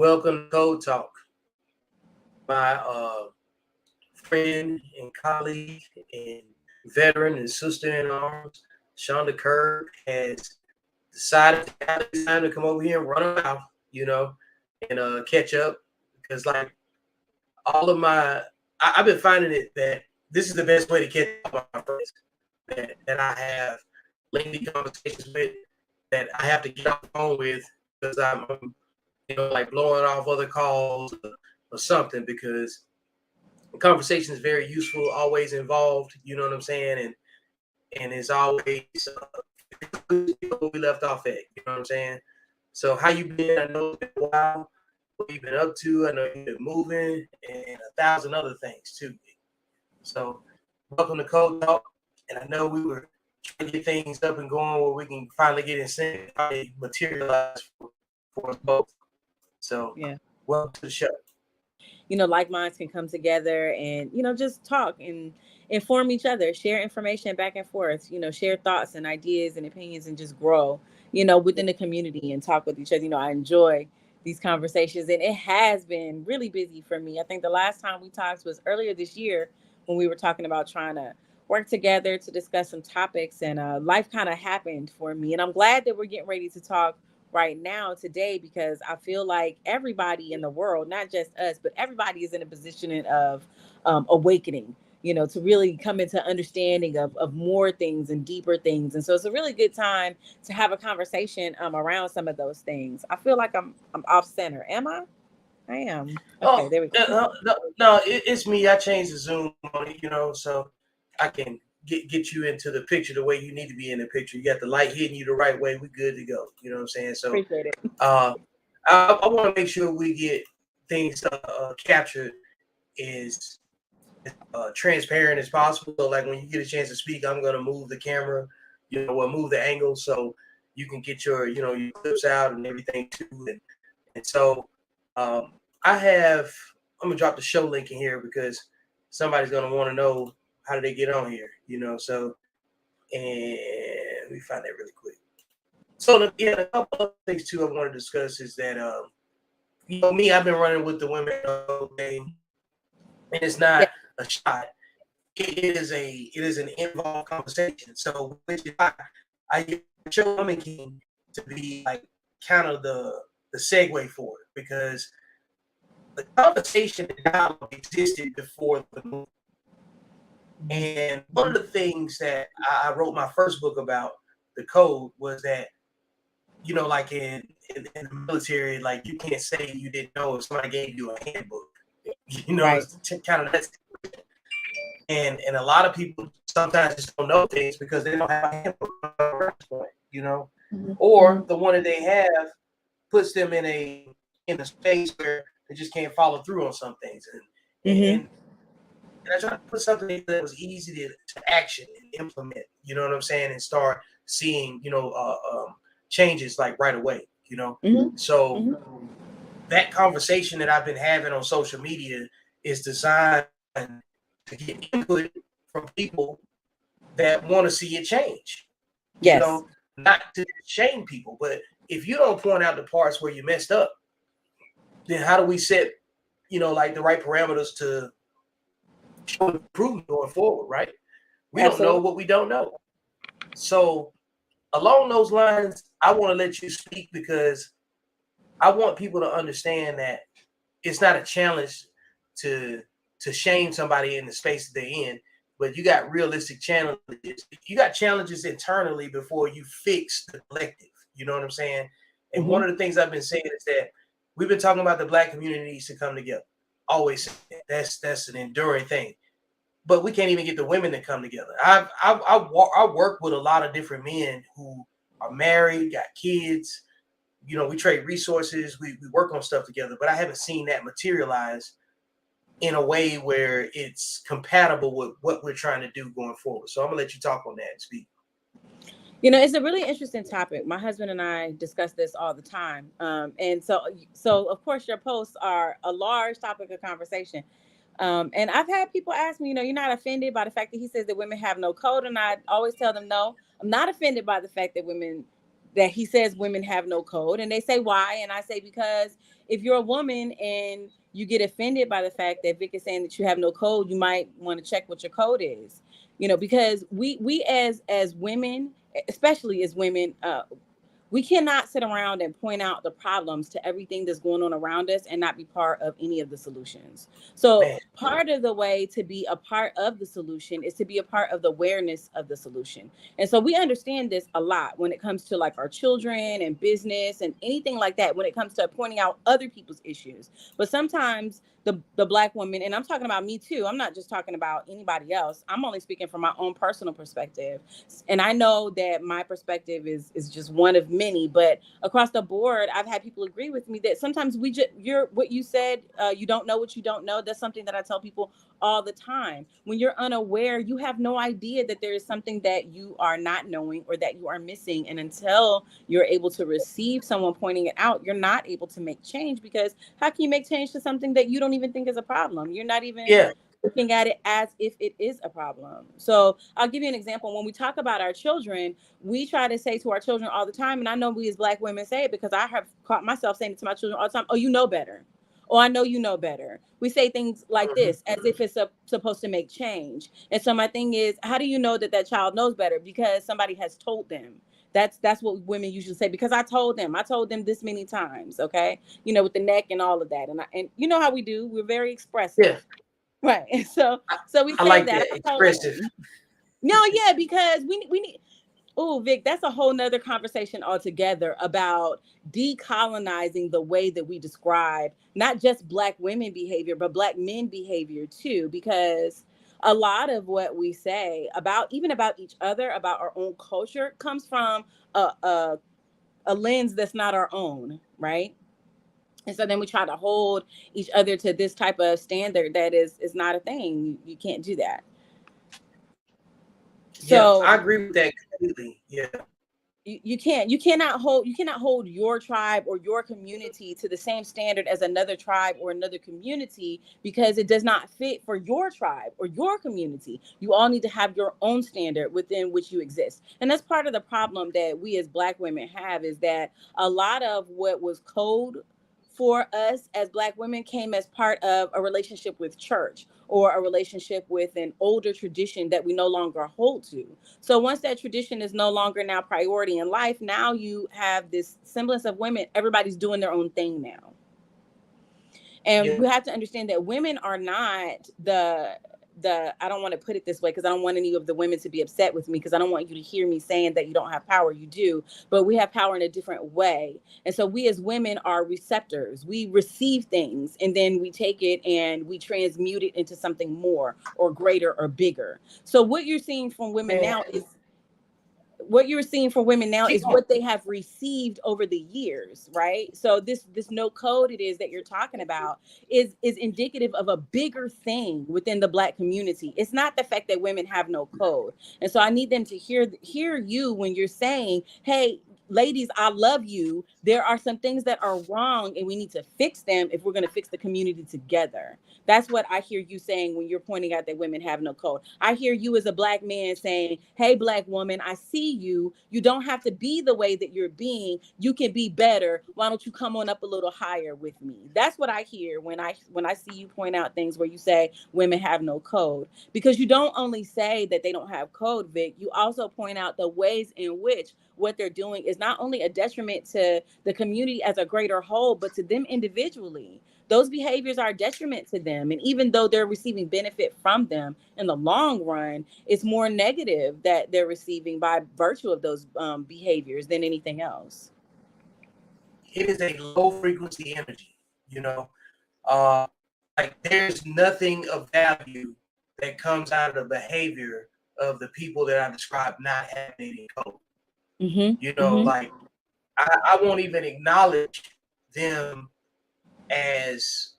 Welcome to Code Talk. My friend and colleague and veteran and sister in arms, Shonda Kirk, has decided to have the time to come over here and run a mouth, and catch up. Because like all of I've been finding it that this is the best way to catch up with my friends that I have lengthy conversations with, that I have to get off the phone with because I'm like blowing off other calls or something, because the conversation is very useful, always involved, you know what I'm saying? And it's always we left off at, you know what I'm saying? So how you been? I know it's been a while. What you've been up to? I know you've been moving and 1,000 other things too. So welcome to Code Talk. And I know we were trying to get things up and going where we can finally get in sync, materialize for us both. So Yeah. welcome to the show. Like minds can come together and, just talk and inform each other, share information back and forth, share thoughts and ideas and opinions and just grow, within the community and talk with each other. I enjoy these conversations, and it has been really busy for me. I think the last time we talked was earlier this year when we were talking about trying to work together to discuss some topics, and life kind of happened for me. And I'm glad that we're getting ready to talk right now today, because I feel like everybody in the world, not just us, but everybody is in a position of awakening, to really come into understanding of more things and deeper things. And so it's a really good time to have a conversation around some of those things. I feel like I'm off center. Am I? I am. Okay, Oh, there we go. no, it's me. I changed the Zoom on it, so I can get you into the picture the way you need to be in the picture. You got the light hitting you the right way. We good to go. You know what I'm saying? So, Appreciate it. uh, I want to make sure we get things captured as transparent as possible. So, like when you get a chance to speak, I'm gonna move the camera, move the angle so you can get your clips out and everything too. And so, um, I'm gonna drop the show link in here because somebody's gonna want to know how do they get on here, So, and let me find that really quick. So, a couple of things too I want to discuss is that, me, I've been running with the women all day, and it's not Yeah. a shot. It is an involved conversation. So, which is why I show Woman King to be like kind of the segue for it, because the conversation and dialogue existed before the movie. And one of the things that I wrote my first book about, the code, was that, like in the military, like you can't say you didn't know if somebody gave you a handbook. Right. It's kind of that. And a lot of people sometimes just don't know things because they don't have a handbook, Mm-hmm. or the one that they have puts them in a space where they just can't follow through on some things. Mm-hmm. And I tried to put something that was easy to action and implement, you know what I'm saying, and start seeing, changes like right away, Mm-hmm. So Mm-hmm. that conversation that I've been having on social media is designed to get input from people that want to see it change, Yes. not to shame people, but if you don't point out the parts where you messed up, then how do we set, like the right parameters to show improvement going forward, right? We don't know Absolutely. what we don't know. So along those lines, I want to let you speak because I want people to understand that it's not a challenge to shame somebody in the space that they're in, but you got realistic challenges. You got challenges internally before you fix the collective. You know what I'm saying? And Mm-hmm. one of the things I've been saying is that we've been talking about the Black community needs to come together. Always that's an enduring thing. But we can't even get the women to come together. I work with a lot of different men who are married, got kids. We trade resources, we work on stuff together, but I haven't seen that materialize in a way where it's compatible with what we're trying to do going forward. So I'm gonna let you talk on that and speak. It's a really interesting topic. My husband and I discuss this all the time. And so of course your posts are a large topic of conversation. And I've had people ask me, you're not offended by the fact that he says that women have no code. And I always tell them, no, I'm not offended by the fact that women that he says women have no code. And they say, why? And I say, because if you're a woman and you get offended by the fact that Vic is saying that you have no code, you might want to check what your code is, because we as women, especially as women, we cannot sit around and point out the problems to everything that's going on around us and not be part of any of the solutions. So Man. part of the way to be a part of the solution is to be a part of the awareness of the solution. And so we understand this a lot when it comes to like our children and business and anything like that, when it comes to pointing out other people's issues. But sometimes the Black woman, and I'm talking about me too, I'm not just talking about anybody else, I'm only speaking from my own personal perspective. And I know that my perspective is just one of many, but across the board, I've had people agree with me that sometimes you're what you said, you don't know what you don't know. That's something that I tell people all the time. When you're unaware, you have no idea that there is something that you are not knowing or that you are missing. And until you're able to receive someone pointing it out, you're not able to make change, because how can you make change to something that you don't even think is a problem? You're not even Yeah. looking at it as if it is a problem. So I'll give you an example. When we talk about our children, we try to say to our children all the time, and I know we as Black women say it because I have caught myself saying it to my children all the time, oh, you know better. Oh, I know you know better. We say things like Mhm. this as if it's supposed to make change. And so my thing is, how do you know that that child knows better? Because somebody has told them. That's what women usually say, because I told them this many times, okay? With the neck and all of that. And you know how we do. We're very Yeah. expressive. Right. And so we I say like that. that expressive. No, yeah, because we need. Oh, Vic, that's a whole nother conversation altogether about decolonizing the way that we describe not just Black women behavior, but Black men behavior too. Because a lot of what we say even about each other, about our own culture, comes from a lens that's not our own, right? And so then we try to hold each other to this type of standard that is not a thing. You can't do that. Yeah, I So agree with that completely. Yeah. you cannot hold your tribe or your community to the same standard as another tribe or another community, because it does not fit for your tribe or your community. You all need to have your own standard within which you exist. And that's part of the problem that we as Black women have, is that a lot of what was code for us as Black women came as part of a relationship with church or a relationship with an older tradition that we no longer hold to. So once that tradition is no longer now priority in life, now you have this semblance of women, everybody's doing their own thing now. And Yeah. you have to understand that women are not the I don't want to put it this way because I don't want any of the women to be upset with me, because I don't want you to hear me saying that you don't have power. You do, but we have power in a different way. And so we as women are receptors. We receive things and then we take it and we transmute it into something more or greater or bigger. So what you're seeing from women Man, now is what you're seeing for women now keep is on. what they have received over the years, right? So this no code it is that you're talking about is indicative of a bigger thing within the Black community. It's not the fact that women have no code. And so I need them to hear you when you're saying, hey, ladies, I love you. There are some things that are wrong and we need to fix them if we're going to fix the community together. That's what I hear you saying when you're pointing out that women have no code. I hear you as a Black man saying, hey, Black woman, I see you. You don't have to be the way that you're being. You can be better. Why don't you come on up a little higher with me? That's what I hear when I see you point out things where you say women have no code. Because you don't only say that they don't have code, Vic, you also point out the ways in which what they're doing is not only a detriment to the community as a greater whole, but to them individually. Those behaviors are a detriment to them. And even though they're receiving benefit from them in the long run, it's more negative that they're receiving by virtue of those behaviors than anything else. It is a low frequency energy, you know. Uh like there's nothing of value that comes out of the behavior of the people that I described not having any code. You Mm-hmm. know, Mm-hmm. like I won't even acknowledge them as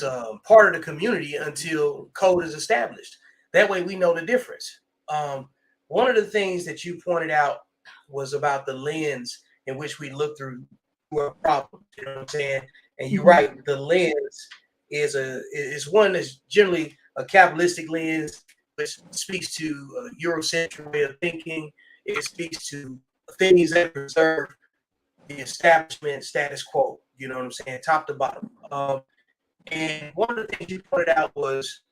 a part of the community until code is established. That way we know the difference. Um, One of the things that you pointed out was about the lens in which we look through our problems. You know what I'm saying? And you're Mm-hmm. right. The lens is one that's generally a capitalistic lens, which speaks to a Eurocentric way of thinking. It speaks to things that preserve the establishment status quo. You know what I'm saying, top to bottom. And one of the things you pointed out was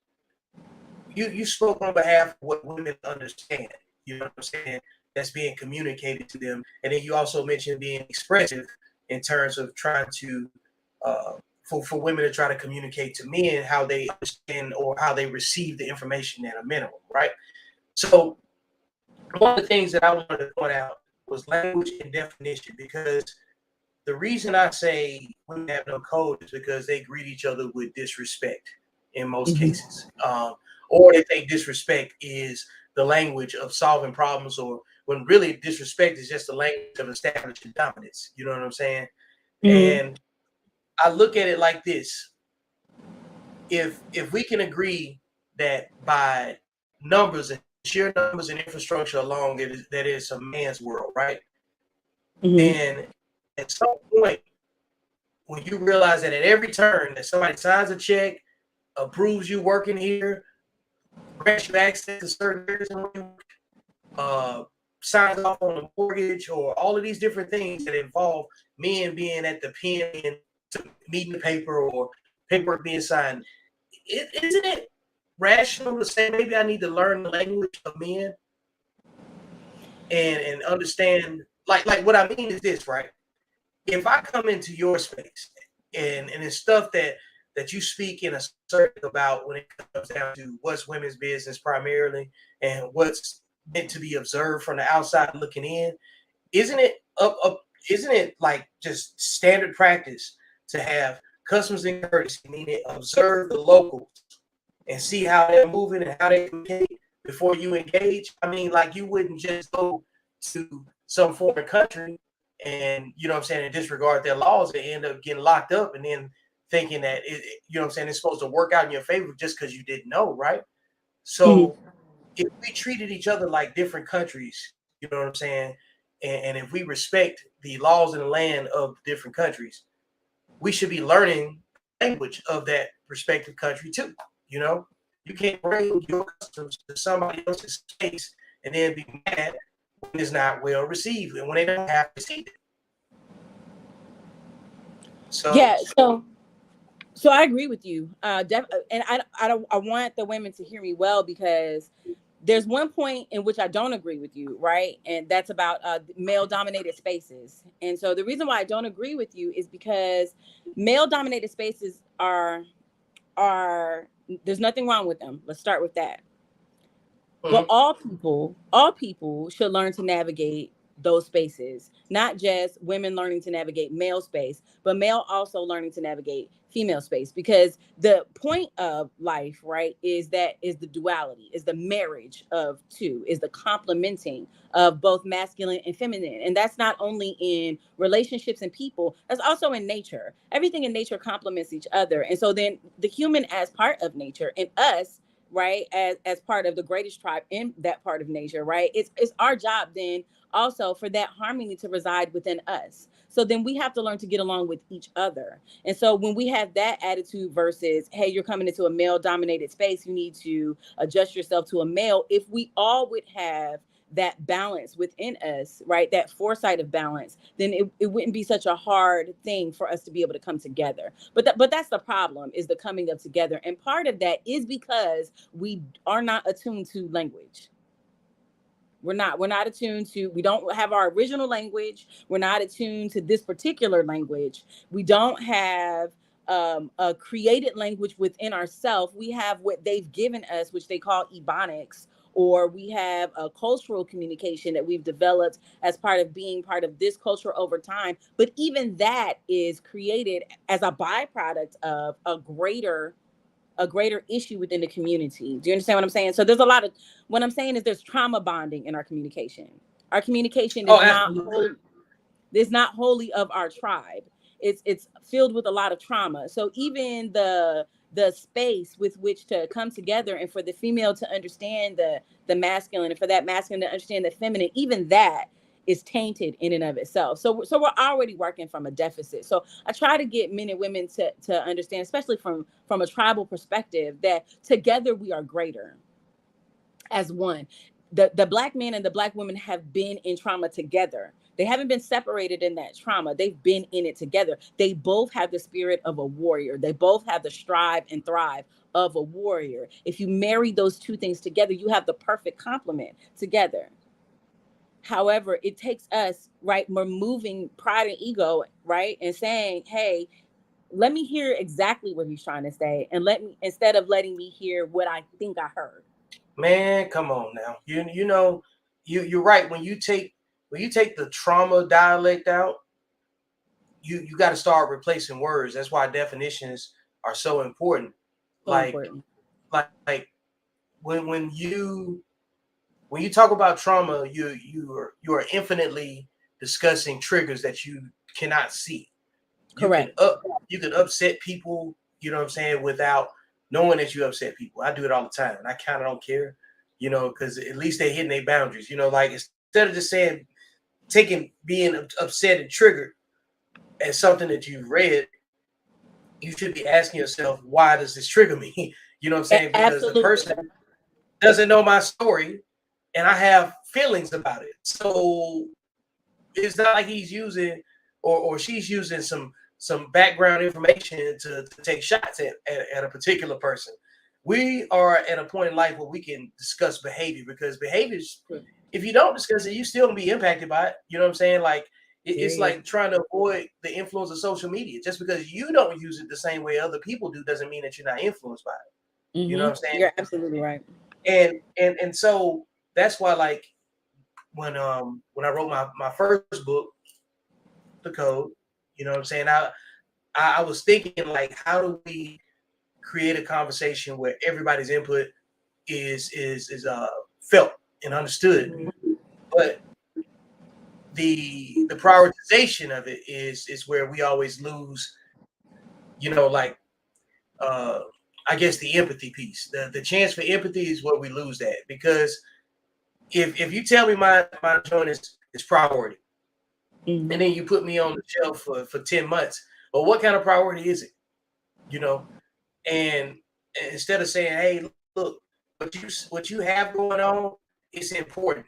you spoke on behalf of what women understand. You know what I'm saying? That's being communicated to them, and then you also mentioned being expressive in terms of trying to for women to try to communicate to men how they understand or how they receive the information at a minimum, right? So one of the things that I wanted to point out was language and definition, because the reason I say women have no code is because they greet each other with disrespect in most cases. Or they think disrespect is the language of solving problems, or when really disrespect is just the language of establishing dominance. You know what I'm saying? And I look at it like this. If we can agree that by numbers and sheer numbers and infrastructure alone, that is a man's world, right? And at some point, when you realize that at every turn that somebody signs a check, approves you working here, grants you access to certain areas, signs off on a mortgage, or all of these different things that involve men being at the pen and meeting the paper or paperwork being signed, isn't it rational to say maybe I need to learn the language of men and understand? Like what I mean is this, right? If I come into your space and it's stuff that you speak in a certain about when it comes down to what's women's business primarily and what's meant to be observed from the outside looking in, isn't it like just standard practice to have customs and courtesy, meaning observe the locals and see how they're moving and how they communicate before you engage? I mean, like, you wouldn't just go to some foreign country and, you know what I'm saying, and disregard their laws and end up getting locked up and then thinking that you know what I'm saying, it's supposed to work out in your favor just because you didn't know, right? So if we treated each other like different countries, you know what I'm saying, and if we respect the laws and the land of different countries, we should be learning language of that respective country too. You know, you can't bring your customs to somebody else's space and then be mad when it's not well received and when they don't have received it. So I agree with you. And I want the women to hear me well, because there's one point in which I don't agree with you, right? And that's about male-dominated spaces. And so the reason why I don't agree with you is because male-dominated spaces are there's nothing wrong with them. Let's start with that. But all people should learn to navigate those spaces, not just women learning to navigate male space, but male also learning to navigate female space, because the point of life, right, is the duality, is the marriage of two, is the complementing of both masculine and feminine. And that's not only in relationships and people, that's also in nature. Everything in nature complements each other. And so then the human as part of nature, and us, right, as part of the greatest tribe in that part of nature, right, it's our job then also for that harmony to reside within us. So then we have to learn to get along with each other. And so when we have that attitude versus, hey, you're coming into a male dominated space, you need to adjust yourself to a male. If we all would have that balance within us, right, that foresight of balance, then it wouldn't be such a hard thing for us to be able to come together. But that's the problem, is the coming of together. And part of that is because we are not attuned to language. We're not attuned to, we don't have our original language. We're not attuned to this particular language. We don't have a created language within ourselves. We have what they've given us, which they call ebonics, or we have a cultural communication that we've developed as part of being part of this culture over time. But even that is created as a byproduct of a greater issue within the community. Do you understand what I'm saying? So there's a lot of, what I'm saying is there's trauma bonding in our communication. Our communication is not wholly of our tribe. It's filled with a lot of trauma. So even the space with which to come together and for the female to understand the masculine, and for that masculine to understand the feminine, even that is tainted in and of itself. So we're already working from a deficit. So I try to get men and women to understand, especially from a tribal perspective, that together we are greater as one. the black man and the black women have been in trauma together. They haven't been separated in that trauma. They've been in it together. They both have the spirit of a warrior. They both have the strive and thrive of a warrior. If you marry those two things together, you have the perfect complement together. However, it takes us, right, removing pride and ego, right, and saying, hey, let me hear exactly what he's trying to say, and let me, instead of letting me hear what I think I heard. Man, come on now. You're right. When you take the trauma dialect out, you got to start replacing words. That's why definitions are so important. So Like important. like when you talk about trauma, you are infinitely discussing triggers that you cannot see. Correct. You can upset people, you know what I'm saying, without knowing that you upset people. I do it all the time, and I kind of don't care, because at least they're hitting their boundaries. Like instead of just saying being upset and triggered as something that you've read, you should be asking yourself, why does this trigger me? You know what I'm saying? Because Absolutely. the person doesn't know my story, and I have feelings about it. So it's not like he's using or she's using some background information to take shots at a particular person. We are at a point in life where we can discuss behavior, because behaviors, if you don't discuss it, you still gonna be impacted by it. You know what I'm saying? Like it's like trying to avoid the influence of social media. Just because you don't use it the same way other people do doesn't mean that you're not influenced by it. Mm-hmm. You know what I'm saying? You're absolutely right. And so that's why, like, when I wrote my first book, The Code, you know what I'm saying? I was thinking, like, how do we create a conversation where everybody's input is felt and understood, but the prioritization of it is where we always lose, like, I guess the empathy piece. The chance for empathy is where we lose that, because if you tell me my joint is priority, and then you put me on the shelf for 10 months, well, what kind of priority is it? And instead of saying, hey, look, what you have going on is important,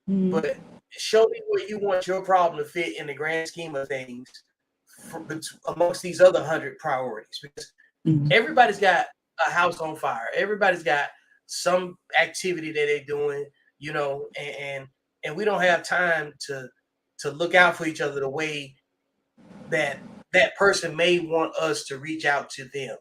but show me where you want your problem to fit in the grand scheme of things amongst these other 100 priorities, because everybody's got a house on fire. Everybody's got some activity that they're doing, and we don't have time to look out for each other the way that person may want us to reach out to them,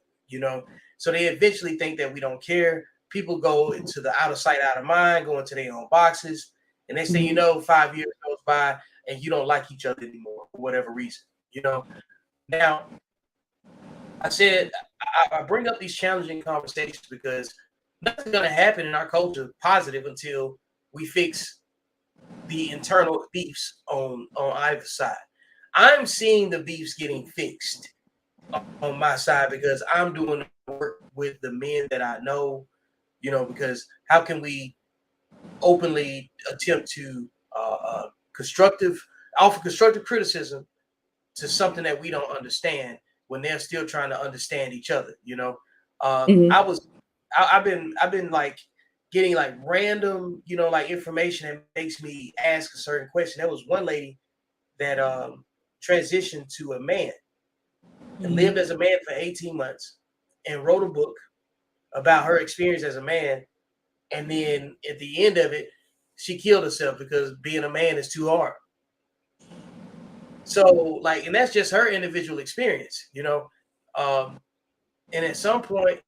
So they eventually think that we don't care. People go into the out of sight, out of mind, go into their own boxes, and next thing you know, 5 years goes by and you don't like each other anymore for whatever reason, Now, I said I bring up these challenging conversations because nothing's going to happen in our culture positive until we fix the internal beefs on either side. I'm seeing the beefs getting fixed on my side because I'm doing work with the men that I know, because how can we openly attempt to offer constructive criticism to something that we don't understand when they're still trying to understand each other, I've been like getting like random, like information that makes me ask a certain question. There was one lady that transitioned to a man and lived as a man for 18 months and wrote a book about her experience as a man. And then at the end of it, she killed herself because being a man is too hard. So, like, and that's just her individual experience, and at some point,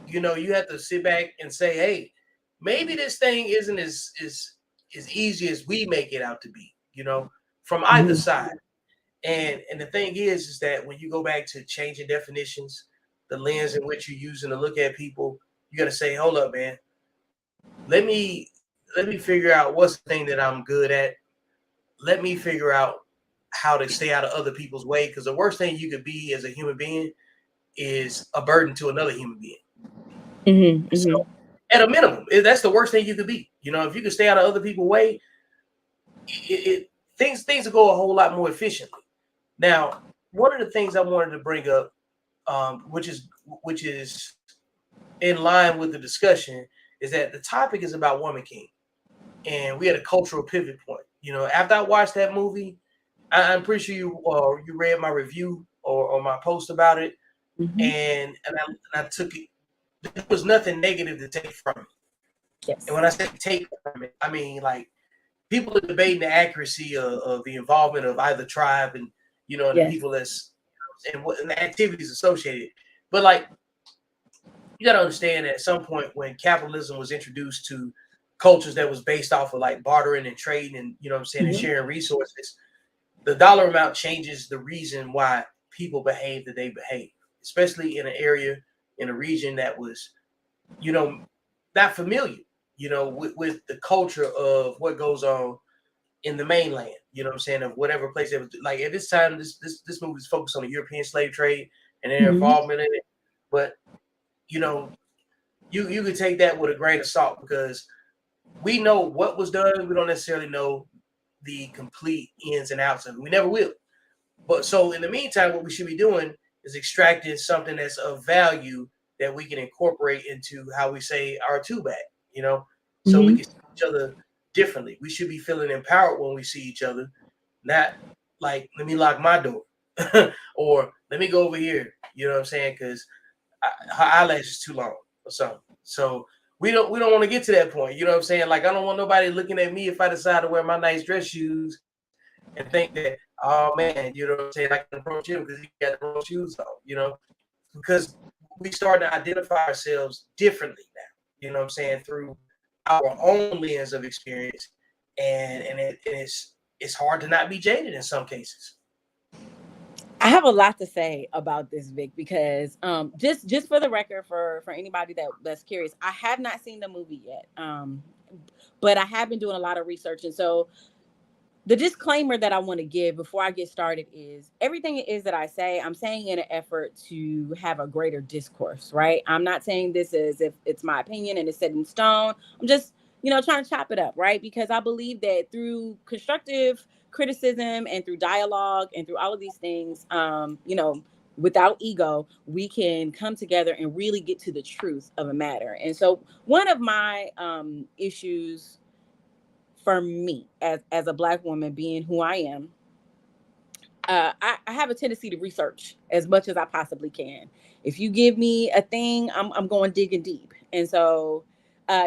you have to sit back and say, hey, maybe this thing isn't as easy as we make it out to be, from either side. And the thing is that when you go back to changing definitions, the lens in which you're using to look at people, you got to say, hold up, man. Let me figure out what's the thing that I'm good at. Let me figure out how to stay out of other people's way, because the worst thing you could be as a human being is a burden to another human being. So at a minimum, that's the worst thing you could be. If you could stay out of other people's way, things will go a whole lot more efficiently. Now, one of the things I wanted to bring up, which is in line with the discussion, is that the topic is about Woman King. and we had a cultural pivot point. You know, after I watched that movie, I'm pretty sure you read my review or my post about it, Mm-hmm. and I took it. There was nothing negative to take from it. And Yes. when I say take from it, I mean like people are debating the accuracy of the involvement of either tribe and and the Yes. people and the activities associated. But like you got to understand that at some point when capitalism was introduced to cultures that was based off of like bartering and trading and what I'm saying and Mm-hmm. sharing resources, the dollar amount changes the reason why people behave that they behave, especially in an area in a region that was you know not familiar with the culture of what goes on in the mainland, what I'm saying, of whatever place it was. Like at this time, this movie is focused on the European slave trade and their Mm-hmm. involvement in it. But you know, you could take that with a grain of salt because we know what was done. We don't necessarily know the complete ins and outs of it. We never will. But so in the meantime, what we should be doing is extracting something that's of value that we can incorporate into how we say our two back, so we Mm-hmm. can see each other differently. We should be feeling empowered when we see each other, not like let me lock my door or let me go over here. You know what I'm saying? Because her eyelash is too long or something. So we don't want to get to that point. You know what I'm saying? Like I don't want nobody looking at me if I decide to wear my nice dress shoes and think that, oh man, you know what I'm saying, I can approach him because he got the wrong shoes on, because we starting to identify ourselves differently now, what I'm saying, through our own lens of experience. And it's hard to not be jaded in some cases. I have a lot to say about this, Vic, because just for the record, for anybody that's curious, I have not seen the movie yet. But I have been doing a lot of research, and so the disclaimer that I want to give before I get started is everything it is that I say, I'm saying in an effort to have a greater discourse, right? I'm not saying this as if it's my opinion and it's set in stone. I'm just, trying to chop it up, right? Because I believe that through constructive criticism and through dialogue and through all of these things, without ego, we can come together and really get to the truth of a matter. And so one of my issues for me as a Black woman, being who I am, I have a tendency to research as much as I possibly can. If you give me a thing, I'm going digging deep. And so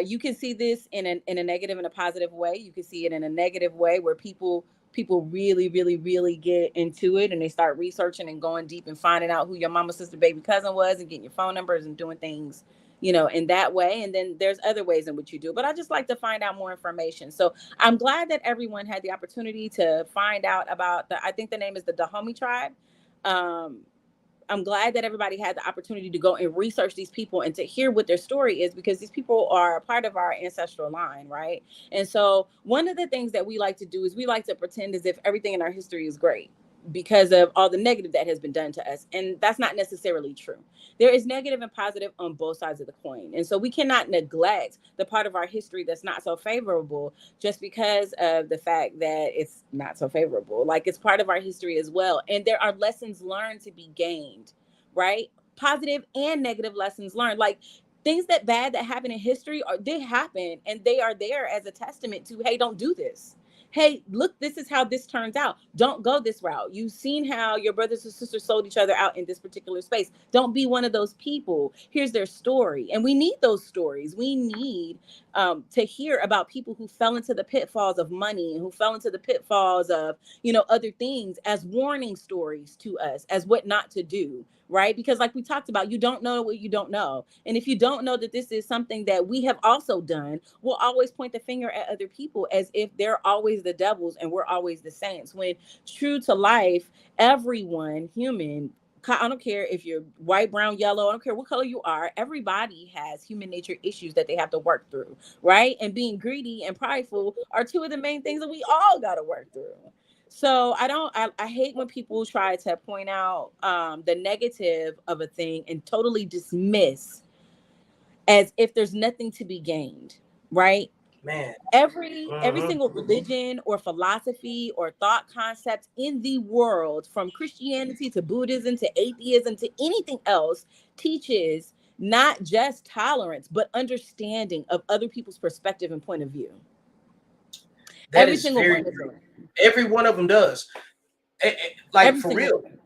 you can see this in a negative and a positive way. You can see it in a negative way where people really, really, really get into it and they start researching and going deep and finding out who your mama, sister, baby, cousin was and getting your phone numbers and doing things, in that way. And then there's other ways in which you do. But I just like to find out more information. So I'm glad that everyone had the opportunity to find out about I think the name is the Dahomey tribe. Um, I'm glad that everybody had the opportunity to go and research these people and to hear what their story is, because these people are a part of our ancestral line, right? And so one of the things that we like to do is we like to pretend as if everything in our history is great because of all the negative that has been done to us. And that's not necessarily true. There is negative and positive on both sides of the coin. And so we cannot neglect the part of our history that's not so favorable just because of the fact that it's not so favorable. Like it's part of our history as well. And there are lessons learned to be gained, right? Positive and negative lessons learned. Like things that happen in history did happen, and they are there as a testament to, hey, don't do this. Hey, look, this is how this turns out. Don't go this route. You've seen how your brothers and sisters sold each other out in this particular space. Don't be one of those people. Here's their story. And we need those stories. We need to hear about people who fell into the pitfalls of money and who fell into the pitfalls of, other things as warning stories to us as what not to do, right? Because like we talked about, you don't know what you don't know. And if you don't know that this is something that we have also done, we'll always point the finger at other people as if they're always the devils and we're always the saints. When true to life, everyone, human, I don't care if you're white, brown, yellow, I don't care what color you are, everybody has human nature issues that they have to work through, right? And being greedy and prideful are two of the main things that we all got to work through. So I hate when people try to point out the negative of a thing and totally dismiss as if there's nothing to be gained, right? Man. Every Mm-hmm. single religion or philosophy or thought concept in the world, from Christianity to Buddhism to atheism to anything else, teaches not just tolerance but understanding of other people's perspective and point of view. That Every is single very one is true. there. Every one of them does. Like Every for single real. one.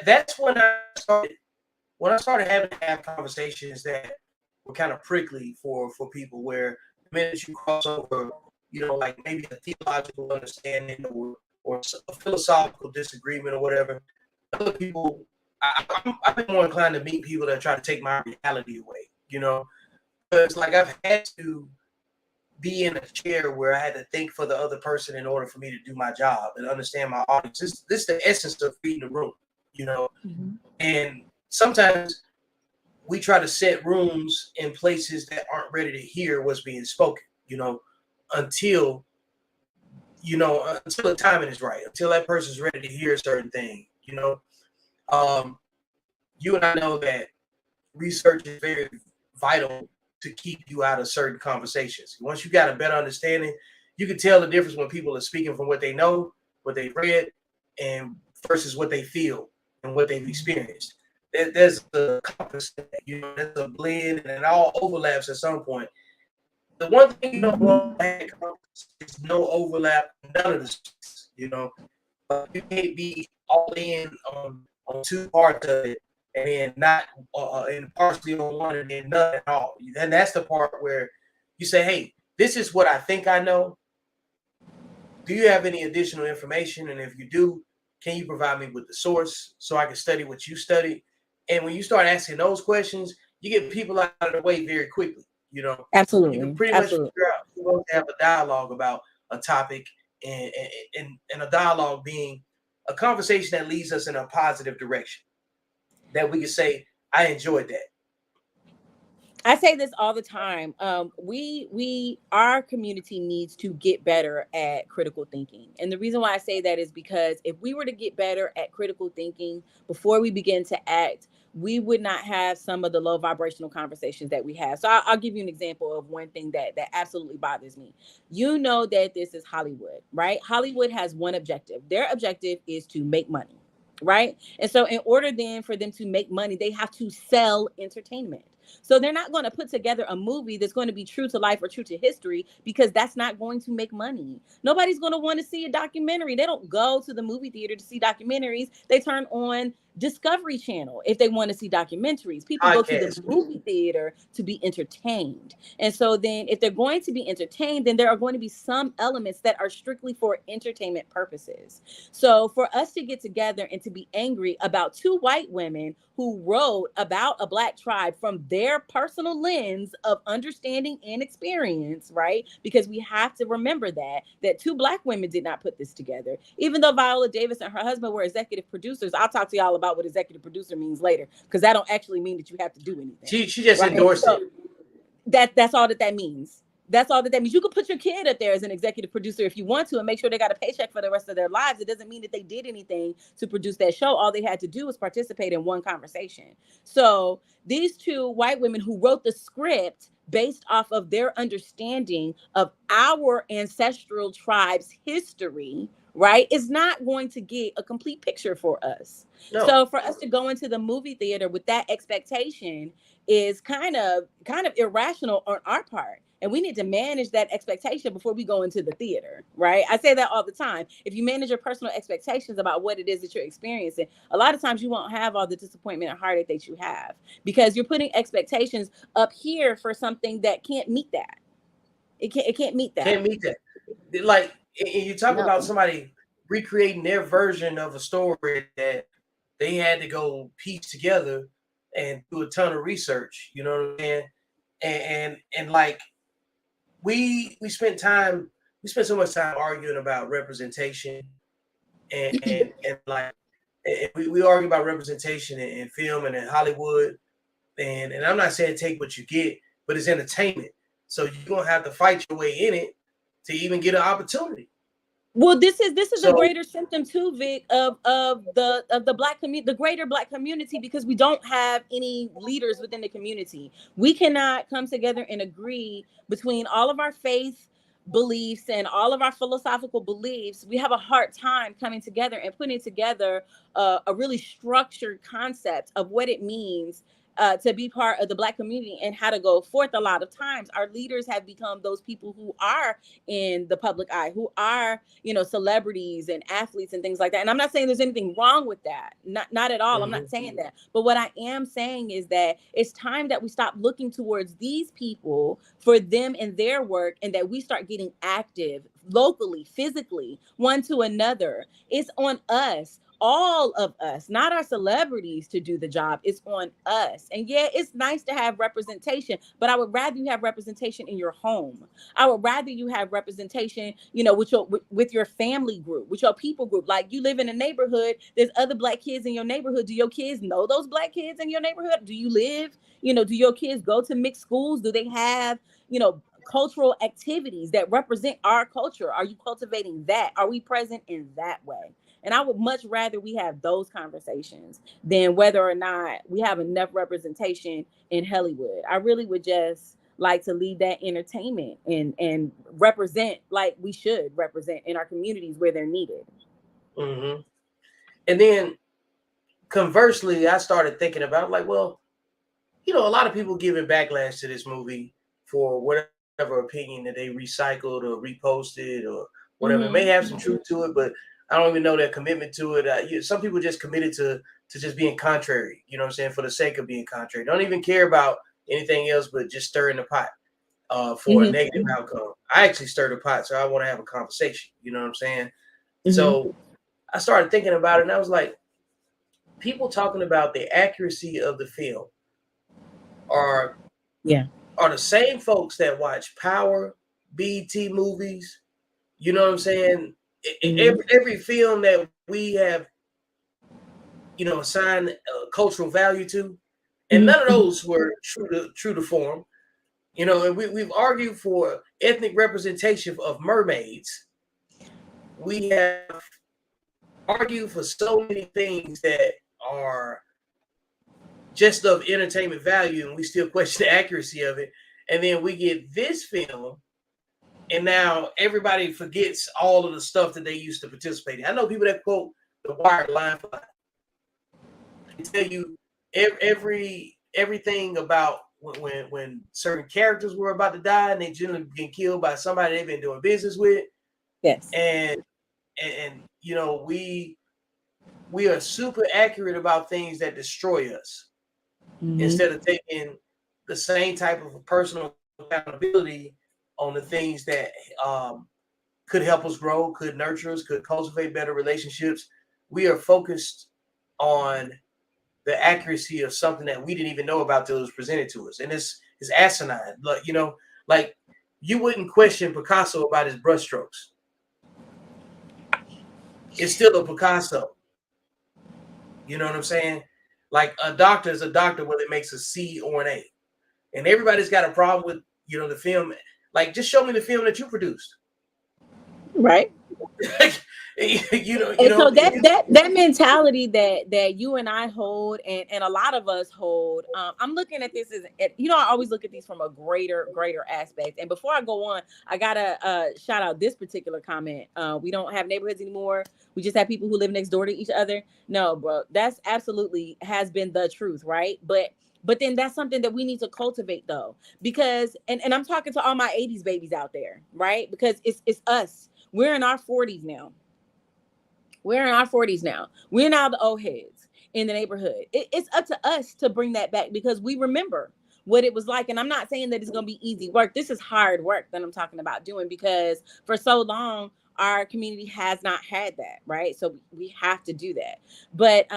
That's when I started having to have conversations that were kind of prickly for people, where the minute you cross over, like maybe a theological understanding or a philosophical disagreement or whatever, other people, I've been more inclined to meet people that try to take my reality away, because like I've had to be in a chair where I had to think for the other person in order for me to do my job and understand my audience. This is the essence of reading the room, Mm-hmm. and sometimes we try to set rooms in places that aren't ready to hear what's being spoken, until until the timing is right, until that person's ready to hear a certain thing. Um, you and I know that research is very vital to keep you out of certain conversations. Once you got a better understanding, you can tell the difference when people are speaking from what they know, what they've read, and versus what they feel and what they've experienced. There's a compass, there's a blend, and it all overlaps at some point. The one thing you don't want to have is no overlap, none of this. You can't be all in on two parts of it, and then not and partially on one, and then none at all. And that's the part where you say, "Hey, this is what I think I know. Do you have any additional information? And if you do, can you provide me with the source so I can study what you studied?" And when you start asking those questions, you get people out of the way very quickly. You can Absolutely. pretty much Absolutely. figure out who wants to have a dialogue about a topic, and a dialogue being a conversation that leads us in a positive direction, that we can say, I enjoyed that. I say this all the time. Our community needs to get better at critical thinking, and the reason why I say that is because if we were to get better at critical thinking before we begin to act, we would not have some of the low vibrational conversations that we have. So I'll give you an example of one thing that absolutely bothers me. You know that this is Hollywood, right? Hollywood has one objective. Their objective is to make money, right? And so in order then for them to make money, they have to sell entertainment. So they're not going to put together a movie that's going to be true to life or true to history, because that's not going to make money. Nobody's going to want to see a documentary. They don't go to the movie theater to see documentaries. They turn on Discovery Channel if they want to see documentaries. People go to the Podcast. movie theater to be entertained. And so then if they're going to be entertained, then there are going to be some elements that are strictly for entertainment purposes. So for us to get together and to be angry about two white women who wrote about a Black tribe from their personal lens of understanding and experience, right? Because we have to remember that two Black women did not put this together. Even though Viola Davis and her husband were executive producers, I'll talk to y'all about what executive producer means later, because that don't actually mean that you have to do anything. She just right? endorsed So it. that's all that means. That's all that means. You could put your kid up there as an executive producer if you want to and make sure they got a paycheck for the rest of their lives. It doesn't mean that they did anything to produce that show. All they had to do was participate in one conversation. So these two white women who wrote the script based off of their understanding of our ancestral tribe's history, right, is not going to get a complete picture for us. No. So for us to go into the movie theater with that expectation is kind of irrational on our part, and we need to manage that expectation before we go into the theater, right? I say that all the time. If you manage your personal expectations about what it is that you're experiencing, a lot of times you won't have all the disappointment and heartache that you have, because you're putting expectations up here for something that can't meet that. It can't meet that. Can't meet that. Like, and you talk No. about somebody recreating their version of a story that they had to go piece together and do a ton of research. You know what I'm saying? And like we spent so much time arguing about representation, and like we argue about representation in film and in Hollywood, and I'm not saying take what you get, but it's entertainment. So you're gonna have to fight your way in it to even get an opportunity. Well, this is a greater symptom too, Vic, of the Black community, the greater Black community, because we don't have any leaders within the community. We cannot come together and agree between all of our faith beliefs and all of our philosophical beliefs. We have a hard time coming together and putting together a really structured concept of what it means to be part of the Black community and how to go forth. A lot of times our leaders have become those people who are in the public eye, who are, you know, celebrities and athletes and things like that. And I'm not saying there's anything wrong with that. Not at all. I'm not saying that. But what I am saying is that it's time that we stop looking towards these people for them and their work, and that we start getting active locally, physically, one to another. It's on us, all of us, not our celebrities, to do the job. It's on us. And yeah, it's nice to have representation, but I would rather you have representation in your home. I would rather you have representation, you know, with your family group, with your people group. Like, you live in a neighborhood, there's other Black kids in your neighborhood. Do your kids know those Black kids in your neighborhood? Do you live, you know, do your kids go to mixed schools? Do they have, you know, cultural activities that represent our culture? Are you cultivating that? Are we present in that way? And I would much rather we have those conversations than whether or not we have enough representation in Hollywood. I really would just like to lead that entertainment and represent like we should represent in our communities where they're needed. Mm-hmm. And then conversely, I started thinking about, like, well, you know, a lot of people giving backlash to this movie for whatever opinion that they recycled or reposted or whatever. It may have some truth to it, but I don't even know their commitment to it. Some people just committed to just being contrary, you know what I'm saying, for the sake of being contrary. Don't even care about anything else but just stirring the pot for a negative outcome. I actually stir the pot, so I want to have a conversation, you know what I'm saying? So I started thinking about it, and I was like, people talking about the accuracy of the film are the same folks that watch Power, BET movies, you know what I'm saying? Every film that we have, you know, assigned cultural value to, and none of those were true to form. You know, and we've argued for ethnic representation of mermaids. We have argued for so many things that are just of entertainment value, and we still question the accuracy of it. And then we get this film, and now everybody forgets all of the stuff that they used to participate in. I know people that quote The Wire line for line. They tell you everything about when certain characters were about to die, and they generally get killed by somebody they've been doing business with. Yes. And you know, we are super accurate about things that destroy us, instead of taking the same type of personal accountability on the things that could help us grow, could nurture us, could cultivate better relationships. We are focused on the accuracy of something that we didn't even know about till it was presented to us. And it's asinine. Like, you know, like, you wouldn't question Picasso about his brushstrokes. It's still a Picasso. You know what I'm saying? Like, a doctor is a doctor whether it makes a C or an A. And everybody's got a problem with, you know, the film. Like, just show me the film that you produced. Right. you know, so that mentality that you and I hold, and a lot of us hold, I'm looking at this as, you know, I always look at these from a greater aspect. And before I go on, I gotta shout out this particular comment. We don't have neighborhoods anymore. We just have people who live next door to each other. No, bro, that's absolutely has been the truth, right? But then that's something that we need to cultivate, though, because and I'm talking to all my 80s babies out there, right? Because it's us. We're in our 40s now. We're now the old heads in the neighborhood. It's up to us to bring that back, because we remember what it was like. And I'm not saying that it's going to be easy work. This is hard work that I'm talking about doing, because for so long, our community has not had that, right? So we have to do that. But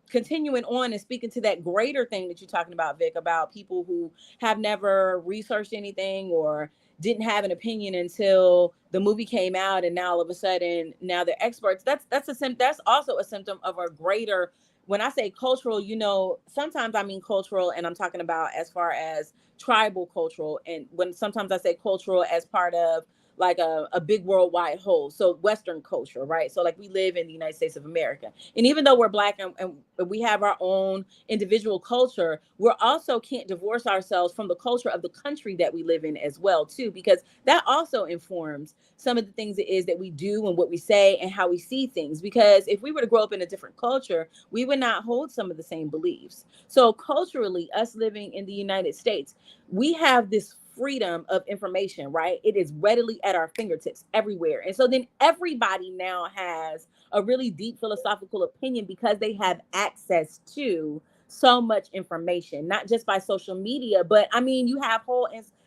continuing on and speaking to that greater thing that you're talking about, Vic, about people who have never researched anything or didn't have an opinion until the movie came out, and now all of a sudden now they're experts. That's also a symptom of a greater, when I say cultural, you know, sometimes I mean cultural, and I'm talking about as far as tribal cultural, and when sometimes I say cultural as part of like a big worldwide whole. So Western culture, right? So like we live in the United States of America. And even though we're Black and we have our own individual culture, we're also can't divorce ourselves from the culture of the country that we live in as well, too, because that also informs some of the things it is that we do and what we say and how we see things. Because if we were to grow up in a different culture, we would not hold some of the same beliefs. So culturally, us living in the United States, we have this freedom of information, right? It is readily at our fingertips everywhere. And so then everybody now has a really deep philosophical opinion because they have access to so much information, not just by social media, but I mean, you have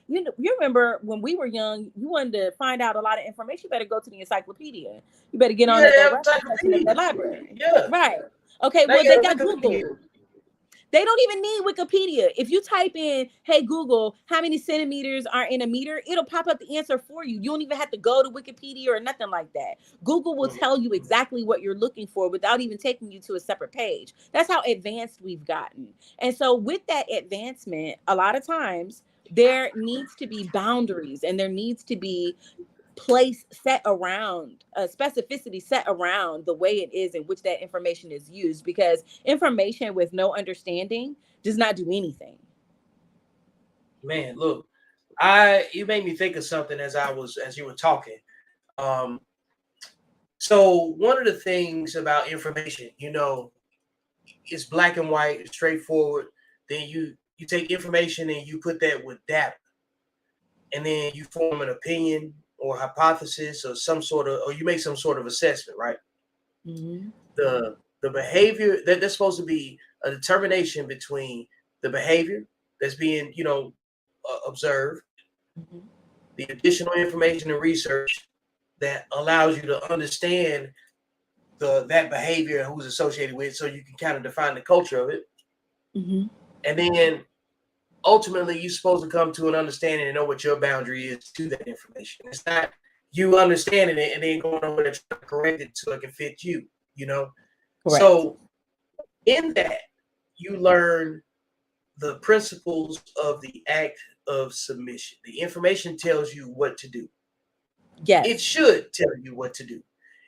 you remember when we were young, you wanted to find out a lot of information, you better go to the encyclopedia. You better get on at that reference section of that library. Yeah. Right. Okay, Now well, you they got got Google. They don't even need Wikipedia. If you type in, hey, Google, how many centimeters are in a meter? It'll pop up the answer for you. You don't even have to go to Wikipedia or nothing like that. Google will tell you exactly what you're looking for without even taking you to a separate page. That's how advanced we've gotten. And so with that advancement, a lot of times there needs to be boundaries and there needs to be place set around specificity set around the way it is in which that information is used, because information with no understanding does not do anything. Man, look, you made me think of something as you were talking. Um, so one of the things about information, it's black and white, it's straightforward. Then you take information and you put that with data, and then you form an opinion or hypothesis or you make some sort of assessment, right? Mm-hmm. The behavior that's supposed to be a determination between the behavior that's being observed, Mm-hmm. the additional information and research that allows you to understand that behavior and who's associated with it, so you can kind of define the culture of it. Mm-hmm. And then ultimately you're supposed to come to an understanding and know what your boundary is to that information. It's not you understanding it and then going over there trying to correct it so it can fit you, Correct. So in that, you learn the principles of the act of submission. The information tells you what to do. Yes. It should tell you what to do.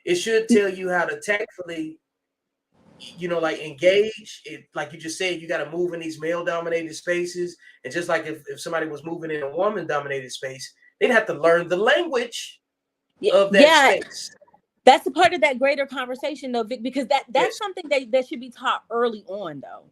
It should tell you how to tactfully, like engage. Like you just said, you got to move in these male-dominated spaces. And just like if somebody was moving in a woman-dominated space, they'd have to learn the language of that space. That's a part of that greater conversation, though, Vic, because that's Yes. something that should be taught early on, though.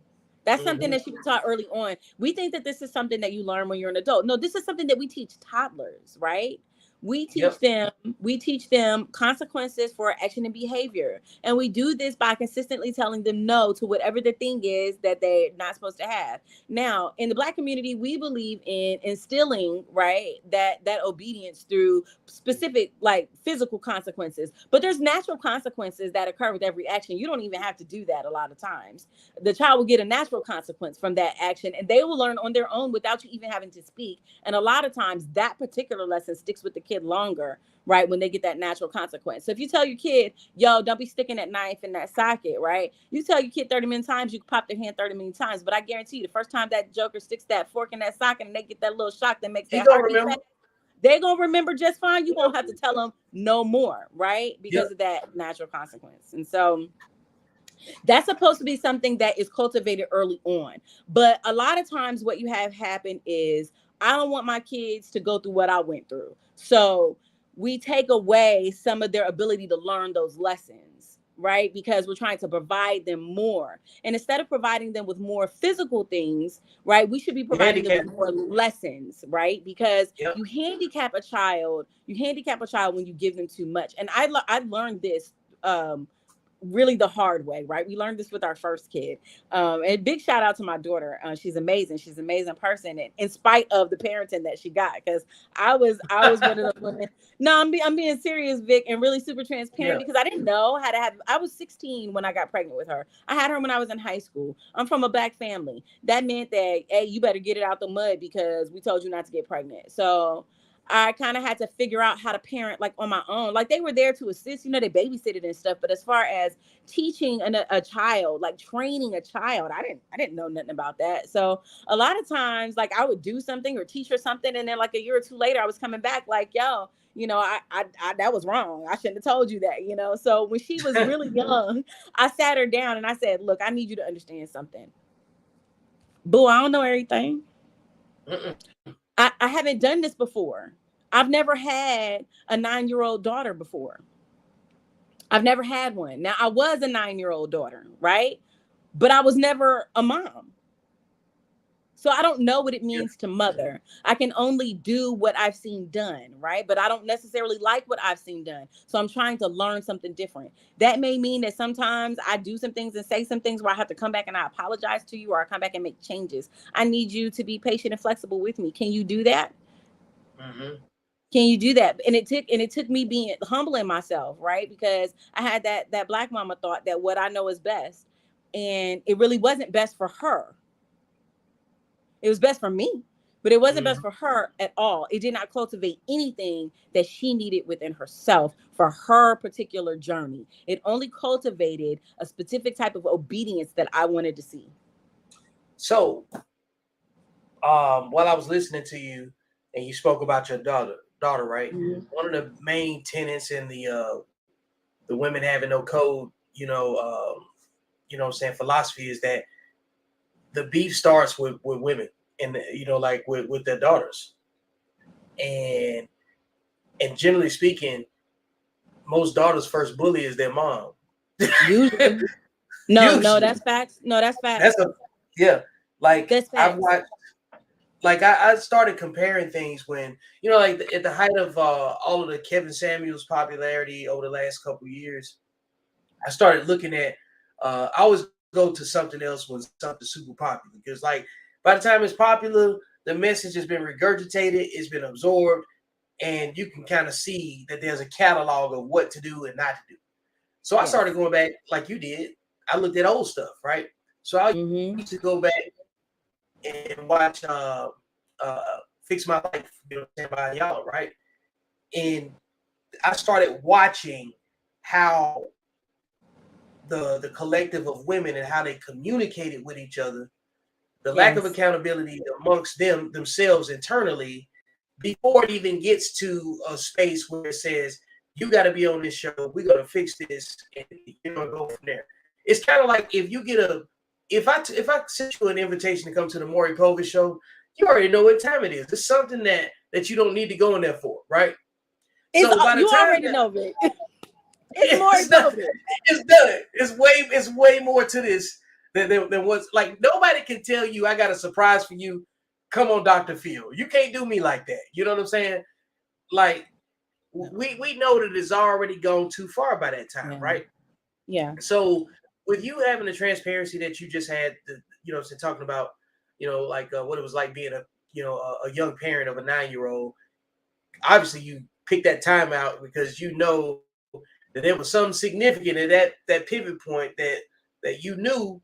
That's something that should be taught early on. We think that this is something that you learn when you're an adult. No, this is something that we teach toddlers, right? We teach them consequences for action and behavior. And we do this by consistently telling them no to whatever the thing is that they're not supposed to have. Now, in the Black community, we believe in instilling, right, that obedience through specific, like, physical consequences. But there's natural consequences that occur with every action. You don't even have to do that a lot of times. The child will get a natural consequence from that action, and they will learn on their own without you even having to speak. And a lot of times that particular lesson sticks with the kid longer, right, when they get that natural consequence. So if you tell your kid, yo, don't be sticking that knife in that socket, right? You tell your kid 30 million times, you can pop their hand 30 million times. But I guarantee you, the first time that joker sticks that fork in that socket and they get that little shock that makes their heart beat fast, they're going to remember just fine. You won't have to tell them no more, right? Because of that natural consequence. And so that's supposed to be something that is cultivated early on. But a lot of times what you have happen is, I don't want my kids to go through what I went through. So we take away some of their ability to learn those lessons, right? Because we're trying to provide them more. And instead of providing them with more physical things, right, we should be providing them with more lessons, right? Because you handicap a child when you give them too much. And I learned this really the hard way, right? We learned this with our first kid. And big shout out to my daughter. She's amazing. She's an amazing person, and in spite of the parenting that she got, because I was one of those women. No, I'm being serious, Vic, and really super transparent, because I didn't know how to have. I was 16 when I got pregnant with her. I had her when I was in high school. I'm from a Black family. That meant that, hey, you better get it out the mud because we told you not to get pregnant. So I kind of had to figure out how to parent like on my own. Like they were there to assist, they babysitted and stuff. But as far as teaching a child, like training a child, I didn't know nothing about that. So a lot of times, like I would do something or teach her something, and then like a year or two later, I was coming back like, yo, I that was wrong. I shouldn't have told you that. So when she was really young, I sat her down and I said, look, I need you to understand something. Boo, I don't know everything. Mm-mm. I haven't done this before. I've never had a 9-year-old daughter before. I've never had one. Now, I was a 9-year-old daughter, right? But I was never a mom. So I don't know what it means to mother. I can only do what I've seen done, right? But I don't necessarily like what I've seen done. So I'm trying to learn something different. That may mean that sometimes I do some things and say some things where I have to come back and I apologize to you, or I come back and make changes. I need you to be patient and flexible with me. Can you do that? Mm-hmm. Can you do that? And it took me being humbling myself, right? Because I had that black mama thought that what I know is best, and it really wasn't best for her. It was best for me, but it wasn't Mm-hmm. best for her at all. It did not cultivate anything that she needed within herself for her particular journey. It only cultivated a specific type of obedience that I wanted to see. So, while I was listening to you, and you spoke about your daughter, right? Mhm. One of the main tenets in the women having no code, what I'm saying, philosophy is that the beef starts with women, and like with their daughters, and generally speaking, most daughters' first bully is their mom. Usually, no, Usually, that's facts. No, that's that's facts. a yeah. Like That's I've facts. watched, like I started comparing things when like at the height of all of the Kevin Samuels popularity over the last couple of years. I started looking at. I always go to something else when something's super popular, because like by the time it's popular, the message has been regurgitated, it's been absorbed, and you can kind of see that there's a catalog of what to do and not to do. So I started Yes. going back like you did. I looked at old stuff, right? So I used to Mm-hmm. go back and watch Fix My Life, by y'all, right? And I started watching how the collective of women and how they communicated with each other, the lack of Yes. accountability amongst themselves internally, before it even gets to a space where it says, you got to be on this show, we're going to fix this, and go from there. It's kind of like if you get if I sent you an invitation to come to the Maury Povich show, you already know what time it is. It's something that you don't need to go in there for, right? It's So by the you time already that know it. It's more it's not, COVID. it's done. It's way more to this than what's like. Nobody can tell you I got a surprise for you. Come on, Dr. Phil. You can't do me like that. You know what I'm saying? Like No. we know that it's already gone too far by that time, Yeah. right? Yeah. So with you having the transparency that you just had, talking about, like what it was like being a young parent of a 9-year-old. Obviously, you picked that time out because that there was something significant in that pivot point that you knew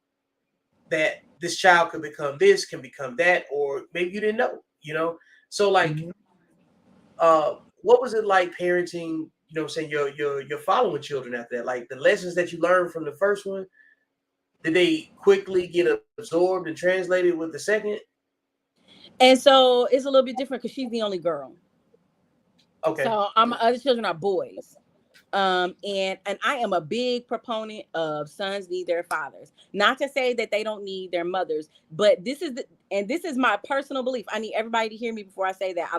that this child could become this, can become that, or maybe you didn't know. So like, Mm-hmm. what was it like parenting? Saying your following children after that, like the lessons that you learned from the first one, did they quickly get absorbed and translated with the second? And so it's a little bit different because she's the only girl. Okay. So my other children are boys. And I am a big proponent of sons need their fathers. Not to say that they don't need their mothers, but this is my personal belief. I need everybody to hear me before I say that.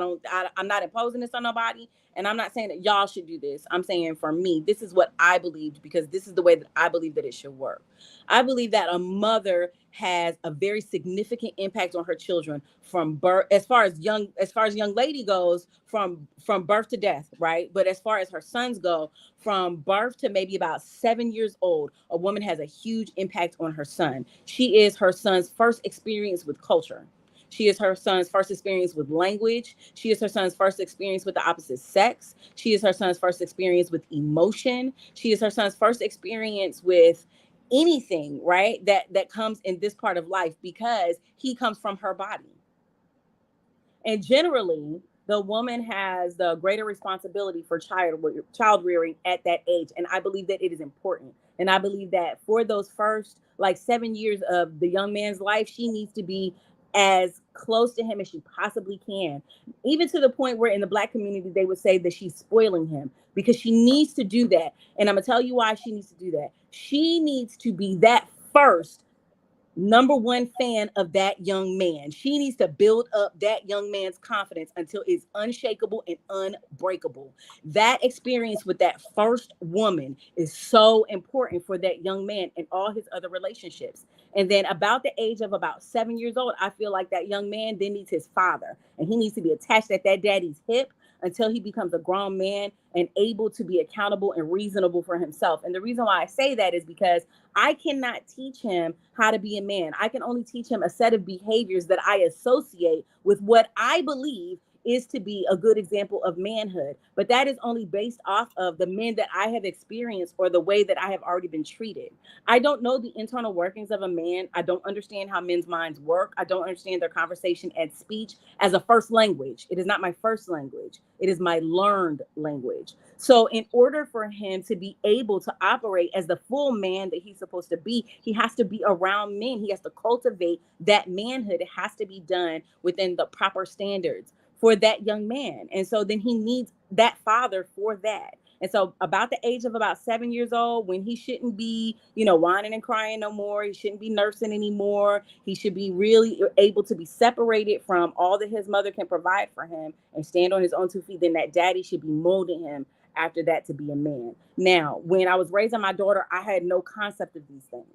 I'm not imposing this on nobody, and I'm not saying that y'all should do this. I'm saying for me, this is what I believed, because this is the way that I believe that it should work. I believe that a mother has a very significant impact on her children from birth, as far as young lady goes, from birth to death, right? But as far as her sons go, from birth to maybe about 7 years old, a woman has a huge impact on her son. She is her son's first experience with culture. She is her son's first experience with language. She is her son's first experience with the opposite sex. She is her son's first experience with emotion. She is her son's first experience with anything, right? That comes in this part of life, because he comes from her body. And generally, the woman has the greater responsibility for child rearing at that age. And I believe that it is important. And I believe that for those first like 7 years of the young man's life, she needs to be as close to him as she possibly can, even to the point where in the Black community they would say that she's spoiling him, because she needs to do that. And I'm gonna tell you why she needs to do that. She needs to be that first number one fan of that young man. She needs to build up that young man's confidence until it's unshakable and unbreakable. That experience with that first woman is so important for that young man and all his other relationships. And then about the age of about 7 years old, I feel like that young man then needs his father, and he needs to be attached at that daddy's hip until he becomes a grown man and able to be accountable and reasonable for himself. And the reason why I say that is because I cannot teach him how to be a man. I can only teach him a set of behaviors that I associate with what I believe is to be a good example of manhood. But that is only based off of the men that I have experienced or the way that I have already been treated. I don't know the internal workings of a man. I don't understand how men's minds work. I don't understand their conversation and speech as a first language. It is not my first language. It is my learned language. So in order for him to be able to operate as the full man that he's supposed to be, he has to be around men. He has to cultivate that manhood. It has to be done within the proper standards for that young man. And so then he needs that father for that. And so about the age of about 7 years old, when he shouldn't be, whining and crying no more, he shouldn't be nursing anymore. He should be really able to be separated from all that his mother can provide for him and stand on his own 2 feet. Then that daddy should be molding him after that to be a man. Now, when I was raising my daughter, I had no concept of these things.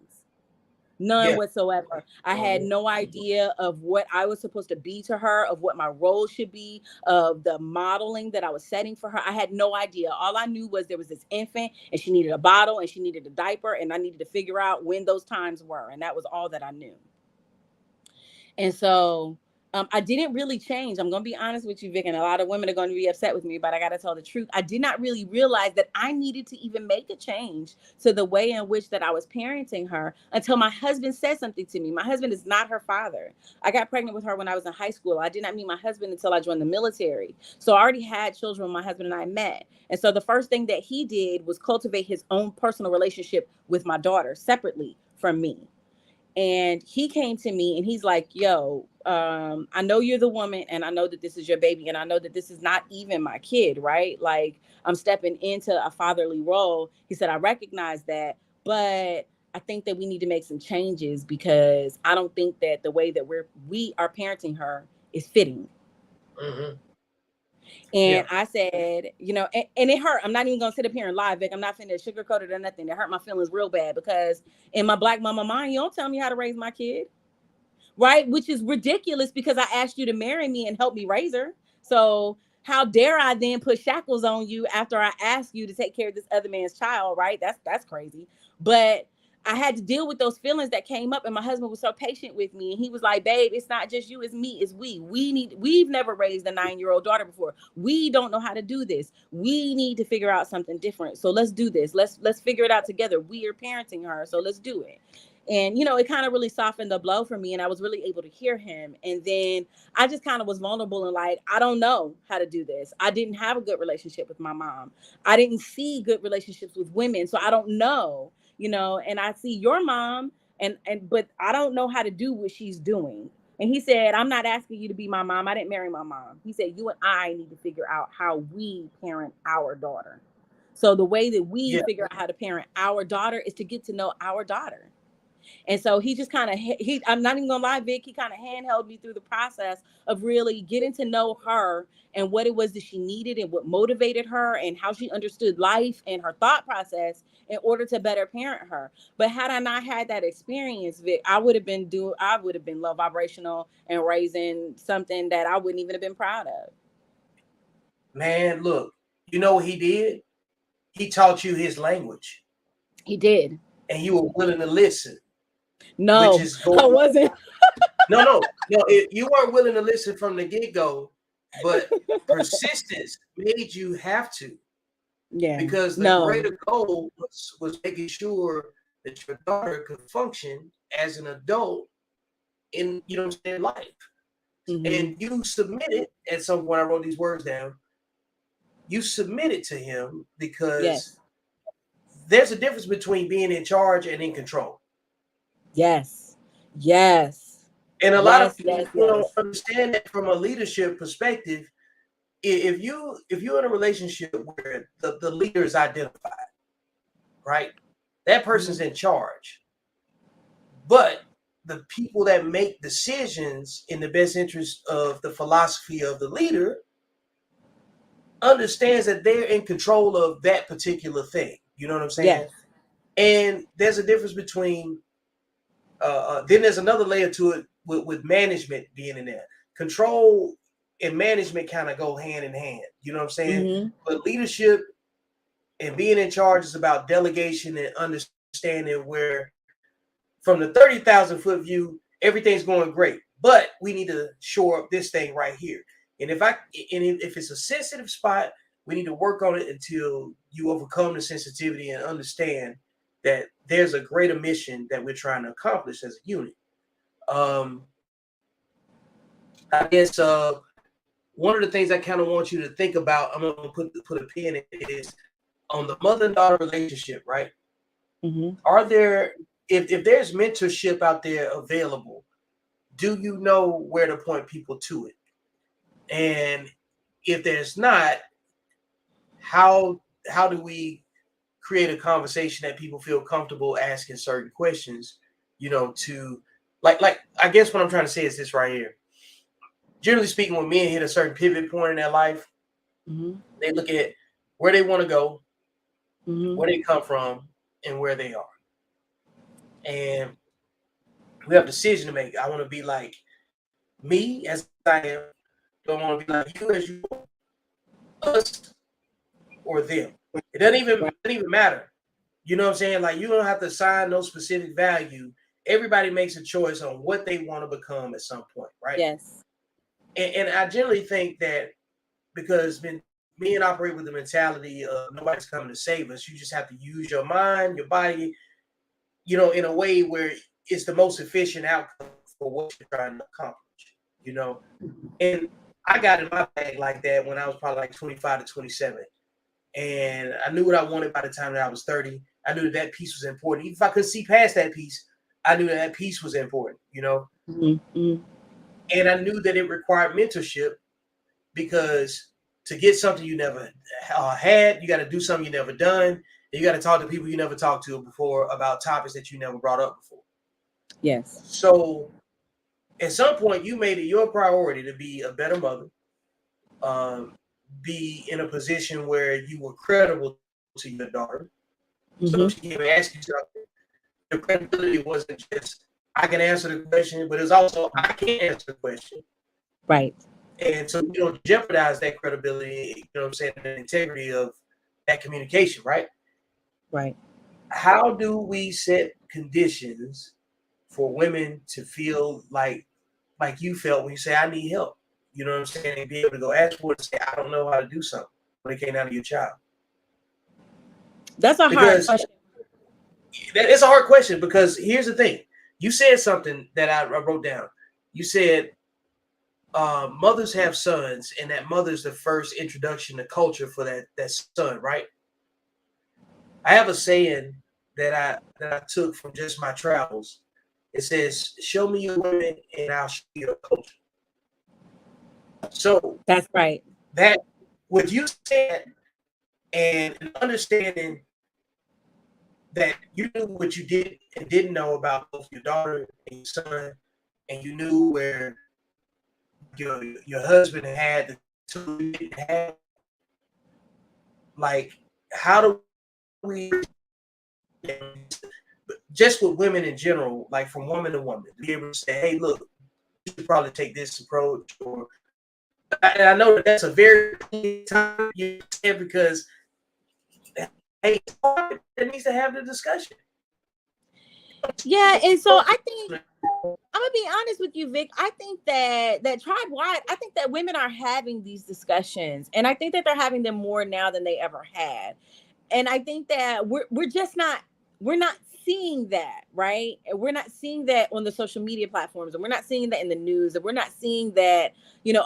None whatsoever. I had no idea of what I was supposed to be to her, of what my role should be, of the modeling that I was setting for her. I had no idea. All I knew was there was this infant and she needed a bottle and she needed a diaper, and I needed to figure out when those times were. And that was all that I knew. And so I didn't really change. I'm going to be honest with you, Vic, and a lot of women are going to be upset with me, but I got to tell the truth. I did not really realize that I needed to even make a change to the way in which that I was parenting her until my husband said something to me. My husband is not her father. I got pregnant with her when I was in high school. I did not meet my husband until I joined the military. So I already had children when my husband and I met. And so the first thing that he did was cultivate his own personal relationship with my daughter separately from me. And he came to me and he's like, yo, I know you're the woman and I know that this is your baby and I know that this is not even my kid, right? Like, I'm stepping into a fatherly role. He said, I recognize that, but I think that we need to make some changes because I don't think that the way that we are parenting her is fitting. Mm-hmm. And I said, and it hurt. I'm not even going to sit up here and lie, Vic. I'm not finna sugarcoat it or nothing. It hurt my feelings real bad because in my Black mama mind, you don't tell me how to raise my kid. Right? Which is ridiculous because I asked you to marry me and help me raise her. So how dare I then put shackles on you after I asked you to take care of this other man's child, right? That's crazy. But I had to deal with those feelings that came up, and my husband was so patient with me. And he was like, babe, it's not just you, it's me, it's we. We've never raised a 9-year-old daughter before. We don't know how to do this. We need to figure out something different. So let's do this. Let's figure it out together. We are parenting her, so let's do it. And, it kind of really softened the blow for me. And I was really able to hear him. And then I just kind of was vulnerable and like, I don't know how to do this. I didn't have a good relationship with my mom. I didn't see good relationships with women. So I don't know, and I see your mom but I don't know how to do what she's doing. And he said, I'm not asking you to be my mom. I didn't marry my mom. He said, you and I need to figure out how we parent our daughter. So the way that we figure out how to parent our daughter is to get to know our daughter. And so he just kind of, I'm not even gonna lie, Vic, he kind of handheld me through the process of really getting to know her and what it was that she needed and what motivated her and how she understood life and her thought process in order to better parent her. But had I not had that experience, Vic, I would have been low vibrational and raising something that I wouldn't even have been proud of. Man, look, you know what he did? He taught you his language. He did. And you were willing to listen. No, I wasn't. No. You weren't willing to listen from the get-go, but persistence made you have to. Yeah. Because the greater goal was making sure that your daughter could function as an adult in life. And you submitted at some point. I wrote these words down. You submitted to him because there's a difference between being in charge and in control. Yes. Yes. And a lot of people don't understand that from a leadership perspective. If you're in a relationship where the leader is identified, right? That person's in charge. But the people that make decisions in the best interest of the philosophy of the leader understands that they're in control of that particular thing. You know what I'm saying? Yes. And there's a difference between then there's another layer to it with management being in there. Control and management kind of go hand in hand. You know what I'm saying? But leadership and being in charge is about delegation and understanding where from the 30,000 foot view, everything's going great, but we need to shore up this thing right here. And if it's a sensitive spot, we need to work on it until you overcome the sensitivity and understand that there's a greater mission that we're trying to accomplish as a unit. I guess one of the things I kind of want you to think about, I'm gonna put a pin in it, is on the mother and daughter relationship, right? Are there, if there's mentorship out there available, do you know where to point people to it? And if there's not, how do we create a conversation that people feel comfortable asking certain questions, to like I guess what I'm trying to say is this right here. Generally speaking, when men hit a certain pivot point in their life, they look at where they want to go, where they come from, and where they are. And we have a decision to make. I want to be like me as I am. Do I want to be like you as you are? Us or them? It doesn't even matter. You know what I'm saying? Like, you don't have to assign no specific value. Everybody makes a choice on what they want to become at some point, right? Yes. And I generally think that because men operate with the mentality of nobody's coming to save us, you just have to use your mind, your body, in a way where it's the most efficient outcome for what you're trying to accomplish, And I got in my bag like that when I was probably like 25 to 27. And I knew what I wanted by the time that I was 30. I knew that piece was important. Even if I could see past that piece, I knew that piece was important, And I knew that it required mentorship, because to get something you never had, you got to do something you never done. And you got to talk to people you never talked to before about topics that you never brought up before. Yes. So at some point, you made it your priority to be a better mother, be in a position where you were credible to your daughter. So she came and asked you something. The credibility wasn't just, I can answer the question, but it's also, I can't answer the question. Right. And so you don't jeopardize that credibility, the integrity of that communication, right? Right. How do we set conditions for women to feel like you felt when you say, I need help? You know what I'm saying? And be able to go ask for it and say, I don't know how to do something when it came down to your child. That's a hard question. It's a hard question, because here's the thing. You said something that I wrote down. You said mothers have sons, and that mother's the first introduction to culture for that son, right? I have a saying that I took from just my travels. It says, show me your women and I'll show you your culture. So that's right. That what you said, and understanding that you knew what you did and didn't know about both your daughter and your son, and you knew where your husband had the two you didn't have. Like, how do we, just with women in general, like from woman to woman, be able to say, hey, look, you should probably take this approach? Or, and I know that's a very time you said, because hey, it needs to have the discussion. Yeah, and so I think I'm gonna be honest with you, Vic. I think that tribe-wide, I think that women are having these discussions, and I think that they're having them more now than they ever had. And I think that we're not seeing that, right? And we're not seeing that on the social media platforms, and we're not seeing that in the news, and we're not seeing that,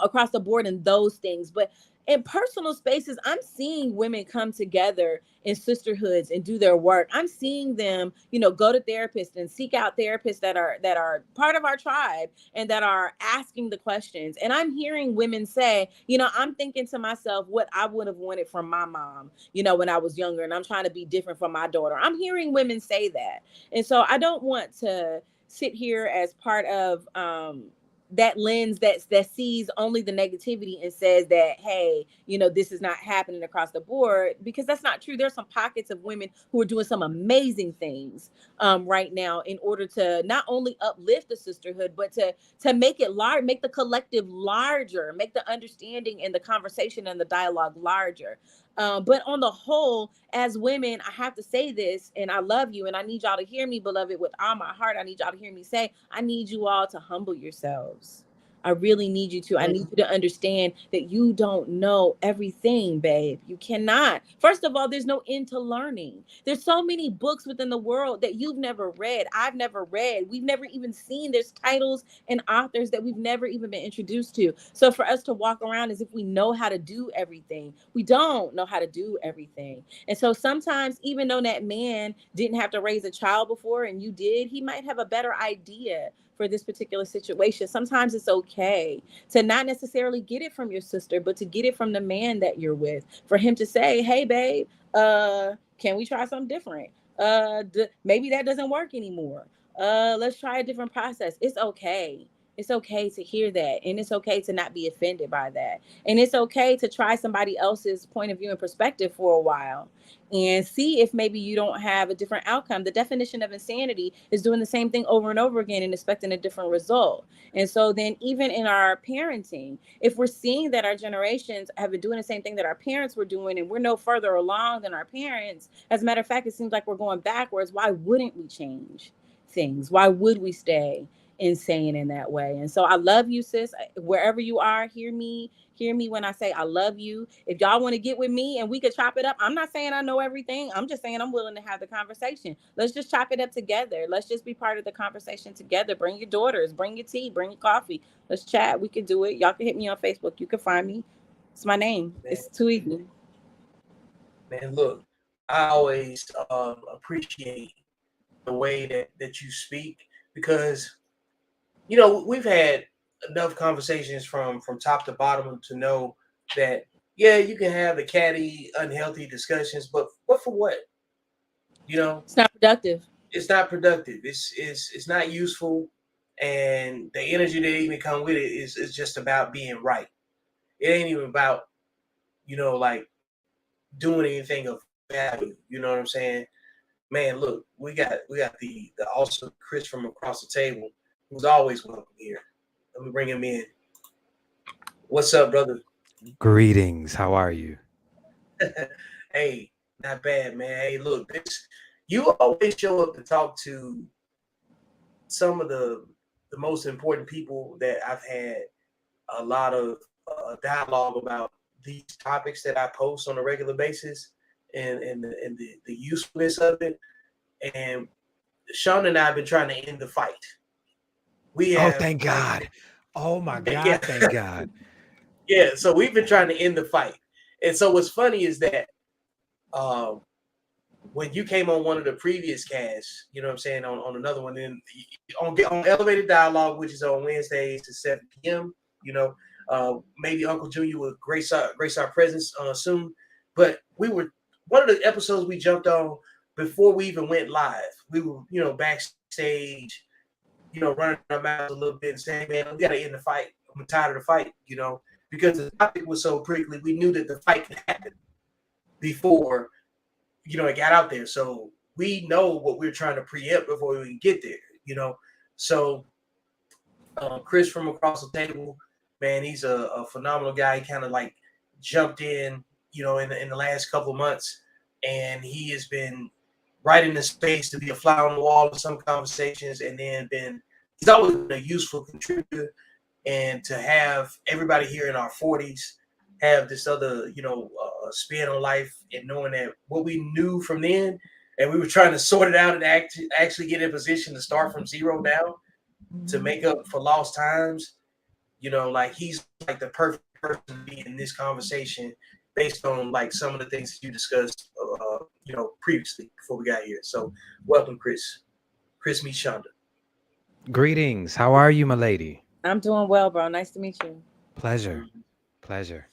across the board in those things. But in personal spaces, I'm seeing women come together in sisterhoods and do their work. I'm seeing them, go to therapists and seek out therapists that are part of our tribe and that are asking the questions. And I'm hearing women say, I'm thinking to myself what I would have wanted from my mom, when I was younger, and I'm trying to be different from my daughter. I'm hearing women say that. And so I don't want to sit here as part of that lens that sees only the negativity and says that, hey, this is not happening across the board, because that's not true. There's some pockets of women who are doing some amazing things right now in order to not only uplift the sisterhood, but to make it large, make the collective larger, make the understanding and the conversation and the dialogue larger. But on the whole, as women, I have to say this, and I love you, and I need y'all to hear me, beloved, with all my heart. I need y'all to hear me say, I need you all to humble yourselves. I really need you to. I need you to understand that you don't know everything, babe. You cannot. First of all, there's no end to learning. There's so many books within the world that you've never read. I've never read. We've never even seen. There's titles and authors that we've never even been introduced to. So for us to walk around as if we know how to do everything, we don't know how to do everything. And so sometimes, even though that man didn't have to raise a child before and you did, he might have a better idea for this particular situation. Sometimes it's okay to not necessarily get it from your sister, but to get it from the man that you're with, for him to say, hey, babe, can we try something different? Maybe that doesn't work anymore. Let's try a different process. It's okay. It's okay to hear that. And it's okay to not be offended by that. And it's okay to try somebody else's point of view and perspective for a while and see if maybe you don't have a different outcome. The definition of insanity is doing the same thing over and over again and expecting a different result. And so then even in our parenting, if we're seeing that our generations have been doing the same thing that our parents were doing, and we're no further along than our parents, as a matter of fact, it seems like we're going backwards. Why wouldn't we change things? Why would we stay insane in that way? And so I love you, sis. Wherever you are, hear me when I say I love you. If y'all want to get with me and we could chop it up, I'm not saying I know everything. I'm just saying I'm willing to have the conversation. Let's just chop it up together. Let's just be part of the conversation together. Bring your daughters, bring your tea, bring your coffee. Let's chat. We can do it. Y'all can hit me on Facebook. You can find me. It's my name. Man, it's too easy. Man, look, I always appreciate the way that you speak, because we've had enough conversations from top to bottom to know that, yeah, you can have the catty, unhealthy discussions, but for what? It's not productive. It's not productive. It's not useful, and the energy that even come with it is just about being right. It ain't even about like doing anything of value. You know what I'm saying? Man, look, we got the awesome Chris from across the table, who's always welcome here. Let me bring him in. What's up, brother? Greetings. How are you? Hey, not bad, man. Hey, look, you always show up to talk to some of the most important people that I've had a lot of dialogue about these topics that I post on a regular basis, and the usefulness of it. And Sean and I have been trying to end the fight. Thank God. Oh my God, yeah. Thank God. Yeah, so we've been trying to end the fight. And so what's funny is that when you came on one of the previous casts, you know what I'm saying, on another one, then on Elevated Dialogue, which is on Wednesdays at 7 p.m., maybe Uncle Junior will grace our presence soon. But we were, one of the episodes we jumped on before we even went live. We were, backstage, running our mouths a little bit and saying, man, we got to end the fight. I'm tired of the fight, because the topic was so prickly. We knew that the fight could happen before, it got out there. So we know what we're trying to preempt before we can get there, So Chris from across the table, man, he's a phenomenal guy. He kind of like jumped in, in the last couple of months, and he has been right in the space to be a fly on the wall in some conversations, and then he's always been a useful contributor. And to have everybody here in our 40s have this other, spin on life, and knowing that what we knew from then and we were trying to sort it out and actually get in position to start from zero now to make up for lost times. Like he's like the perfect person to be in this conversation based on like some of the things that you discussed, previously before we got here. So welcome, Chris. Chris meet Shonda. Greetings. How are you, my lady? I'm doing well, bro. Nice to meet you. Pleasure. Pleasure.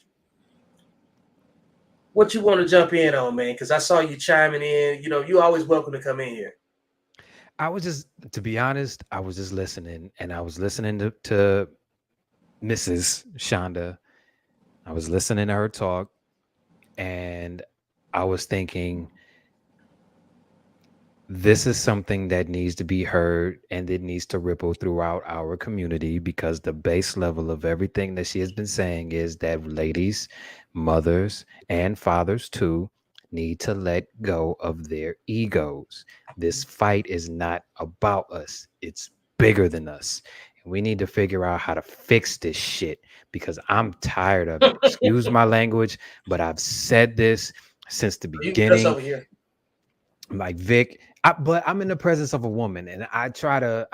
What you want to jump in on, man? Because I saw you chiming in. You always welcome to come in here. I was just, to be honest, I was just listening, and I was listening to Mrs. Shonda. I was listening to her talk, and I was thinking, this is something that needs to be heard, and it needs to ripple throughout our community, because the base level of everything that she has been saying is that ladies, mothers, and fathers too need to let go of their egos. This fight is not about us. It's bigger than us. And we need to figure out how to fix this shit, because I'm tired of it. Excuse my language, but I've said this since the beginning. Over here. Like Vic, but I'm in the presence of a woman, and I try to,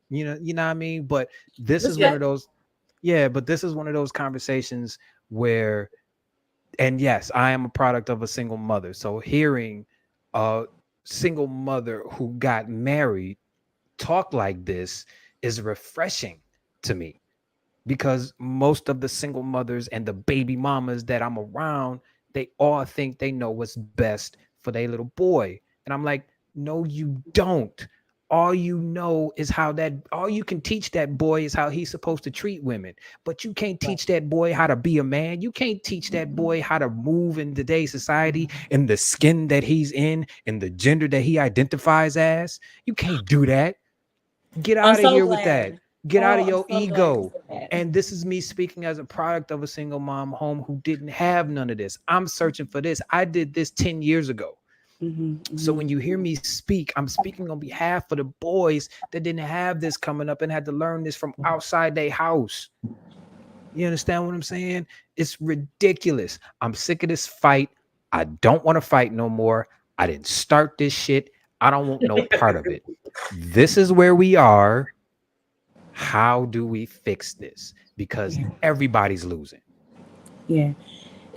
you know what I mean? But this is one of those, but this is one of those conversations where, and yes, I am a product of a single mother. So hearing a single mother who got married talk like this is refreshing to me, because most of the single mothers and the baby mamas that I'm around, they all think they know what's best for their little boy. And I'm like, no, you don't. All you know is all you can teach that boy is how he's supposed to treat women. But you can't teach that boy how to be a man. You can't teach that boy how to move in today's society, in the skin that he's in the gender that he identifies as. You can't do that. Get out of here with that. Get out of your ego. And this is me speaking as a product of a single mom home who didn't have none of this. I'm searching for this. I did this 10 years ago. So when you hear me speak, I'm speaking on behalf of the boys that didn't have this coming up and had to learn this from outside their house. You understand what I'm saying? It's ridiculous. I'm sick of this fight. I don't want to fight no more. I didn't start this shit. I don't want no part of it. This is where we are. How do we fix this? Because everybody's losing. Yeah.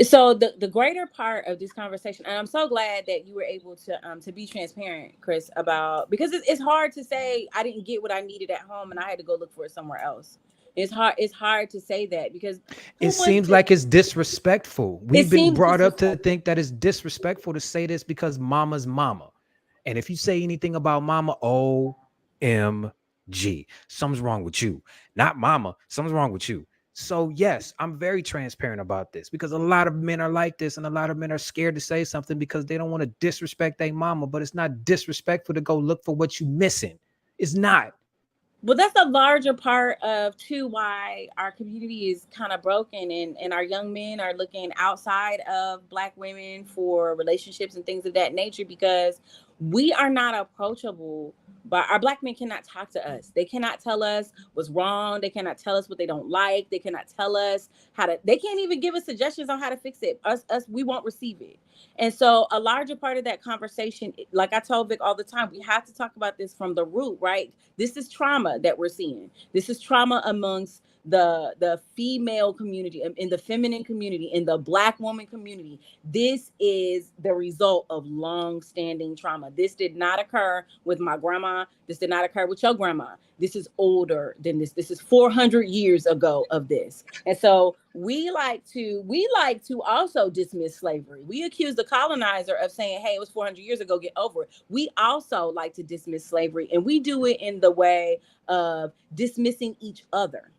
So the greater part of this conversation, and I'm so glad that you were able to be transparent, Chris, about, because it's hard to say I didn't get what I needed at home and I had to go look for it somewhere else. It's hard to say that, because it seems like it's disrespectful. We've been brought up to think that it's disrespectful to say this because mama's mama. And if you say anything about mama, OMG, something's wrong with you. Not mama, something's wrong with you. So yes, I'm very transparent about this, because a lot of men are like this, and a lot of men are scared to say something because they don't want to disrespect their mama. But it's not disrespectful to go look for what you're missing. It's not. Well, that's a larger part of too why our community is kind of broken, and our young men are looking outside of Black women for relationships and things of that nature, because we are not approachable. But our Black men cannot talk to us. They cannot tell us what's wrong. They cannot tell us what they don't like. They cannot tell us they can't even give us suggestions on how to fix it. Us, we won't receive it. And so a larger part of that conversation, like I told Vic all the time, we have to talk about this from the root, right? This is trauma that we're seeing. This is trauma amongst the female community, in the feminine community, in the Black woman community. This is the result of long-standing trauma. This did not occur with my grandma. This did not occur with your grandma. This is older than this. This is 400 years ago of this. And so we like to also dismiss slavery. We accuse the colonizer of saying, hey, it was 400 years ago, get over it. We also like to dismiss slavery, and we do it in the way of dismissing each other.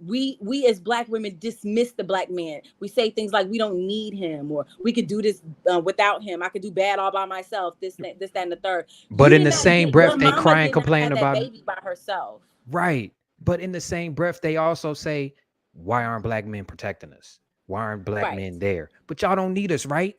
We as Black women dismiss the Black man. We say things like, we don't need him, or we could do this without him. I could do bad all by myself. This, that, and the third. But in the same breath, they cry and complain about baby by herself. Right. But in the same breath, they also say, why aren't Black men protecting us? Why aren't Black men there? But y'all don't need us, right?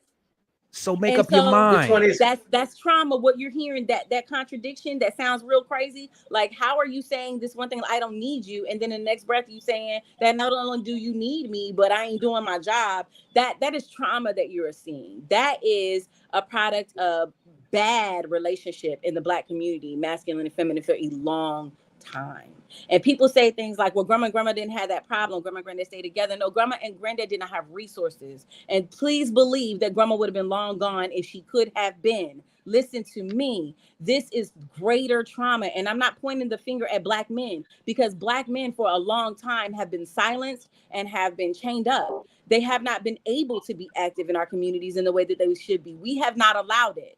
So make And up your so Which one mind. is it? that's trauma. What you're hearing, that contradiction that sounds real crazy. Like, how are you saying this one thing, I don't need you, and then in the next breath you saying that not only do you need me, but I ain't doing my job. That is trauma that you're seeing. That is a product of bad relationship in the Black community, masculine and feminine, for a long time. And people say things like, well, grandma and grandma didn't have that problem. Grandma and granddad stayed together. No, grandma and granddad did not have resources. And please believe that grandma would have been long gone if she could have been. Listen to me. This is greater trauma. And I'm not pointing the finger at Black men, because Black men for a long time have been silenced and have been chained up. They have not been able to be active in our communities in the way that they should be. We have not allowed it.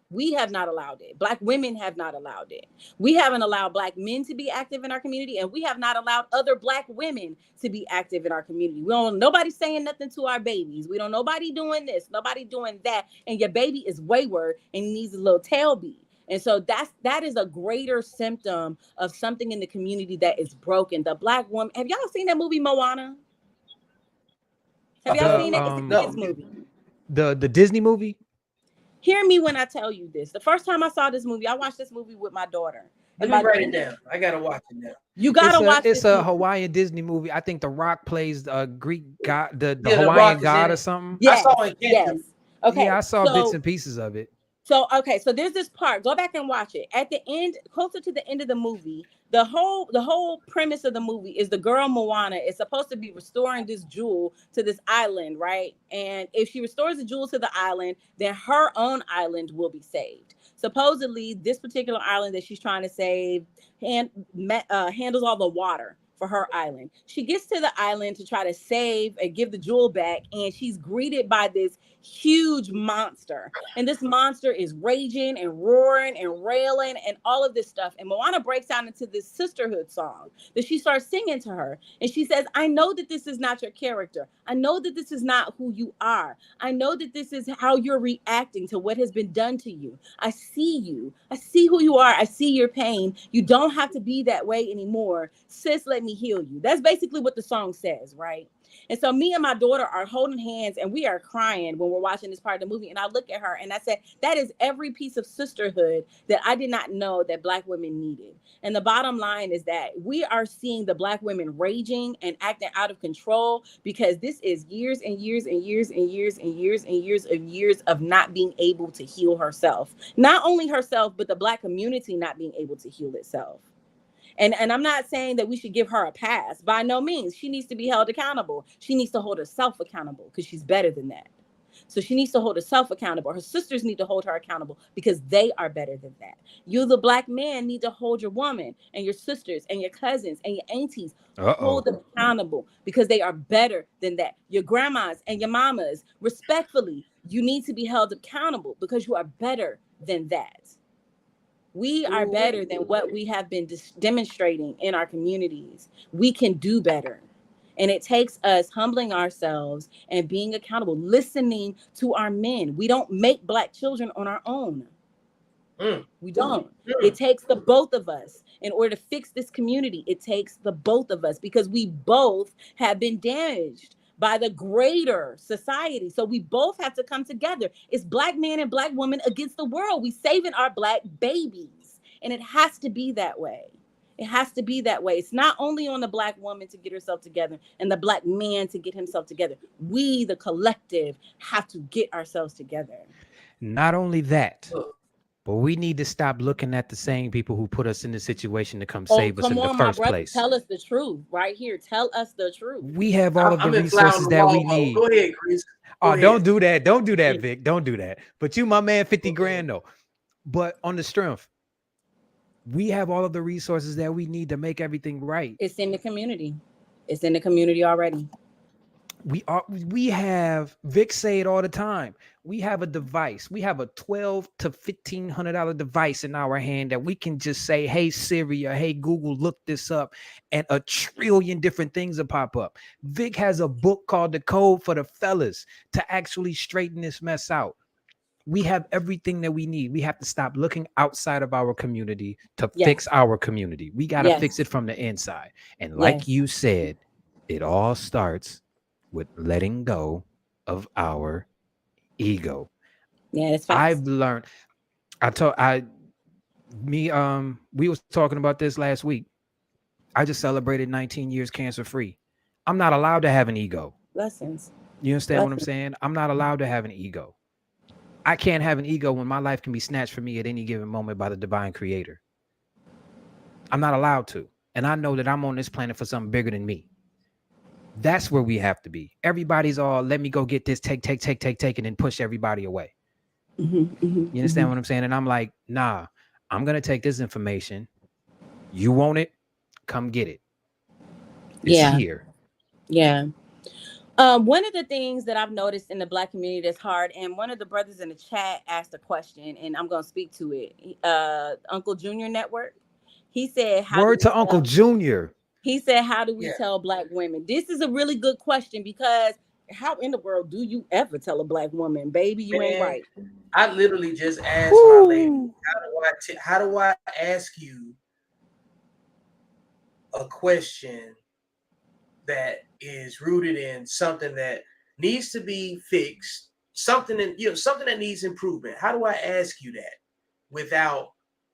We have not allowed it. Black women have not allowed it. We haven't allowed Black men to be active in our community, and we have not allowed other Black women to be active in our community. We don't, nobody saying nothing to our babies. We don't, nobody doing this, nobody doing that. And your baby is wayward and needs a little tail beat. And so that is a greater symptom of something in the community that is broken. The Black woman, have y'all seen that movie Moana? Have y'all seen it? It's a kids movie. The Disney movie? Hear me when I tell you this. The first time I saw this movie, I watched this movie with my daughter. Let me write it down. I gotta watch it now. You gotta watch it. It's a Hawaiian Disney movie. I think The Rock plays a Greek god, the Yeah, The Hawaiian Rock god is in or it. something. Yes, I saw it. yes. Okay. Yeah, I saw bits and pieces of it. So there's this part. Go back and watch it. At the end, closer to the end of the movie, the whole premise of the movie is the girl Moana is supposed to be restoring this jewel to this island, right? And if she restores the jewel to the island, then her own island will be saved. Supposedly, this particular island that she's trying to save handles all the water for her island. She gets to the island to try to save and give the jewel back, and she's greeted by this huge monster. And this monster is raging and roaring and railing and all of this stuff. And Moana breaks out into this sisterhood song that she starts singing to her. And she says, I know that this is not your character. I know that this is not who you are. I know that this is how you're reacting to what has been done to you. I see you. I see who you are. I see your pain. You don't have to be that way anymore. Sis, let me heal you. That's basically what the song says, right? And so me and my daughter are holding hands and we are crying when we're watching this part of the movie. And I look at her and I said, that is every piece of sisterhood that I did not know that Black women needed. And the bottom line is that we are seeing the Black women raging and acting out of control because this is years and years and years and years and years and years of not being able to heal herself. Not only herself, but the Black community not being able to heal itself. And I'm not saying that we should give her a pass. By no means. She needs to be held accountable. She needs to hold herself accountable because she's better than that. So she needs to hold herself accountable. Her sisters need to hold her accountable because they are better than that. You, the Black man, need to hold your woman and your sisters and your cousins and your aunties. Hold them accountable because they are better than that. Your grandmas and your mamas, respectfully, you need to be held accountable because you are better than that. We are better than what we have been demonstrating in our communities. We can do better. And it takes us humbling ourselves and being accountable, listening to our men. We don't make Black children on our own. We don't. It takes the both of us in order to fix this community. It takes the both of us because we both have been damaged by the greater society. So we both have to come together. It's Black man and Black woman against the world. We saving our Black babies. And it has to be that way. It has to be that way. It's not only on the Black woman to get herself together and the Black man to get himself together. We, the collective, have to get ourselves together. Not only that, but we need to stop looking at the same people who put us in the situation to come save us in the first place. Tell us the truth right here. Tell us the truth. We have all of the resources that we need. Go ahead, Chris. Don't do that. Don't do that, Vic. Don't do that. But you, my man, 50 grand though. But on the strength, we have all of the resources that we need to make everything right. It's in the community. It's in the community already. We have, Vic say it all the time. We have a device. We have a $1,200 to $1,500 device in our hand that we can just say, hey, Siri, or hey, Google, look this up. And a trillion different things will pop up. Vic has a book called The Code for the Fellas to actually straighten this mess out. We have everything that we need. We have to stop looking outside of our community to fix our community. We got to fix it from the inside. And like you said, it all starts with letting go of our ego. Yeah, that's I've facts. learned. We was talking about this last week. I just celebrated 19 years cancer free. I'm not allowed to have an ego. Blessings. You understand what I'm Blessings. saying? I'm not allowed to have an ego. I can't have an ego when my life can be snatched from me at any given moment by the divine creator. I'm not allowed to. And I know that I'm on this planet for something bigger than me. That's where we have to be. Everybody's all, let me go get this, take, and then push everybody away. You understand what I'm saying? And I'm like, nah, I'm going to take this information. You want it? Come get it. It's here. Yeah. One of the things that I've noticed in the Black community that's hard, and one of the brothers in the chat asked a question, and I'm going to speak to it. Uncle Junior Network. He said, Word to Uncle Junior. He said, how do we tell Black women? This is a really good question, because how in the world do you ever tell a Black woman, baby, you ain't right? I literally just asked my lady, how do I ask you a question that is rooted in something that needs to be fixed, something that needs improvement? How do I ask you that without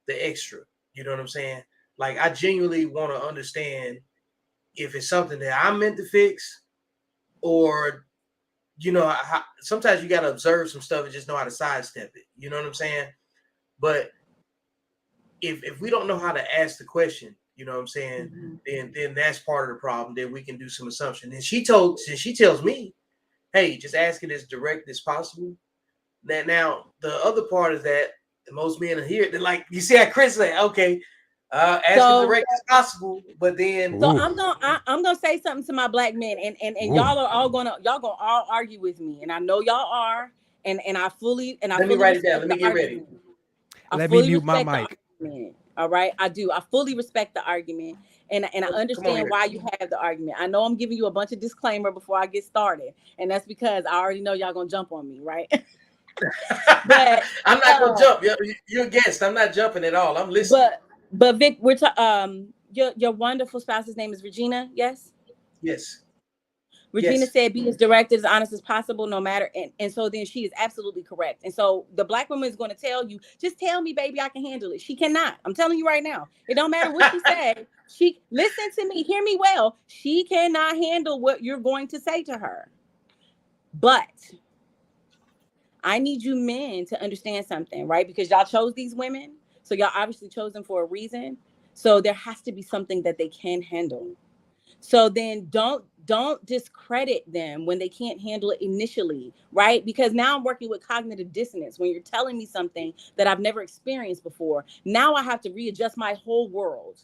the extra? You know what I'm saying? Like, I genuinely want to understand if it's something that I'm meant to fix, or, sometimes you got to observe some stuff and just know how to sidestep it. You know what I'm saying? But if we don't know how to ask the question, you know what I'm saying, then that's part of the problem. Then we can do some assumption. And she tells me, hey, just ask it as direct as possible. That now the other part is that most men are here. They're like, you see how Chris said, okay, ask it direct as possible, but then. So I'm gonna say something to my Black men, and y'all are all gonna all argue with me, and I know y'all are, and I fully Let me write it down. Let me get ready. Let me mute my mic. All right, I do. I fully respect the argument, and I understand why you have the argument. I know I'm giving you a bunch of disclaimer before I get started, and that's because I already know y'all gonna jump on me, right? But I'm not gonna jump. You're a guest. I'm not jumping at all. I'm listening. But Vic, we're your wonderful spouse's name is Regina. Yes. Yes. Regina said, be as direct, as honest as possible, no matter. And so then she is absolutely correct. And so the Black woman is going to tell you, just tell me, baby, I can handle it. She cannot. I'm telling you right now. It don't matter what she said. Listen to me, hear me well. She cannot handle what you're going to say to her. But I need you men to understand something, right? Because y'all chose these women. So y'all obviously chose them for a reason. So there has to be something that they can handle. So then don't discredit them when they can't handle it initially, right? Because now I'm working with cognitive dissonance. When you're telling me something that I've never experienced before, now I have to readjust my whole world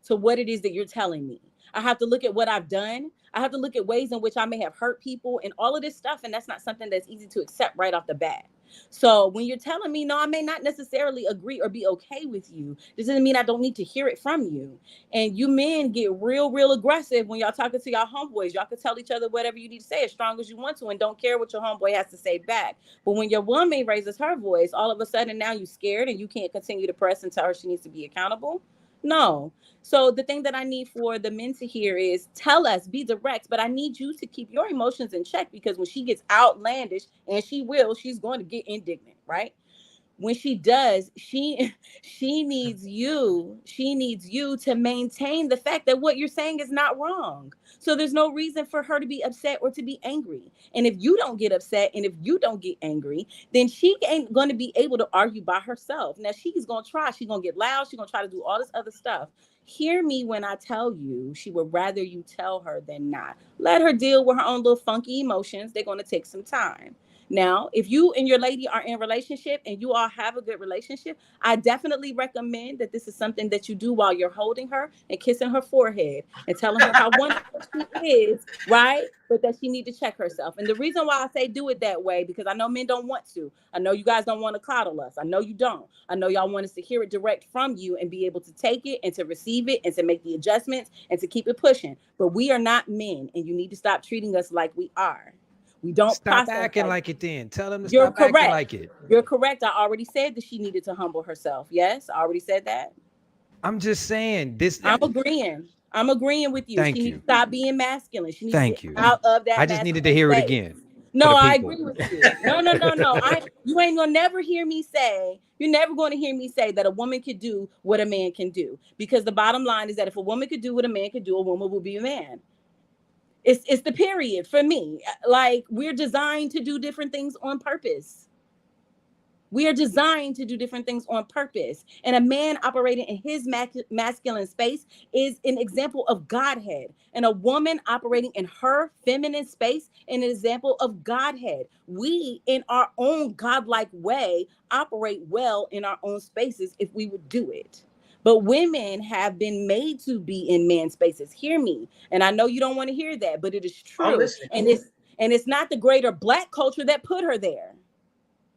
to what it is that you're telling me. I have to look at what I've done. I have to look at ways in which I may have hurt people and all of this stuff. And that's not something that's easy to accept right off the bat. So when you're telling me, no, I may not necessarily agree or be okay with you, this doesn't mean I don't need to hear it from you. And you men get real aggressive when y'all talking to y'all homeboys. Y'all can tell each other whatever you need to say as strong as you want to and don't care what your homeboy has to say back. But when your woman raises her voice, all of a sudden now you're scared and you can't continue to press and tell her she needs to be accountable. No. So the thing that I need for the men to hear is tell us, be direct, but I need you to keep your emotions in check, because when she gets outlandish, and she's going to get indignant, right? When she does, she needs you to maintain the fact that what you're saying is not wrong. So there's no reason for her to be upset or to be angry. And if you don't get upset and if you don't get angry, then she ain't going to be able to argue by herself. Now she's going to try. She's going to get loud. She's going to try to do all this other stuff. Hear me when I tell you, she would rather you tell her than not. Let her deal with her own little funky emotions. They're going to take some time. Now, if you and your lady are in a relationship and you all have a good relationship, I definitely recommend that this is something that you do while you're holding her and kissing her forehead and telling her how wonderful she is, right? But that she need to check herself. And the reason why I say do it that way, because I know men don't want to. I know you guys don't want to coddle us. I know you don't. I know y'all want us to hear it direct from you and be able to take it and to receive it and to make the adjustments and to keep it pushing. But we are not men, and you need to stop treating us like we are. We don't stop acting like it then. Tell them to You're stop correct. acting like it. You're correct. I already said that she needed to humble herself. Yes, I already said that. I'm just saying this. I'm agreeing with you. Thank she you. needs to stop being masculine. She needs Thank to you. get out of that. I just needed to hear it again. No, I agree with you. No. You ain't gonna never hear me say. You're never going to hear me say that a woman could do what a man can do, because the bottom line is that if a woman could do what a man could do, a woman will be a man. It's the period for me. Like, we're designed to do different things on purpose. We are designed to do different things on purpose. And a man operating in his masculine space is an example of Godhead. And a woman operating in her feminine space is an example of Godhead. We, in our own godlike way, operate well in our own spaces if we would do it. But women have been made to be in man spaces. Hear me. And I know you don't want to hear that, but it is true. And it's not the greater Black culture that put her there.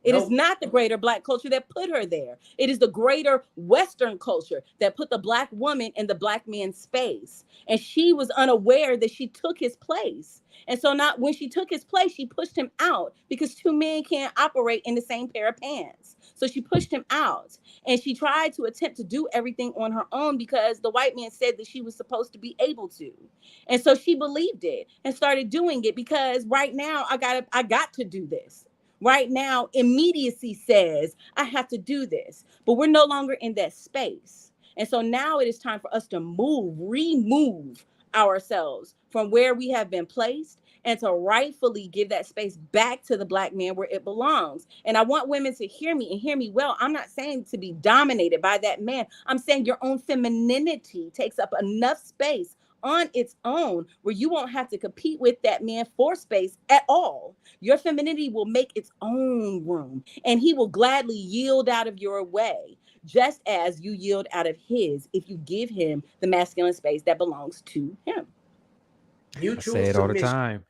It is not the greater Black culture that put her there. It is the greater Western culture that put the Black woman in the Black man's space. And she was unaware that she took his place. And so not when she took his place, she pushed him out, because two men can't operate in the same pair of pants. So she pushed him out, and she tried to attempt to do everything on her own because the white man said that she was supposed to be able to. And so she believed it and started doing it, because right now I got to do this. Right now, immediacy says I have to do this, but we're no longer in that space. And so now it is time for us to remove ourselves from where we have been placed, and to rightfully give that space back to the Black man where it belongs. And I want women to hear me, and hear me well. I'm not saying to be dominated by that man. I'm saying your own femininity takes up enough space on its own where you won't have to compete with that man for space at all. Your femininity will make its own room, and he will gladly yield out of your way, just as you yield out of his if you give him the masculine space that belongs to him. Mutual I say it submission. all the time.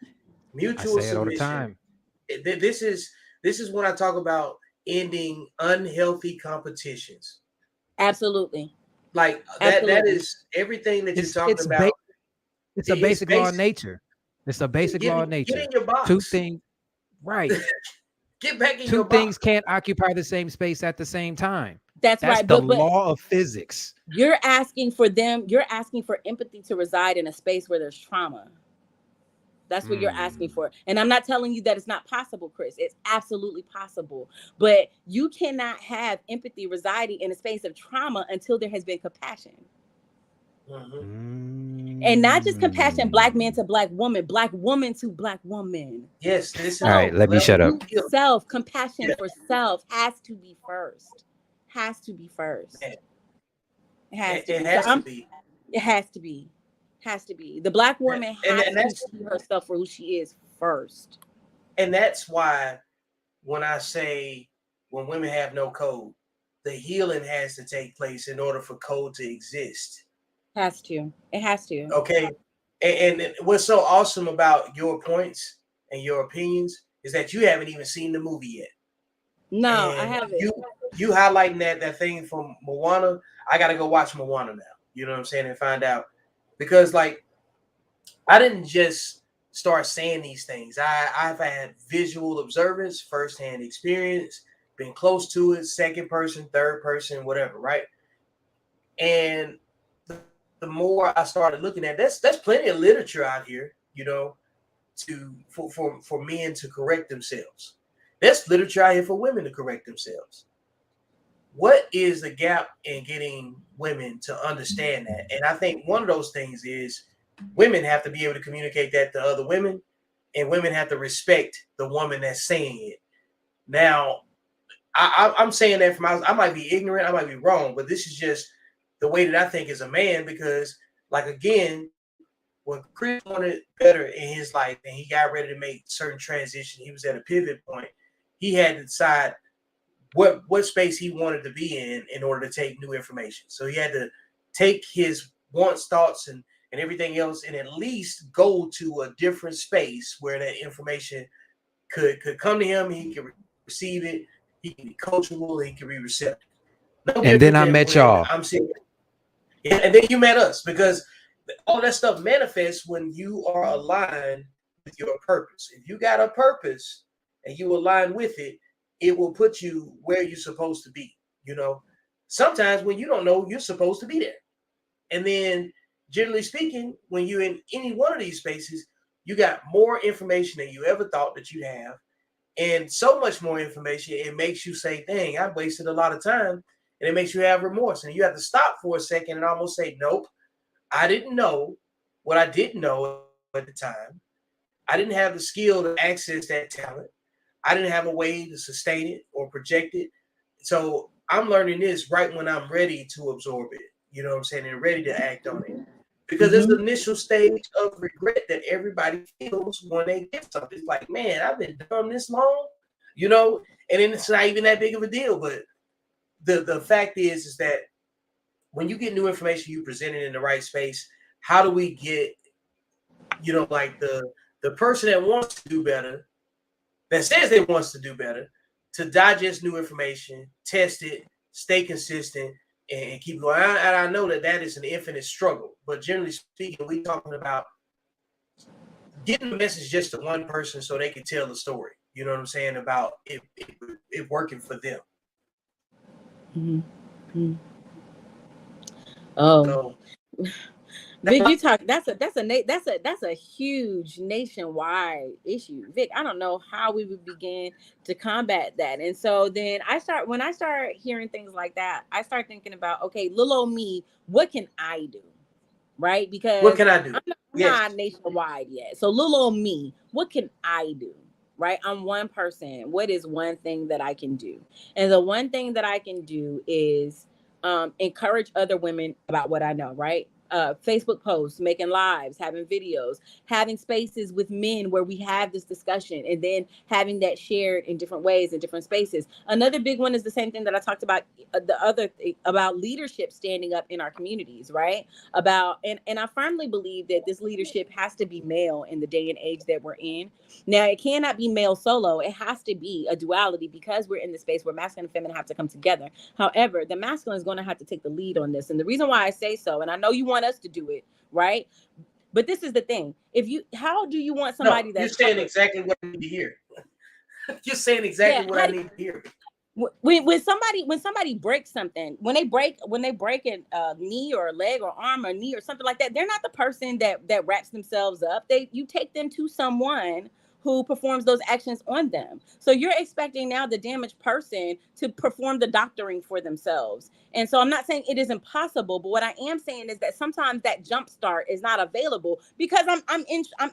Mutual I say it all the submission. time. This is when I talk about ending unhealthy competitions. Absolutely. Like that is everything that you're talking about. It's a basic law of nature. It's a basic law of nature. Get in your box. Two things, right? Get back in your box. Two things can't occupy the same space at the same time. That's right. The law of physics. You're asking for empathy to reside in a space where there's trauma. That's what you're asking for. And I'm not telling you that it's not possible, Chris. It's absolutely possible. But you cannot have empathy residing in a space of trauma until there has been compassion. Mm-hmm. And not just compassion, Black man to Black woman to Black woman. Yes, this all right. Let me shut up. Compassion for self has to be first. Has to be first. It has to be. It has to be. Has to be. The Black woman has to see herself for who she is first. And that's why when I say when women have no code, the healing has to take place in order for code to exist. Has to. It has to. Okay. And what's so awesome about your points and your opinions is that you haven't even seen the movie yet. No, I haven't. You highlighting that thing from Moana. I gotta go watch Moana now. You know what I'm saying? And find out. Because like I didn't just start saying these things. I've had visual observance, firsthand experience, been close to it, second person, third person, whatever, right? And the more I started looking at that's plenty of literature out here, you know, for men to correct themselves. There's literature out here for women to correct themselves. What is the gap in getting women to understand that? And I think one of those things is women have to be able to communicate that to other women, and women have to respect the woman that's saying it. Now, I'm saying that I might be ignorant, I might be wrong, but this is just the way that I think as a man, because like, again, when Chris wanted better in his life and he got ready to make certain transition, he was at a pivot point. He had to decide what space he wanted to be in order to take new information. So he had to take his wants, thoughts, and everything else, and at least go to a different space where that information could come to him. He could receive it. He can be coachable. He can be receptive. And then I met y'all. I'm saying, yeah, and then you met us, because all that stuff manifests when you are aligned with your purpose. If you got a purpose and you align with it, it will put you where you're supposed to be. You know, sometimes when you don't know, you're supposed to be there. And then generally speaking, when you're in any one of these spaces, You got more information than you ever thought that you'd have. And so much more information, it makes you say, dang, I wasted a lot of time. And it makes you have remorse. And you have to stop for a second and almost say, nope, I didn't know what I didn't know at the time. I didn't have the skill to access that talent. I didn't have a way to sustain it or project it. So I'm learning this right when I'm ready to absorb it. You know what I'm saying? And ready to act on it. Because there's an initial stage of regret that everybody feels when they get something. It's like, man, I've been dumb this long, you know, and then it's not even that big of a deal. But the fact is that when you get new information, you present it in the right space. How do we get, you know, like the person that wants to do better, that says they wants to do better, to digest new information, test it, stay consistent, and keep going. And I know that is an infinite struggle, but generally speaking, we talking about getting the message just to one person so they can tell the story. You know what I'm saying? About it working for them. Mm-hmm. Oh, so, Vic, you talk. That's a huge nationwide issue, Vic. I don't know how we would begin to combat that. And so then when I start hearing things like that, I start thinking about, okay, little old me, what can I do, right? Because what can I do? I'm not nationwide yet. So little old me, what can I do? Right? I'm one person. What is one thing that I can do? And the one thing that I can do is encourage other women about what I know, right? Facebook posts, making lives, having videos, having spaces with men where we have this discussion, and then having that shared in different ways in different spaces. Another big one is the same thing that I talked about, about leadership standing up in our communities, right? And I firmly believe that this leadership has to be male in the day and age that we're in. Now, it cannot be male solo. It has to be a duality because we're in the space where masculine and feminine have to come together. However, the masculine is going to have to take the lead on this. And the reason why I say so, and I know you want us to do it, right? But this is the thing. How do you want somebody that's you're saying exactly what I need to hear. You're saying exactly what I need to hear. When somebody breaks something, when they break a knee or a leg or arm or knee or something like that, they're not the person that wraps themselves up. You take them to someone who performs those actions on them. So you're expecting now the damaged person to perform the doctoring for themselves. And so I'm not saying it is impossible, but what I am saying is that sometimes that jump start is not available because I'm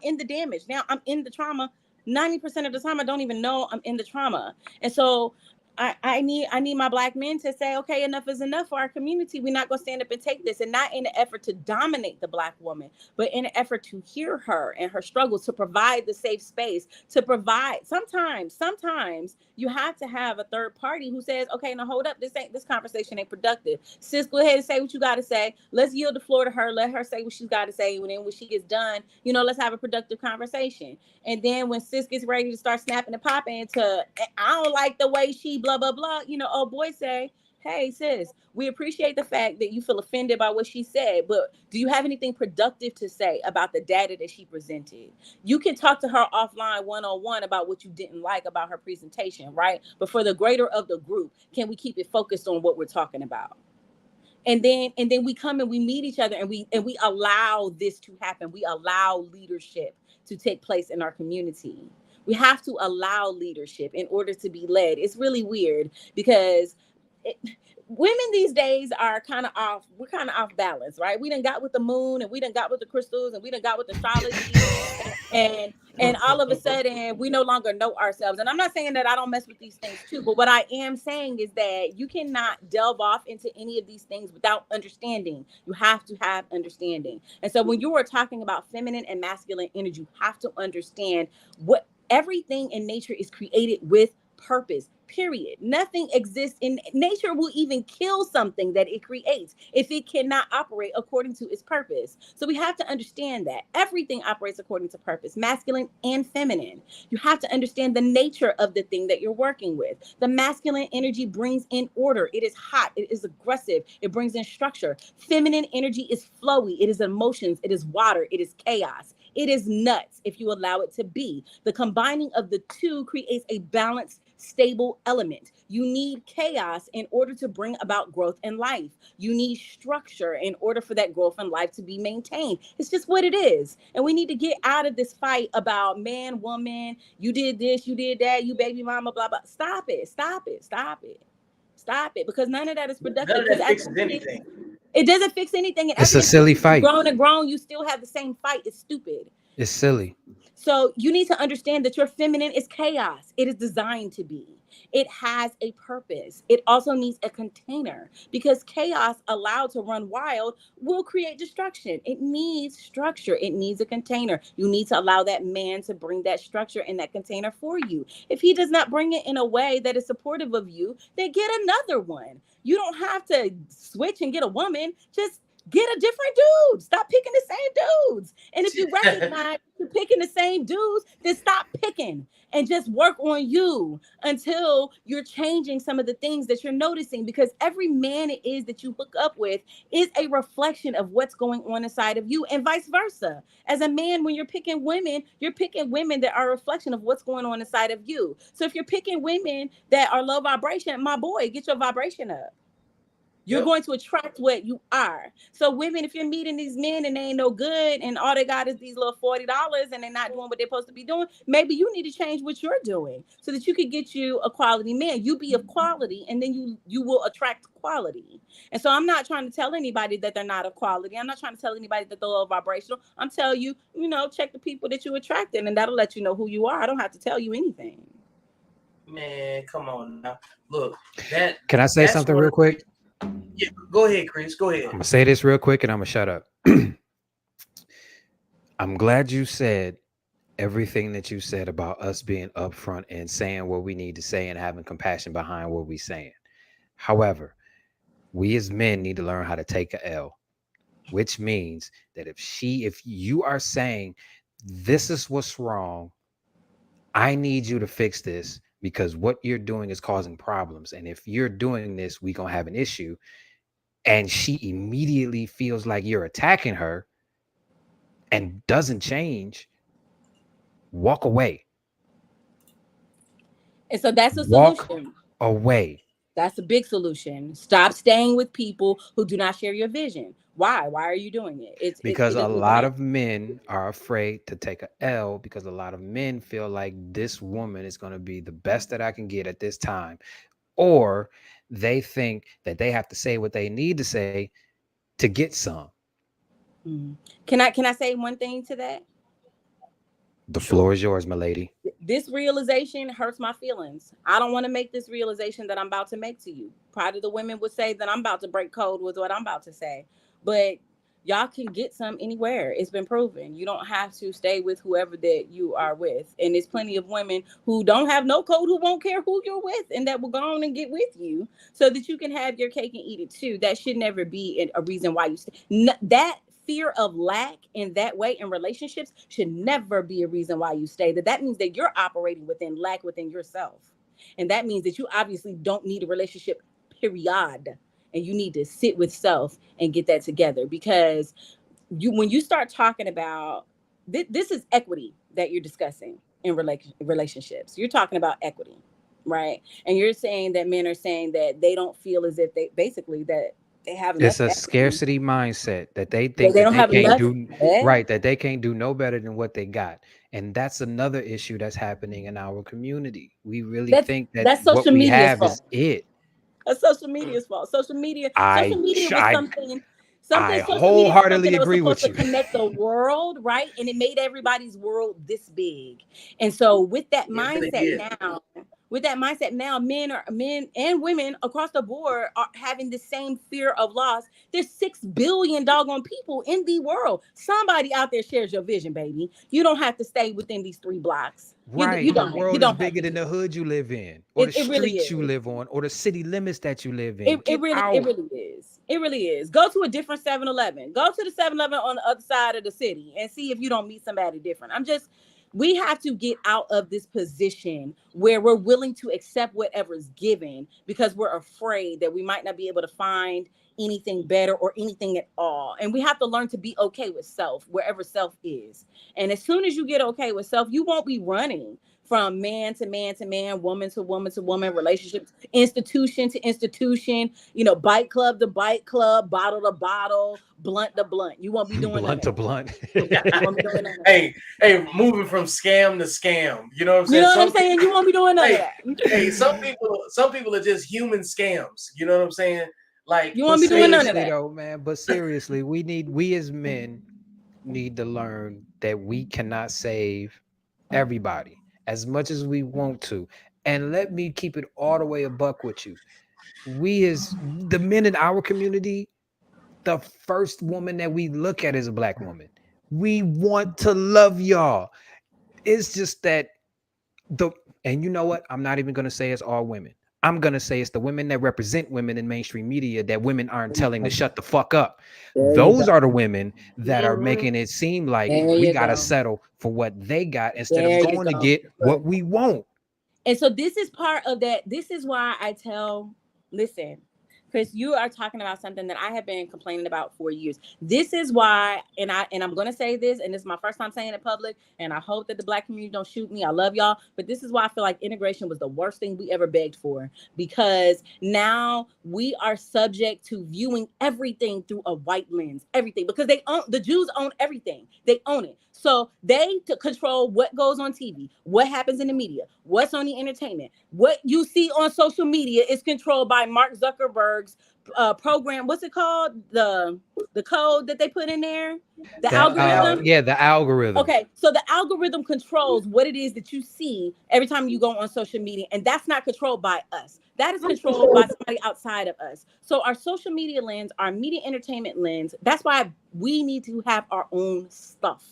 in the damage. Now I'm in the trauma. 90% of the time I don't even know I'm in the trauma. And so I need my Black men to say, okay, enough is enough for our community. We're not going to stand up and take this, and not in an effort to dominate the Black woman, but in an effort to hear her and her struggles, to provide the safe space, to provide. Sometimes you have to have a third party who says, okay, now hold up, this conversation ain't productive. Sis, go ahead and say what you got to say. Let's yield the floor to her. Let her say what she's got to say. And then when she gets done, let's have a productive conversation. And then when sis gets ready to start snapping and popping to, I don't like the way she blah, blah, blah, old boy say, hey, sis, we appreciate the fact that you feel offended by what she said, but do you have anything productive to say about the data that she presented? You can talk to her offline one-on-one about what you didn't like about her presentation, right? But for the greater of the group, can we keep it focused on what we're talking about? And then we come and we meet each other and we allow this to happen. We allow leadership to take place in our community. We have to allow leadership in order to be led. It's really weird because women these days are kind of off. We're kind of off balance, right? We done got with the moon and we done got with the crystals and we done got with astrology and all of a sudden we no longer know ourselves. And I'm not saying that I don't mess with these things too, but what I am saying is that you cannot delve off into any of these things without understanding. You have to have understanding. And so when you are talking about feminine and masculine energy, you have to understand what everything in nature is created with purpose. Period. Nothing exists in nature will even kill something that it creates if it cannot operate according to its purpose. So we have to understand that everything operates according to purpose, masculine and feminine. You have to understand the nature of the thing that you're working with. The masculine energy brings in order. It is hot. It is aggressive. It brings in structure. Feminine energy is flowy. It is emotions. It is water. It is chaos. It is nuts if you allow it to be. The combining of the two creates a balanced stable element. You need chaos in order to bring about growth in life. You need structure in order for that growth in life to be maintained. It's just what it is. And we need to get out of this fight about man, woman, you did this, you did that, you baby mama, blah, blah. Stop it. Stop it. Stop it. Stop it. Because none of that is productive. None of that fixes anything. It doesn't fix anything. And It's a silly fight. Grown and grown, you still have the same fight. It's stupid. It's silly. So you need to understand that your feminine is chaos. It is designed to be. It has a purpose. It also needs a container, because chaos allowed to run wild will create destruction. It needs structure. It needs a container. You need to allow that man to bring that structure in that container for you. If he does not bring it in a way that is supportive of you, then get another one. You don't have to switch and get a woman. Just get a different dude. Stop picking the same dudes. And if you recognize you're picking the same dudes, then stop picking and just work on you until you're changing some of the things that you're noticing, because every man it is that you hook up with is a reflection of what's going on inside of you, and vice versa. As a man, when you're picking women that are a reflection of what's going on inside of you. So if you're picking women that are low vibration, my boy, get your vibration up. You're going to attract what you are. So women, if you're meeting these men and they ain't no good and all they got is these little $40 and they're not doing what they're supposed to be doing, maybe you need to change what you're doing so that you can get you a quality man. You be of quality, and then you will attract quality. And so I'm not trying to tell anybody that they're not of quality. I'm not trying to tell anybody that they're low vibrational. I'm telling you, check the people that you attracted, and that'll let you know who you are. I don't have to tell you anything. Man, come on now. Look, Can I say something real quick? Yeah, go ahead, Chris. Go ahead. I'm gonna say this real quick and I'm gonna shut up. I'm glad you said everything that you said about us being upfront and saying what we need to say and having compassion behind what we're saying. However, we as men need to learn how to take a L, which means that if you are saying this is what's wrong, I need you to fix this because what you're doing is causing problems. And if you're doing this, we're going to have an issue. And she immediately feels like you're attacking her and doesn't change, walk away. And so that's a solution. Walk away. That's a big solution. Stop staying with people who do not share your vision. Why? Why are you doing it? It's because a lot of men are afraid to take a L, because a lot of men feel like this woman is going to be the best that I can get at this time. Or they think that they have to say what they need to say to get some. Can I say one thing to that? The floor is yours, my lady. This realization hurts my feelings. I don't want to make this realization that I'm about to make to you. Probably the women would say that I'm about to break code with what I'm about to say. But y'all can get some anywhere. It's been proven. You don't have to stay with whoever that you are with. And there's plenty of women who don't have no code, who won't care who you're with, and that will go on and get with you so that you can have your cake and eat it too. That should never be a reason why you stay. That fear of lack in that way in relationships should never be a reason why you stay. That means that you're operating within lack within yourself. And that means that you obviously don't need a relationship, period. And you need to sit with self and get that together, because when you start talking about this is equity that you're discussing in relationships. You're talking about equity, right? And you're saying that men are saying that they don't feel as if they basically that they have enough. It's a scarcity mindset that they think that they can't do right, that they can't do no better than what they got. And that's another issue that's happening in our community. We really think that what we have is it. That's social media's fault. Social media was something I wholeheartedly agree with you. To connect the world, right? And it made everybody's world this big. And so with that mindset now, men and women across the board are having the same fear of loss. There's 6 billion doggone people in the world. Somebody out there shares your vision, baby. You don't have to stay within these 3 blocks. Right. The world is bigger than the hood you live in, or the streets you live on, or the city limits that you live in. It really is. It really is. Go to a different 7-Eleven. Go to the 7-Eleven on the other side of the city and see if you don't meet somebody different. We have to get out of this position where we're willing to accept whatever's given because we're afraid that we might not be able to find anything better or anything at all. And we have to learn to be okay with self, wherever self is. And as soon as you get okay with self, you won't be running from man to man to man, woman to woman to woman, relationships, institution to institution, bike club to bike club, bottle to bottle, blunt to blunt. You won't be doing blunt to blunt. You won't be doing none of that. Hey, moving from scam to scam. You know what I'm saying? You know what I'm saying? You won't be doing none of that. Hey, some people are just human scams. You know what I'm saying? Like, you won't be doing none of that, though, man. But seriously, we as men need to learn that we cannot save everybody as much as we want to. And let me keep it all the way a buck with you. We as the men in our community, the first woman that we look at is a black woman. We want to love y'all. It's just that and you know what? I'm not even going to say it's all women. I'm going to say it's the women that represent women in mainstream media that women aren't telling to shut the fuck up. Those are the women that are making it seem like we got to settle for what they got instead of going to get what we want. And so this is part of that. This is why I listen, Chris, you are talking about something that I have been complaining about for years. This is why, and I'm going to say this, and this is my first time saying it in public, and I hope that the black community don't shoot me. I love y'all. But this is why I feel like integration was the worst thing we ever begged for, because now we are subject to viewing everything through a white lens, everything, because the Jews own everything. They own it. So they control what goes on TV, what happens in the media, what's on the entertainment. What you see on social media is controlled by Mark Zuckerberg's program. What's it called? The code that they put in there? The algorithm? The algorithm. Okay, so the algorithm controls what it is that you see every time you go on social media, and that's not controlled by us. That is controlled by somebody outside of us. So our social media lens, our media entertainment lens, that's why we need to have our own stuff.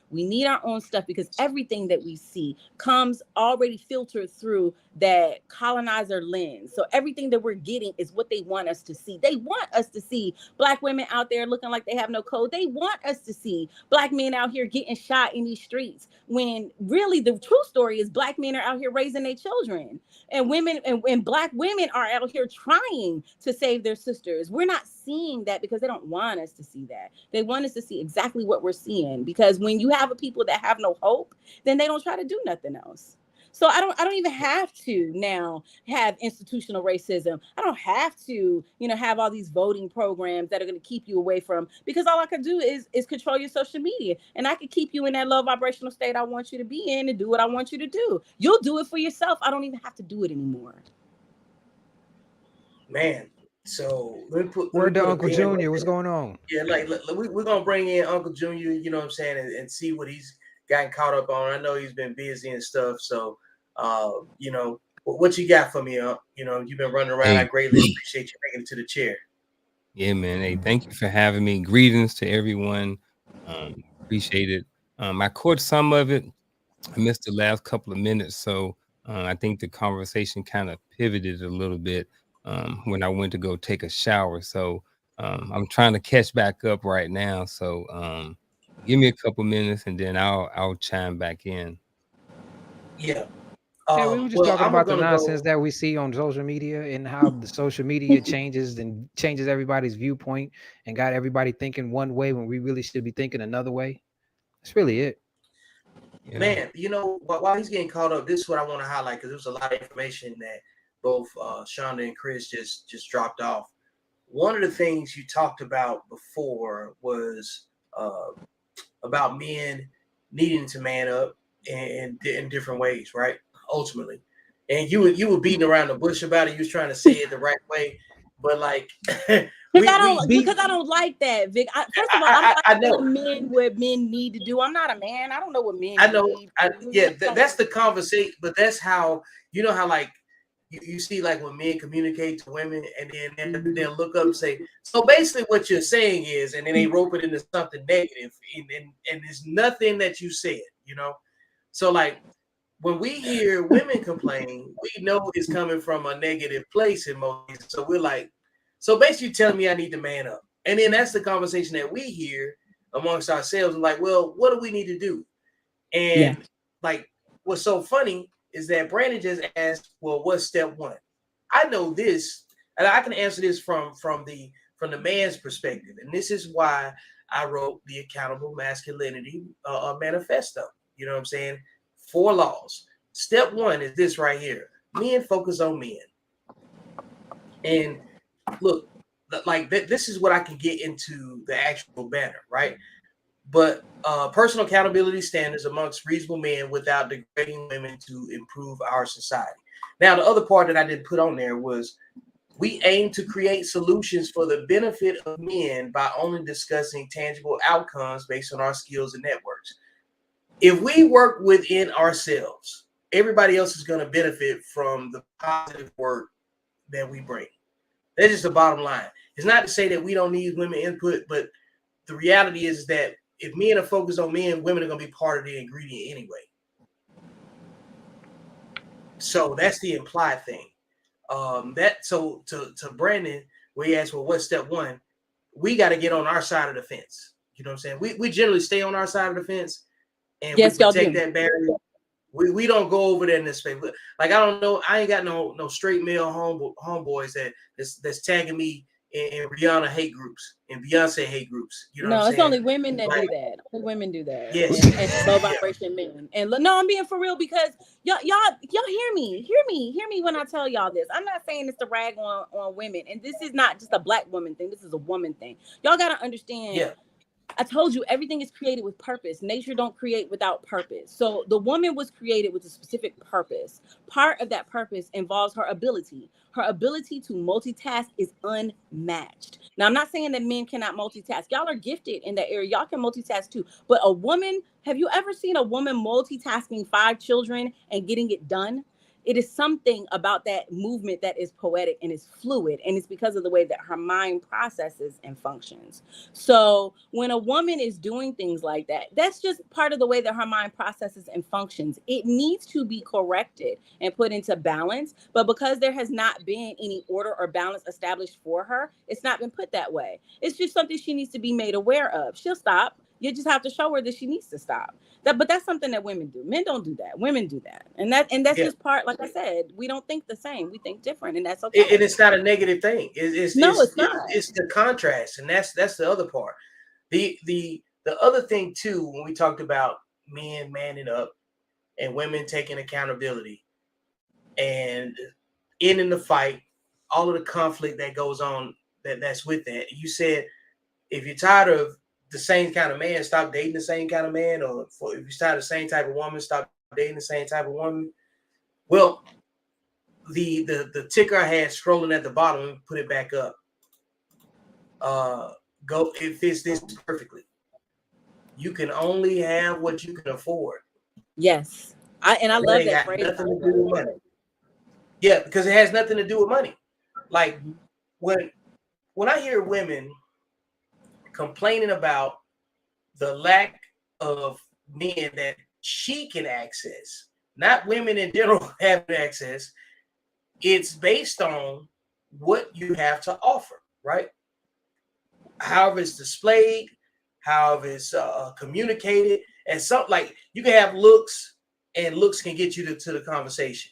We need our own stuff, because everything that we see comes already filtered through that colonizer lens. So everything that we're getting is what they want us to see. They want us to see black women out there looking like they have no code. They want us to see black men out here getting shot in these streets, when really the true story is black men are out here raising their children, and women and black women are out here trying to save their sisters. We're not seeing that because they don't want us to see that. They want us to see exactly what we're seeing, because when you have a people that have no hope, then they don't try to do nothing else. So I don't even have to now have institutional racism. I don't have to, have all these voting programs that are going to keep you away from, because all I can do is control your social media, and I can keep you in that low vibrational state I want you to be in and do what I want you to do. You'll do it for yourself. I don't even have to do it anymore. Man, so word to Uncle Junior. What's going on? Yeah, we're gonna bring in Uncle Junior. You know what I'm saying, and see what he's gotten caught up on. I know he's been busy and stuff. So, what you got for me? You've been running around. Hey. I greatly appreciate you making it to the chair. Yeah, man. Hey, thank you for having me. Greetings to everyone. Appreciate it. I caught some of it. I missed the last couple of minutes, so I think the conversation kind of pivoted a little bit when I went to go take a shower. So I'm trying to catch back up right now. So give me a couple minutes, and then I'll chime back in. Yeah. We were just talking about the nonsense that we see on social media, and how the social media changes everybody's viewpoint and got everybody thinking one way when we really should be thinking another way. That's really it. Yeah. Man, while he's getting caught up, this is what I want to highlight, because there was a lot of information that both Shonda and Chris just dropped off. One of the things you talked about before was about men needing to man up in different ways, right? Ultimately, and you were beating around the bush about it. You was trying to say it the right way, but like, because I don't like that, Vic. First of all, I know what men need to do. I'm not a man. I don't know what men. I know. That's the conversation, but that's how how like you see, like, when men communicate to women, and then they'll look up and say, so basically what you're saying is, and then they rope it into something negative, and there's nothing that you said, So like, when we hear women complain, we know it's coming from a negative place in most cases. So we're like, so basically telling me I need to man up. And then that's the conversation that we hear amongst ourselves. And like, well, what do we need to do? And like, what's so funny is that Brandon just asked, well, what's step one? I know this, and I can answer this from the man's perspective. And this is why I wrote the Accountable Masculinity Manifesto. You know what I'm saying? 4 laws Step one is this right here. Men focus on men. And look, like this is what I can get into the actual banner, right? But personal accountability standards amongst reasonable men without degrading women to improve our society. Now, the other part that I didn't put on there was we aim to create solutions for the benefit of men by only discussing tangible outcomes based on our skills and networks. If we work within ourselves, everybody else is going to benefit from the positive work that we bring. That's just the bottom line. It's not to say that we don't need women input, but the reality is that if men are focused on men, women are going to be part of the ingredient anyway. So that's the implied thing. So to Brandon, where he asked, well, what's step one? We got to get on our side of the fence. You know what I'm saying? We generally stay on our side of the fence, and yes, we protect that barrier. We don't go over there in this space. Like, I don't know. I ain't got no straight male homeboys that's tagging me in Rihanna hate groups and Beyonce hate groups. You know what I'm saying? It's only women that do that. Only women do that. Yes. And low vibration men. And no, I'm being for real because y'all hear me when I tell y'all this. I'm not saying it's to rag on women. And this is not just a black woman thing. This is a woman thing. Y'all got to understand. Yeah. I told you everything is created with purpose. Nature don't create without purpose. So the woman was created with a specific purpose. Part of that purpose involves her ability. Her ability to multitask is unmatched. Now, I'm not saying that men cannot multitask. Y'all are gifted in that area. Y'all can multitask too. But a woman, have you ever seen a woman multitasking 5 children and getting it done? It is something about that movement that is poetic and is fluid. And it's because of the way that her mind processes and functions. So when a woman is doing things like that, that's just part of the way that her mind processes and functions. It needs to be corrected and put into balance. But because there has not been any order or balance established for her, it's not been put that way. It's just something she needs to be made aware of. She'll stop. You just have to show her that she needs to stop. But that's something that women do. Men don't do that. Women do that. And that's just part, like I said, we don't think the same. We think different, and that's okay. And it's not a negative thing. It's not. It's the contrast, and that's the other part. The other thing too, when we talked about men manning up and women taking accountability and ending the fight, all of the conflict that goes on that's with that. You said if you're tired of the same kind of man, stop dating the same kind of man, or if you're tired of the same type of woman, stop dating the same type of woman. Well, the ticker I had scrolling at the bottom, put it back up. It fits this perfectly. You can only have what you can afford. Yes. I love that phrase. Nothing to do with money. Yeah, because it has nothing to do with money. Like when I hear women complaining about the lack of men that she can access, not women in general having access, it's based on what you have to offer, right? However it's displayed, however it's communicated, and something like you can have looks, and looks can get you to the conversation,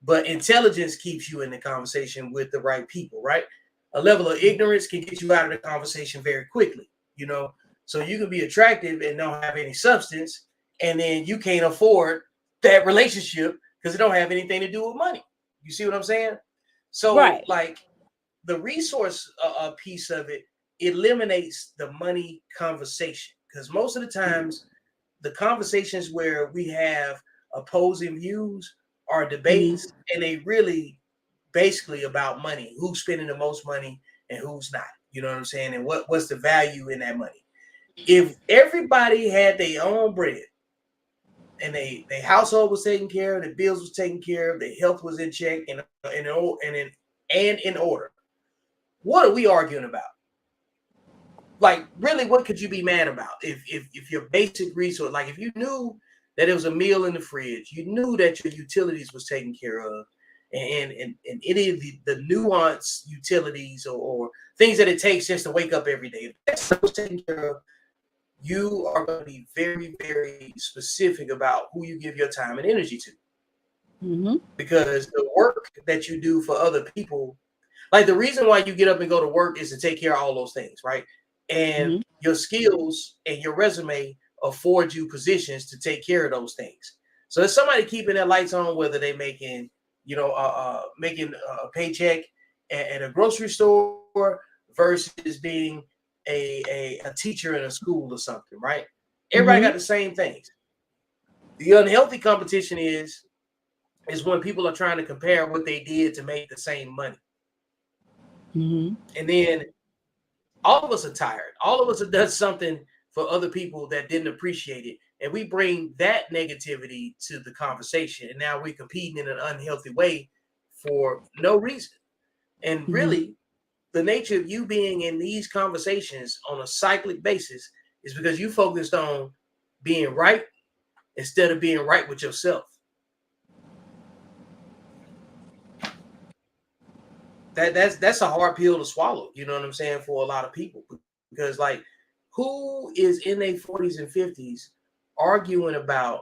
but intelligence keeps you in the conversation with the right people, right? A level of ignorance can get you out of the conversation very quickly, you know? So you can be attractive and don't have any substance, and then you can't afford that relationship because it don't have anything to do with money. You see what I'm saying? So like the resource piece of it eliminates the money conversation, because most of the times the conversations where we have opposing views are debates, and they really basically about money, who's spending the most money and who's not, you know what I'm saying? And what's the value in that money? If everybody had their own bread and their household was taken care of, the bills was taken care of, their health was in check and in order, what are we arguing about? Like, really, what could you be mad about if your basic resource, like if you knew that there was a meal in the fridge, you knew that your utilities was taken care of, and any of the nuanced utilities or things that it takes just to wake up every day, if that's was taken care of, you are going to be very, very specific about who you give your time and energy to. Because the work that you do for other people, like the reason why you get up and go to work is to take care of all those things, right? And your skills and your resume afford you positions to take care of those things. So there's somebody keeping their lights on, whether they making, making a paycheck at a grocery store versus being a teacher in a school or something, right? Everybody got the same things. The unhealthy competition is when people are trying to compare what they did to make the same money. And then all of us are tired. All of us have done something for other people that didn't appreciate it. And we bring that negativity to the conversation. And now we're competing in an unhealthy way for no reason. And really, the nature of you being in these conversations on a cyclic basis is because you focused on being right instead of being right with yourself. That's a hard pill to swallow, you know what I'm saying, for a lot of people. Because, like, who is in their 40s and 50s arguing about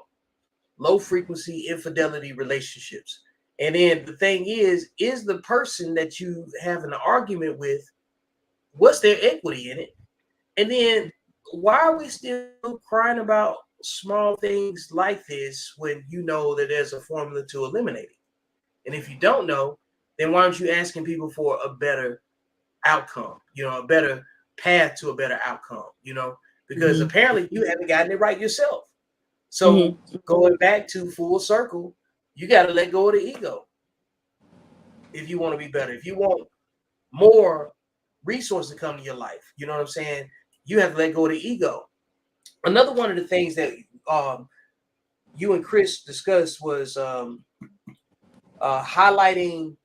low frequency infidelity relationships? And then the thing is the person that you have an argument with, what's their equity in it? And then why are we still crying about small things like this when you know that there's a formula to eliminate it? And if you don't know, then why aren't you asking people for a better outcome, a better path to a better outcome, because apparently you haven't gotten it right yourself. So going back to full circle, you got to let go of the ego. If you want to be better, if you want more resources to come to your life, you know what I'm saying? You have to let go of the ego. Another one of the things that you and Chris discussed was highlighting,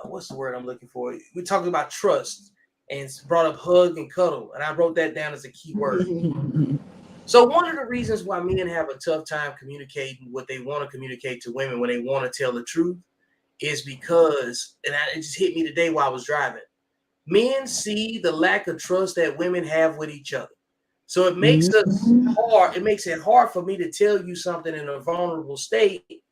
what's the word I'm looking for? We talked about trust and brought up hug and cuddle, and I wrote that down as a key word. So one of the reasons why men have a tough time communicating what they want to communicate to women when they want to tell the truth is because, and it just hit me today while I was driving, men see the lack of trust that women have with each other. So it makes us hard. It makes it hard for me to tell you something in a vulnerable state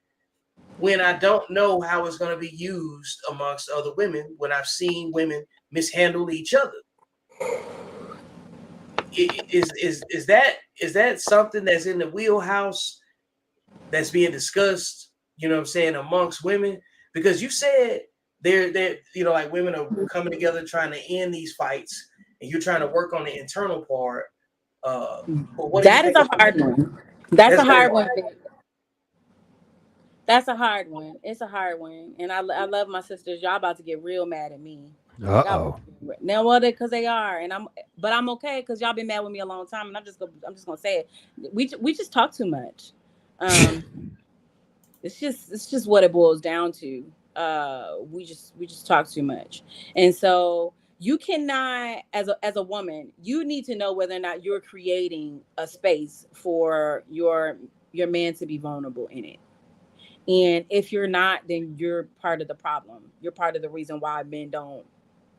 when I don't know how it's going to be used amongst other women, when I've seen women mishandle each other. Is that something that's in the wheelhouse that's being discussed, you know what I'm saying, amongst women? Because you said they're like women are coming together trying to end these fights, and you're trying to work on the internal part. That is a hard one. That's a hard one. That's a hard one. It's a hard one. And I love my sisters. Y'all about to get real mad at me. Uh-oh. Now, well, because they are, and I'm okay because y'all been mad with me a long time, and I'm just gonna say it. We just talk too much. It's just what it boils down to. We just talk too much, and so you cannot, as a woman, you need to know whether or not you're creating a space for your man to be vulnerable in it. And if you're not, then you're part of the problem. You're part of the reason why men don't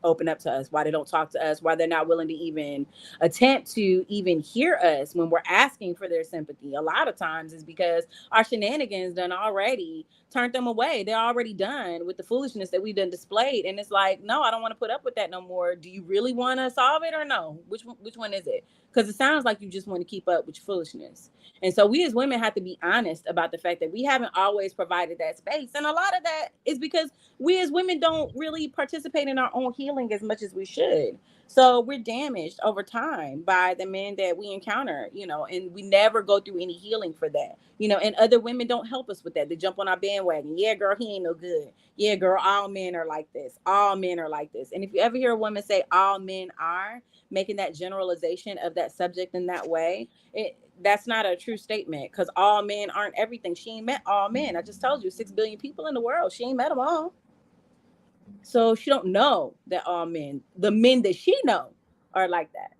open up to us, why they don't talk to us, why they're not willing to even attempt to even hear us when we're asking for their sympathy. A lot of times is because our shenanigans done already turned them away. They're already done with the foolishness that we done displayed. And it's like, no, I don't want to put up with that no more. Do you really want to solve it or no? Which one is it? Because it sounds like you just want to keep up with your foolishness. And so we as women have to be honest about the fact that we haven't always provided that space. And a lot of that is because we as women don't really participate in our own healing as much as we should. So we're damaged over time by the men that we encounter, and we never go through any healing for that, and other women don't help us with that. They jump on our bandwagon. Yeah, girl, he ain't no good. Yeah, girl, all men are like this. All men are like this. And if you ever hear a woman say all men are, making that generalization of that subject in that way, that's not a true statement, because all men aren't everything. She ain't met all men. I just told you 6 billion people in the world. She ain't met them all. So she don't know that all men, the men that she know, are like that.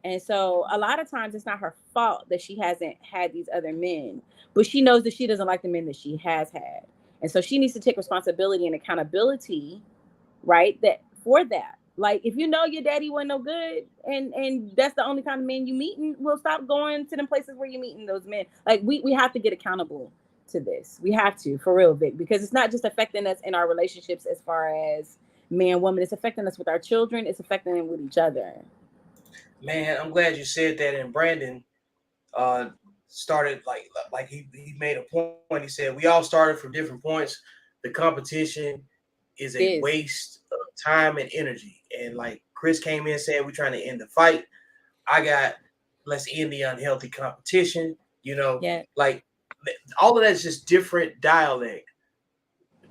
And so a lot of times it's not her fault that she hasn't had these other men, but she knows that she doesn't like the men that she has had. And so she needs to take responsibility and accountability, right? That for that. Like, if you know your daddy wasn't no good, and that's the only kind of men you meeting, we'll stop going to them places where you're meeting those men. Like, we have to get accountable to this. We have to, for real, Vic, because it's not just affecting us in our relationships as far as man, woman. It's affecting us with our children. It's affecting them with each other. Man, I'm glad you said that. And Brandon, started like he made a point. He said we all started from different points. The competition is a waste of time and energy. And like Chris came in saying, we're trying to end the fight. I got, let's end the unhealthy competition. You know, like all of that's just different dialect,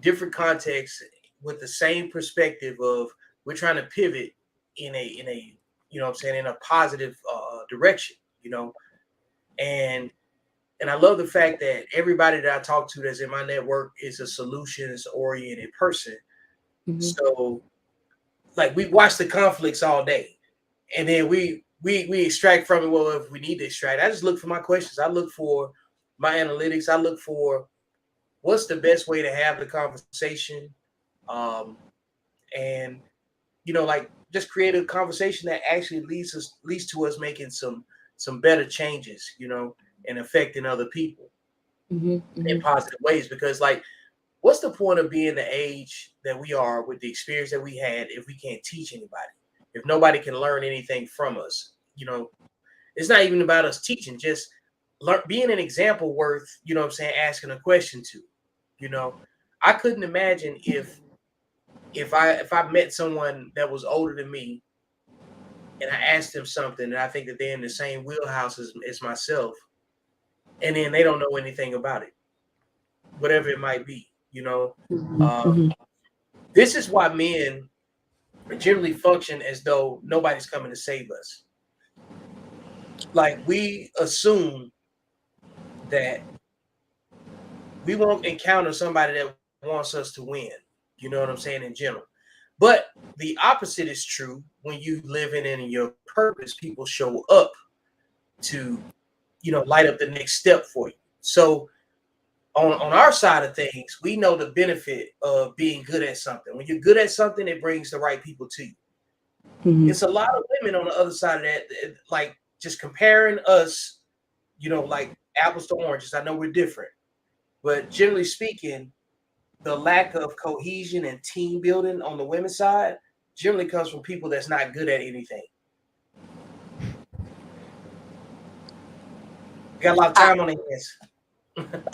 different context with the same perspective of we're trying to pivot in a you know what I'm saying, in a positive direction, you know. And I love the fact that everybody that I talk to that's in my network is a solutions oriented person. Mm-hmm. So like we watch the conflicts all day and then we extract from it. Well, if we need to extract, I just look for my questions. I look for my analytics. I look for what's the best way to have the conversation. And you know, like just create a conversation that actually leads to us making some better changes, you know, and affecting other people in positive ways. Because like, what's the point of being the age that we are with the experience that we had if we can't teach anybody, if nobody can learn anything from us? You know, it's not even about us teaching, just being an example worth, you know what I'm saying, asking a question to. You know, I couldn't imagine if I met someone that was older than me and I asked them something and I think that they're in the same wheelhouse as myself, and then they don't know anything about it, whatever it might be, you know. This is why men generally function as though nobody's coming to save us. Like we assume that we won't encounter somebody that wants us to win, you know what I'm saying, in general. But the opposite is true. When you living in your purpose, people show up to, you know, light up the next step for you. So on our side of things, we know the benefit of being good at something. When you're good at something, it brings the right people to you. It's a lot of women on the other side of that, like just comparing us, you know, like apples to oranges. I know we're different, but generally speaking, the lack of cohesion and team building on the women's side generally comes from people that's not good at anything. Got a lot of time on their hands.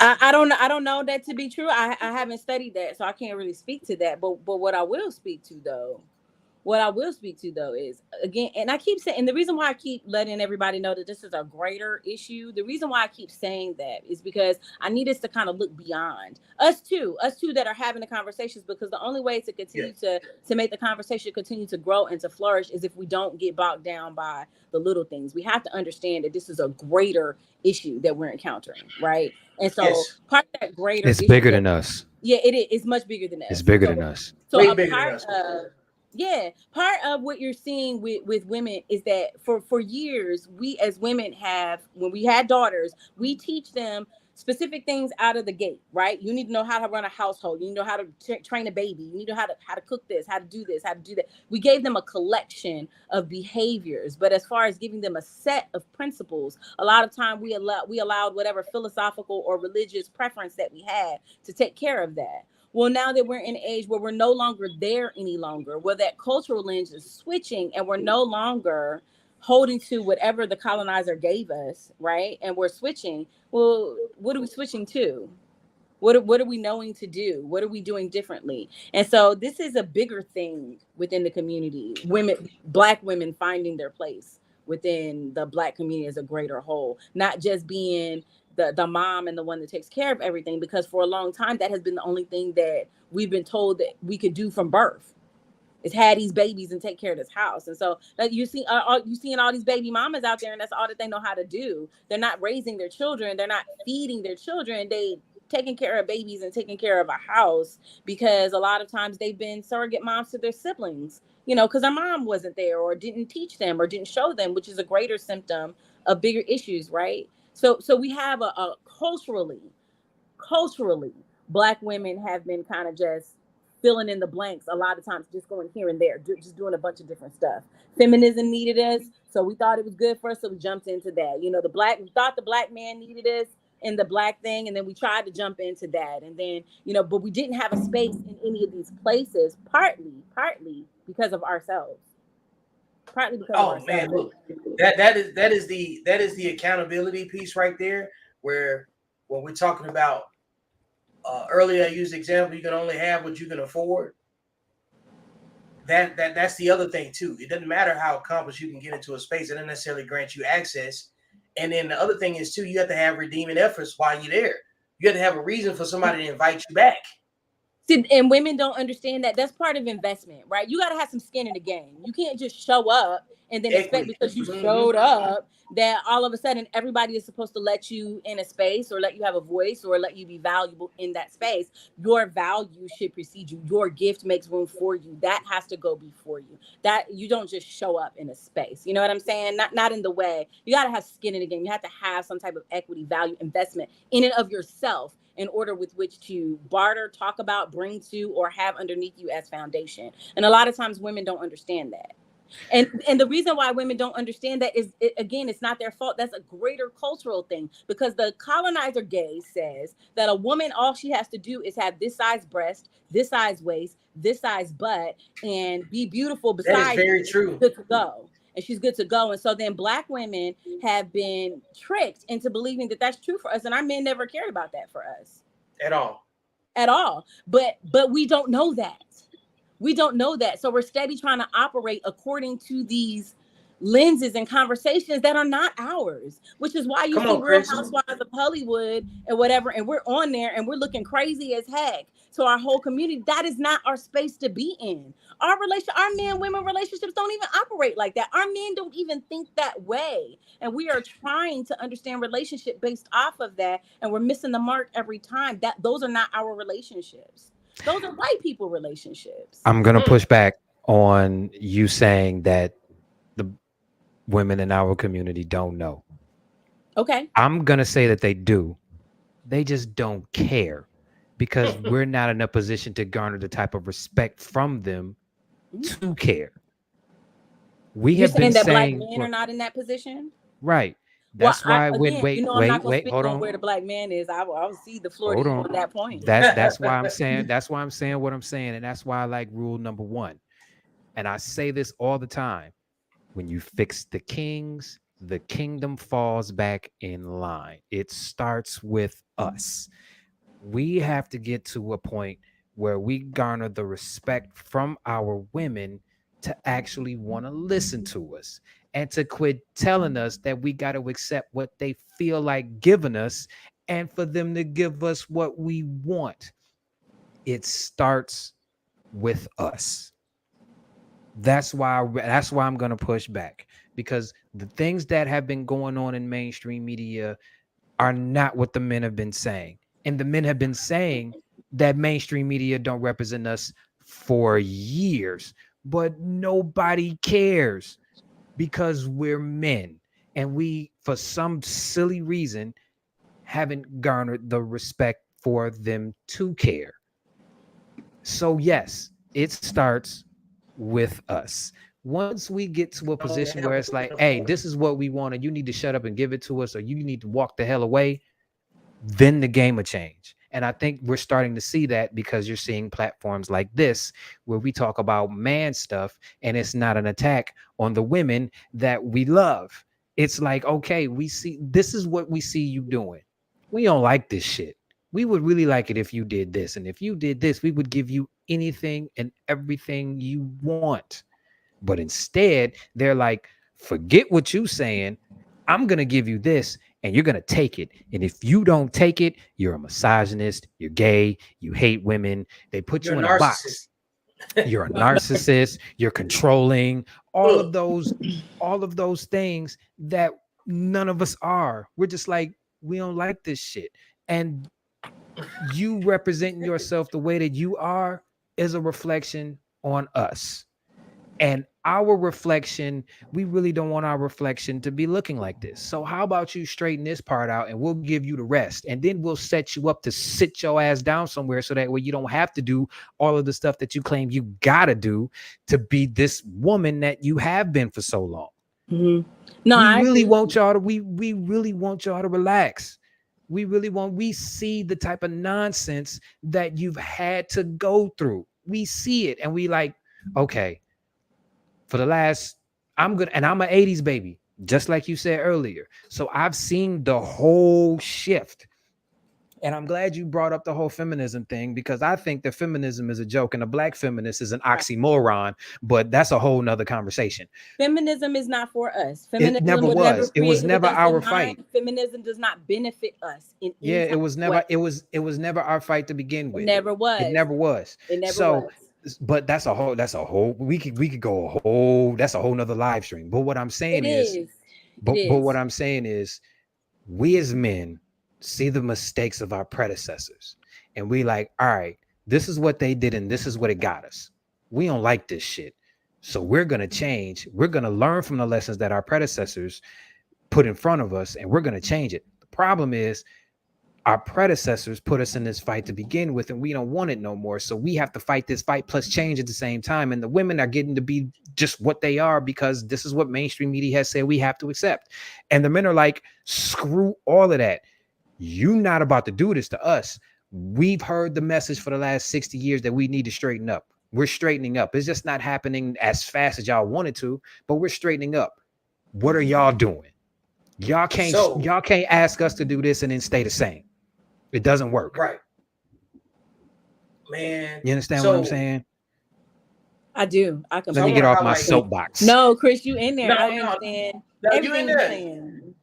I don't know that to be true. I haven't studied that, so I can't really speak to that. But what I will speak to though is, again, and I keep saying, and the reason why I keep letting everybody know that this is a greater issue, the reason why I keep saying that is because I need us to kind of look beyond us two that are having the conversations, because the only way to continue to make the conversation continue to grow and to flourish is if we don't get bogged down by the little things. We have to understand that this is a greater issue that we're encountering, right? And so part of that greater it's bigger than us. Yeah, it is. It's much bigger than us. It's bigger than us. So part of what you're seeing with women is that for years, we as women when we had daughters, we teach them specific things out of the gate, right? You need to know how to run a household. You need to know how to train a baby. You need to know how to cook this, how to do this, how to do that. We gave them a collection of behaviors, but as far as giving them a set of principles, a lot of time we allowed whatever philosophical or religious preference that we had to take care of that. Well, now that we're in an age where we're no longer there any longer, where that cultural lens is switching and we're no longer holding to whatever the colonizer gave us, right? And we're switching. Well, what are we switching to? What are we knowing to do? What are we doing differently? And so this is a bigger thing within the community. Black women finding their place within the Black community as a greater whole, not just being the mom and the one that takes care of everything, because for a long time that has been the only thing that we've been told that we could do from birth is have these babies and take care of this house. And so you seeing all these baby mamas out there, and that's all that they know how to do. They're not raising their children, they're not feeding their children, they taking care of babies and taking care of a house, because a lot of times they've been surrogate moms to their siblings, you know, because their mom wasn't there or didn't teach them or didn't show them, which is a greater symptom of bigger issues, right? So we have a culturally, Black women have been kind of just filling in the blanks a lot of times, just going here and there, just doing a bunch of different stuff. Feminism needed us, so we thought it was good for us, so we jumped into that. You know, we thought the Black man needed us in the Black thing, and then we tried to jump into that, and then, you know, but we didn't have a space in any of these places, partly because of ourselves. partly because of Oh man, ourselves. look, that is the accountability piece right there. Where when we're talking about earlier, I used the example, you can only have what you can afford. That's the other thing too. It doesn't matter how accomplished you can get into a space; it doesn't necessarily grant you access. And then the other thing is too, you have to have redeeming efforts while you're there. You have to have a reason for somebody to invite you back. See, and women don't understand that. That's part of investment, right? You got to have some skin in the game. You can't just show up and then expect Equity. because you showed up that all of a sudden everybody is supposed to let you in a space or let you have a voice or let you be valuable in that space. Your value should precede you. Your gift makes room for you. That has to go before you. That you don't just show up in a space. You know what I'm saying? Not in the way. You got to have skin in the game. You have to have some type of equity, value, investment in and of yourself in order with which to barter, talk about, bring to, or have underneath you as foundation. And a lot of times women don't understand that. And the reason why women don't understand that is, again, it's not their fault. That's a greater cultural thing because the colonizer gaze says that a woman, all she has to do is have this size breast, this size waist, this size butt, and be beautiful That is beside very you. true. Good to go. And she's good to go. And so then Black women have been tricked into believing that that's true for us. And our men never cared about that for us At all. at all. But we don't know that. We don't know that. So we're steady trying to operate according to these lenses and conversations that are not ours, which is why you Come see on, Real Chris. Housewives of Hollywood and whatever, and we're on there and we're looking crazy as heck. So our whole community, that is not our space to be in. Our men-women relationships don't even operate like that. Our men don't even think that way. And we are trying to understand relationship based off of that, and we're missing the mark every time. That those are not our relationships. Those are white people relationships. I'm gonna push back on you saying that the women in our community don't know. Okay. I'm gonna say that they do. They just don't care because we're not in a position to garner the type of respect from them to care. We You're have been saying that Black saying, men are well, not in that position? right. Well, That's why when again, wait, I'm not wait, gonna wait, speak hold on on. where the Black man is. I'll see the floor to Hold you on. on that point. That's why I'm saying what I'm saying, and that's why I like rule number 1. And I say this all the time. When you fix the kings, the kingdom falls back in line. It starts with us. We have to get to a point where we garner the respect from our women to actually want to listen to us and to quit telling us that we got to accept what they feel like giving us and for them to give us what we want. It starts with us. That's why I'm going to push back, because the things that have been going on in mainstream media are not what the men have been saying. And the men have been saying that mainstream media don't represent us for years, but nobody cares because we're men and we, for some silly reason, haven't garnered the respect for them to care. So yes, it starts with us. Once we get to a position where it's like, hey, this is what we want, and you need to shut up and give it to us, or you need to walk the hell away, then the game will change. And I think we're starting to see that because you're seeing platforms like this where we talk about man stuff and it's not an attack on the women that we love. It's like, okay, we see this is what we see you doing. We don't like this shit. We would really like it if you did this. And if you did this, we would give you anything and everything you want. But instead, they're like, forget what you saying. I'm going to give you this and you're going to take it. And if you don't take it, you're a misogynist, you're gay, you hate women. They put you in a box. You're a narcissist, you're controlling, all of those things that none of us are. We're just like, we don't like this shit. And you representing yourself the way that you are is a reflection on us. And our reflection, we really don't want our reflection to be looking like this. So how about you straighten this part out and we'll give you the rest. And then we'll set you up to sit your ass down somewhere so that way you don't have to do all of the stuff that you claim you gotta do to be this woman that you have been for so long. Mm-hmm. No, we really want y'all to relax. We see the type of nonsense that you've had to go through. We see it and we like, okay, for the last I'm good, and I'm an 80s baby, just like you said earlier. So I've seen the whole shift. And I'm glad you brought up the whole feminism thing, because I think that feminism is a joke and a black feminist is an oxymoron, but that's a whole nother conversation. Feminism is not for us. It Feminism never was never was. It was created with never us our in fight. mind. Feminism does not benefit us in any Yeah, it type was of never, way. it was never our fight to begin It with. never It was. never was. It never So, was. but that's a whole, we could go a whole, that's a whole nother live stream. But what I'm saying It is, is. but It is. what I'm saying is, we as men see the mistakes of our predecessors and we like, all right, this is what they did and this is what it got us. We don't like this shit. So we're going to change. We're going to learn from the lessons that our predecessors put in front of us and we're going to change it. The problem is our predecessors put us in this fight to begin with and we don't want it no more. So we have to fight this fight plus change at the same time. And the women are getting to be just what they are because this is what mainstream media has said we have to accept. And the men are like, screw all of that. You're not about to do this to us. We've heard the message for the last 60 years that we need to straighten up. We're straightening up. It's just not happening as fast as y'all wanted to, but we're straightening up. What are y'all doing? Y'all can't ask us to do this and then stay the same. It doesn't work. Right. Man. You understand what I'm saying? I do. I can. Let me get off my soapbox. No, Chris, you in there. No, I understand. No, everything you in there. saying.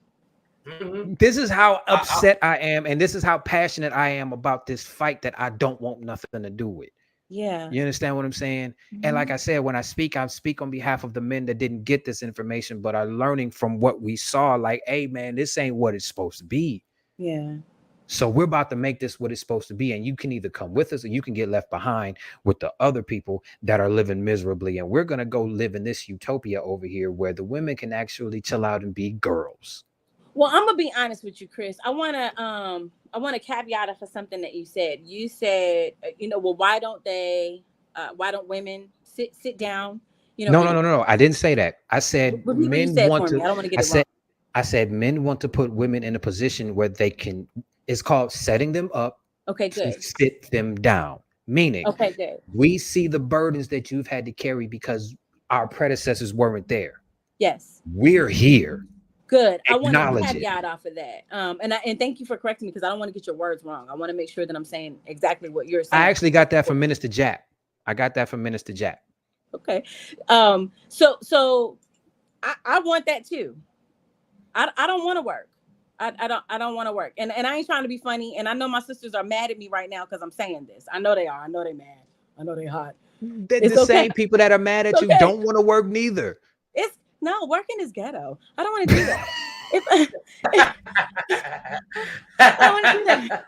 Mm-hmm. This is how upset I am, and this is how passionate I am about this fight that I don't want nothing to do with. Yeah. You understand what I'm saying? Mm-hmm. And like I said, when I speak on behalf of the men that didn't get this information, but are learning from what we saw. Like, hey, man, this ain't what it's supposed to be. Yeah. So we're about to make this what it's supposed to be. And you can either come with us or you can get left behind with the other people that are living miserably. And we're going to go live in this utopia over here where the women can actually chill out and be girls. Well, I'm going to be honest with you, Chris. I want to caveat it for something that you said. You said, well, why don't women sit down? No. I didn't say that. I said men want to. I don't want to get it wrong. I said men want to put women in a position where they can. It's called setting them up. Okay, good. To sit them down. Meaning, okay, good. We see the burdens that you've had to carry because our predecessors weren't there. Yes. We're here. Good. I want to caveat off of that. And thank you for correcting me because I don't want to get your words wrong. I want to make sure that I'm saying exactly what you're saying. I actually got that from Minister Jack. Okay. So I want that too. I don't want to work. I don't want to work. And I ain't trying to be funny. And I know my sisters are mad at me right now because I'm saying this. I know they are. I know they're mad. I know they're hot. The same people that are mad at you don't want to work neither. No, working is ghetto. I don't want to do that. I don't want to do that.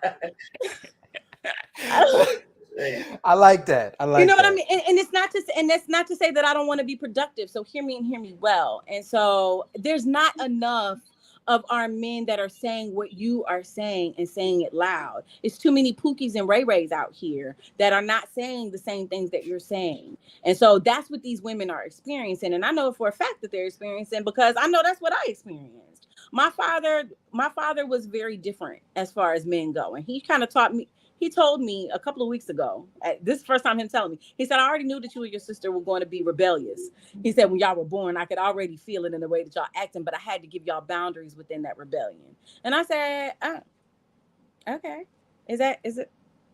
I like that. You know what I mean? And it's not to say, and that's not to say that I don't want to be productive. So hear me well. And so there's not enough of our men that are saying what you are saying and saying it loud. It's too many Pookies and Ray Rays out here that are not saying the same things that you're saying. And so that's what these women are experiencing. And I know for a fact that they're experiencing because I know that's what I experienced. My father was very different as far as men go. And he kind of taught me. He told me a couple of weeks ago, this is the first time him telling me, he said, I already knew that you and your sister were going to be rebellious. He said, when y'all were born, I could already feel it in the way that y'all acting, but I had to give y'all boundaries within that rebellion. And I said, okay, is it?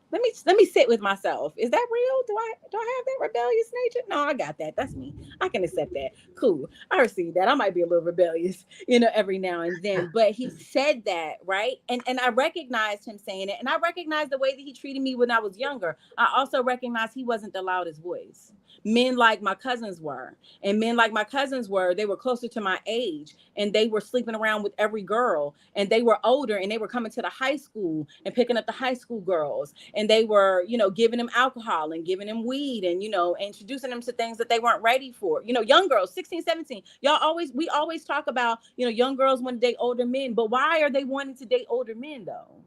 Let me sit with myself. Is that real? Do I have that rebellious nature? No, I got that. That's me. I can accept that. Cool. I received that. I might be a little rebellious, every now and then. But he said that, right? And I recognized him saying it. And I recognized the way that he treated me when I was younger. I also recognized he wasn't the loudest voice. Men like my cousins were. And men like my cousins were, they were closer to my age. And they were sleeping around with every girl. And they were older. And they were coming to the high school and picking up the high school girls. And they were, giving them alcohol and giving them weed and, introducing them to things that they weren't ready for. Young girls, 16, 17. We always talk about, young girls want to date older men. But why are they wanting to date older men, though?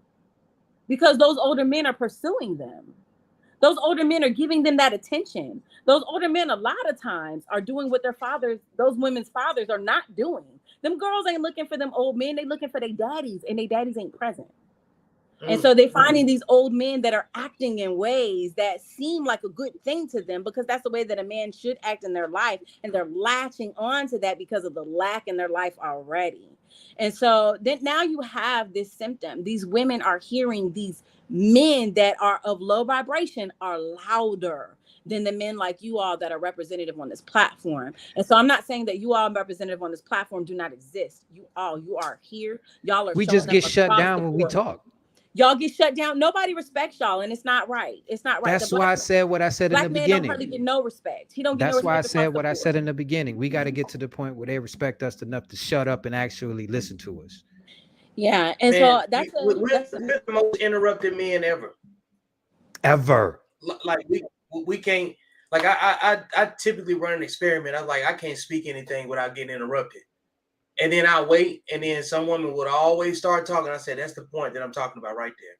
Because those older men are pursuing them. Those older men are giving them that attention. Those older men, a lot of times, are doing what those women's fathers are not doing. Them girls ain't looking for them old men. They looking for their daddies, and their daddies ain't present. And so they're finding these old men that are acting in ways that seem like a good thing to them because that's the way that a man should act in their life. And they're latching on to that because of the lack in their life already. And so then now you have this symptom. These women are hearing these men that are of low vibration are louder than the men like you all that are representative on this platform. And so I'm not saying that you all representative on this platform do not exist. You are here. Y'all are. We just get shut down when we talk. Y'all get shut down. Nobody respects y'all, and it's not right. It's not right. That's why I said what I said in the beginning. Black man don't hardly get no respect. He don't get That's no respect. Why I said what I said in the beginning. We got to get to the point where they respect us enough to shut up and actually listen to us. Yeah, and man, so we're the most interrupted men ever. Ever. Like we can't. Like I typically run an experiment. I'm like, I can't speak anything without getting interrupted. And then I wait, and then some woman would always start talking. I said, that's the point that I'm talking about right there.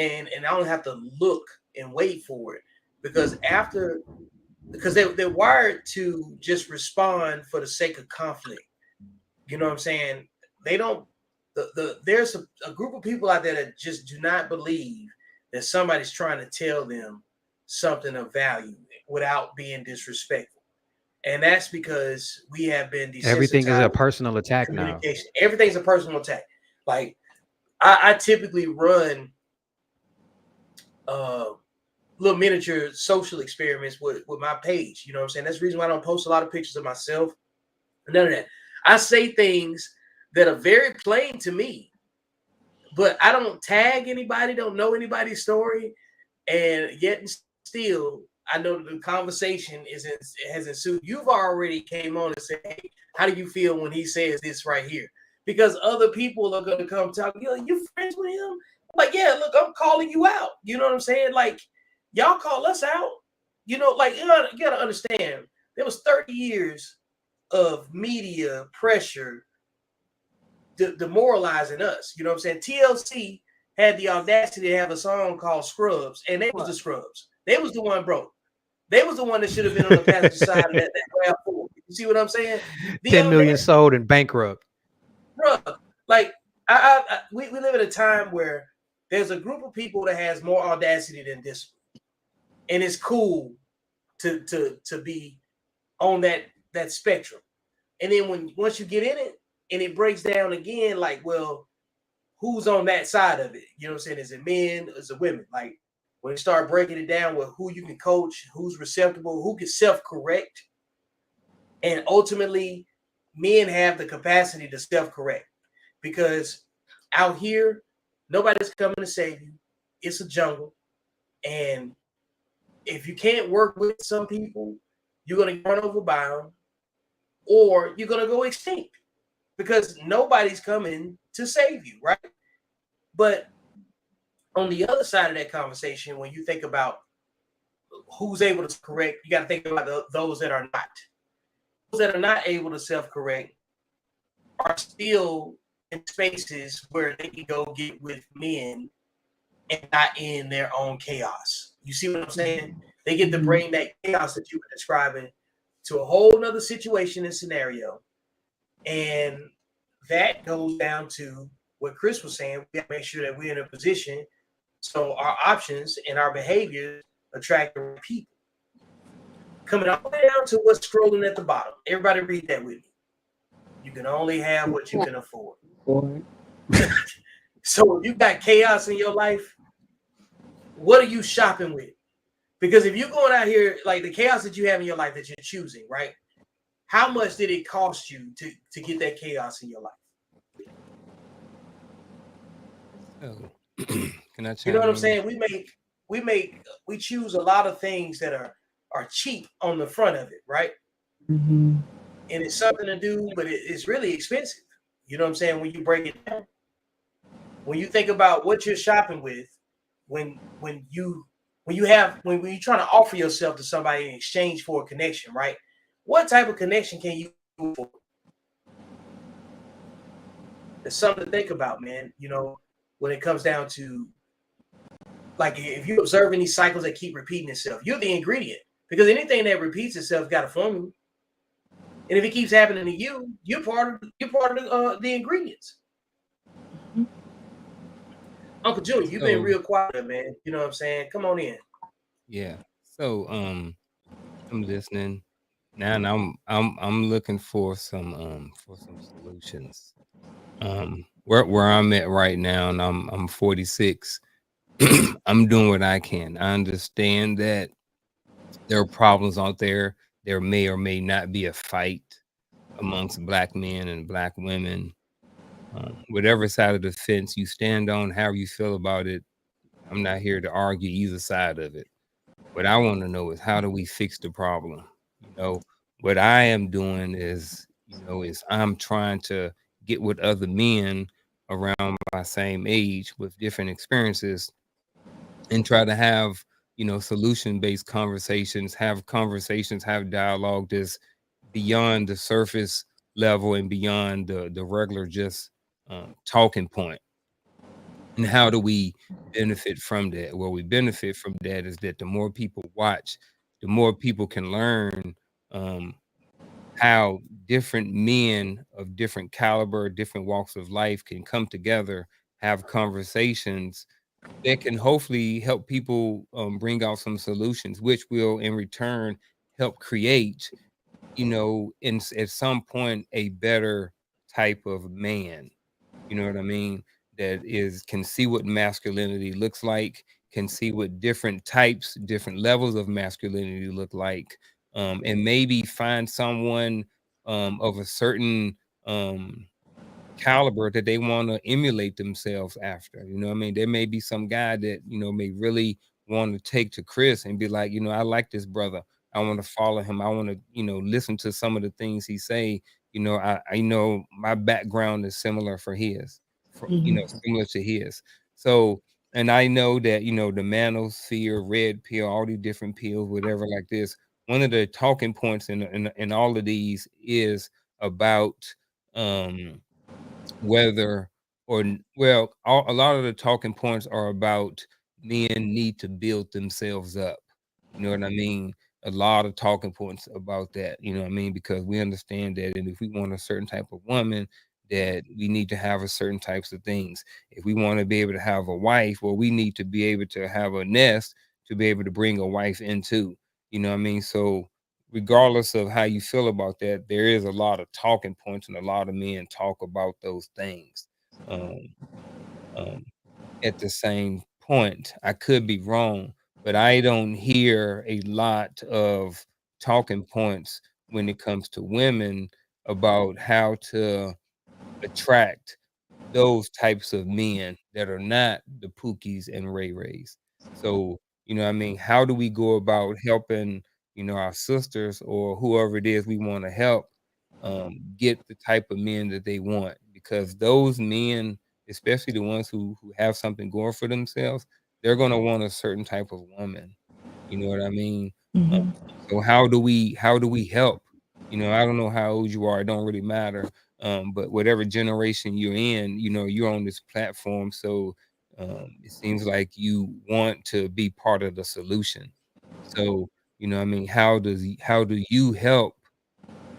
And I don't have to look and wait for it because they're wired to just respond for the sake of conflict. You know what I'm saying? They don't. There's a group of people out there that just do not believe that somebody's trying to tell them something of value without being disrespectful. And that's because we have been desensitized. Everything is a personal attack now. Everything's a personal attack. Like I typically run little miniature social experiments with my page. You know what I'm saying? That's the reason why I don't post a lot of pictures of myself. None of that. I say things that are very plain to me, but I don't tag anybody, don't know anybody's story, and yet still I know the conversation has ensued. You've already came on and said, hey, how do you feel when he says this right here? Because other people are going to come talk, you friends with him? Like, yeah, look, I'm calling you out. You know what I'm saying? Like, y'all call us out. You know, like, you got to understand, there was 30 years of media pressure demoralizing us. You know what I'm saying? TLC had the audacity to have a song called Scrubs, and they was the Scrubs. They was the one broke. They was the one that should have been on the passenger side of that RAV4. You see what I'm saying? 10 million sold and bankrupt. Bro, like we live at a time where there's a group of people that has more audacity than discipline, and it's cool to be on that spectrum. And then once you get in it and it breaks down again, like, well, who's on that side of it? You know what I'm saying? Is it men? Is it women? Like, when you start breaking it down with who you can coach, who's receptible, who can self-correct, and ultimately, men have the capacity to self-correct because out here, nobody's coming to save you. It's a jungle, and if you can't work with some people, you're gonna run over by them, or you're gonna go extinct because nobody's coming to save you, right? But on the other side of that conversation, when you think about who's able to correct, you got to think about those that are not. Those that are not able to self-correct are still in spaces where they can go get with men and not in their own chaos. You see what I'm saying? They get to bring that chaos that you were describing to a whole nother situation and scenario. And that goes down to what Chris was saying. We have to make sure that we're in a position so our options and our behaviors attract the right people. Coming all the way down to what's scrolling at the bottom. Everybody read that with me. You can only have what you can afford. So if you got chaos in your life, what are you shopping with? Because if you're going out here, like the chaos that you have in your life that you're choosing, right? How much did it cost you to get that chaos in your life? Oh. Can I you know what I'm saying? We choose a lot of things that are cheap on the front of it, right? Mm-hmm. And it's something to do, but it's really expensive. You know what I'm saying? When you break it down, when you think about what you're shopping with, when you're trying to offer yourself to somebody in exchange for a connection, right? What type of connection can you do for? There's something to think about, man. You know, when it comes down to, like, if you observe any cycles that keep repeating itself, you're the ingredient, because anything that repeats itself got a formula. And if it keeps happening to you, you're part of the ingredients. Uncle Junior, you've been So real quiet, man. You know what I'm saying? Come on in. yeah. So I'm listening now, and I'm looking for some solutions. Where I'm at right now, and I'm 46. I'm doing what I can. I understand that there are problems out there. There may or may not be a fight amongst black men and black women. Whatever side of the fence you stand on, however you feel about it, I'm not here to argue either side of it. What I want to know is, how do we fix the problem? You know, what I am doing is I'm trying to get with other men around my same age with different experiences and try to have, solution based conversations, have dialogue that's beyond the surface level and beyond the regular just talking point. And how do we benefit from that? Well, we benefit from that is that the more people watch, the more people can learn um, how different men of different caliber, different walks of life can come together, have conversations that can hopefully help people bring out some solutions, which will in return help create, at some point, a better type of man. You know what I mean? That is can see what masculinity looks like, can see what different types, different levels of masculinity look like, and maybe find someone of a certain caliber that they want to emulate themselves after. You know what I mean? There may be some guy that, may really want to take to Chris and be like, I like this brother. I want to follow him. I want to, listen to some of the things he say. I know my background is similar for his, similar to his. So, and I know that, the manosphere, red pill, all these different pills, whatever like this. One of the talking points in all of these is about whether well, a lot of the talking points are about men need to build themselves up. You know what I mean? A lot of talking points about that. You know what I mean? Because we understand that, and if we want a certain type of woman, that we need to have a certain types of things. If we want to be able to have a wife, well, we need to be able to have a nest to be able to bring a wife into. You know what I mean? So regardless of how you feel about that, there is a lot of talking points, and a lot of men talk about those things. Um, um, at the same point, I could be wrong, but I don't hear a lot of talking points when it comes to women about how to attract those types of men that are not the Pookies and Ray Rays. So, what I mean, how do we go about helping, our sisters or whoever it is we want to help get the type of men that they want? Because those men, especially the ones who have something going for themselves, they're gonna want a certain type of woman. You know what I mean? Um, Mm-hmm. so how do we help? I don't know how old you are, it don't really matter. But whatever generation you're in, you're on this platform. So it seems like you want to be part of the solution. So, I mean, how do you help,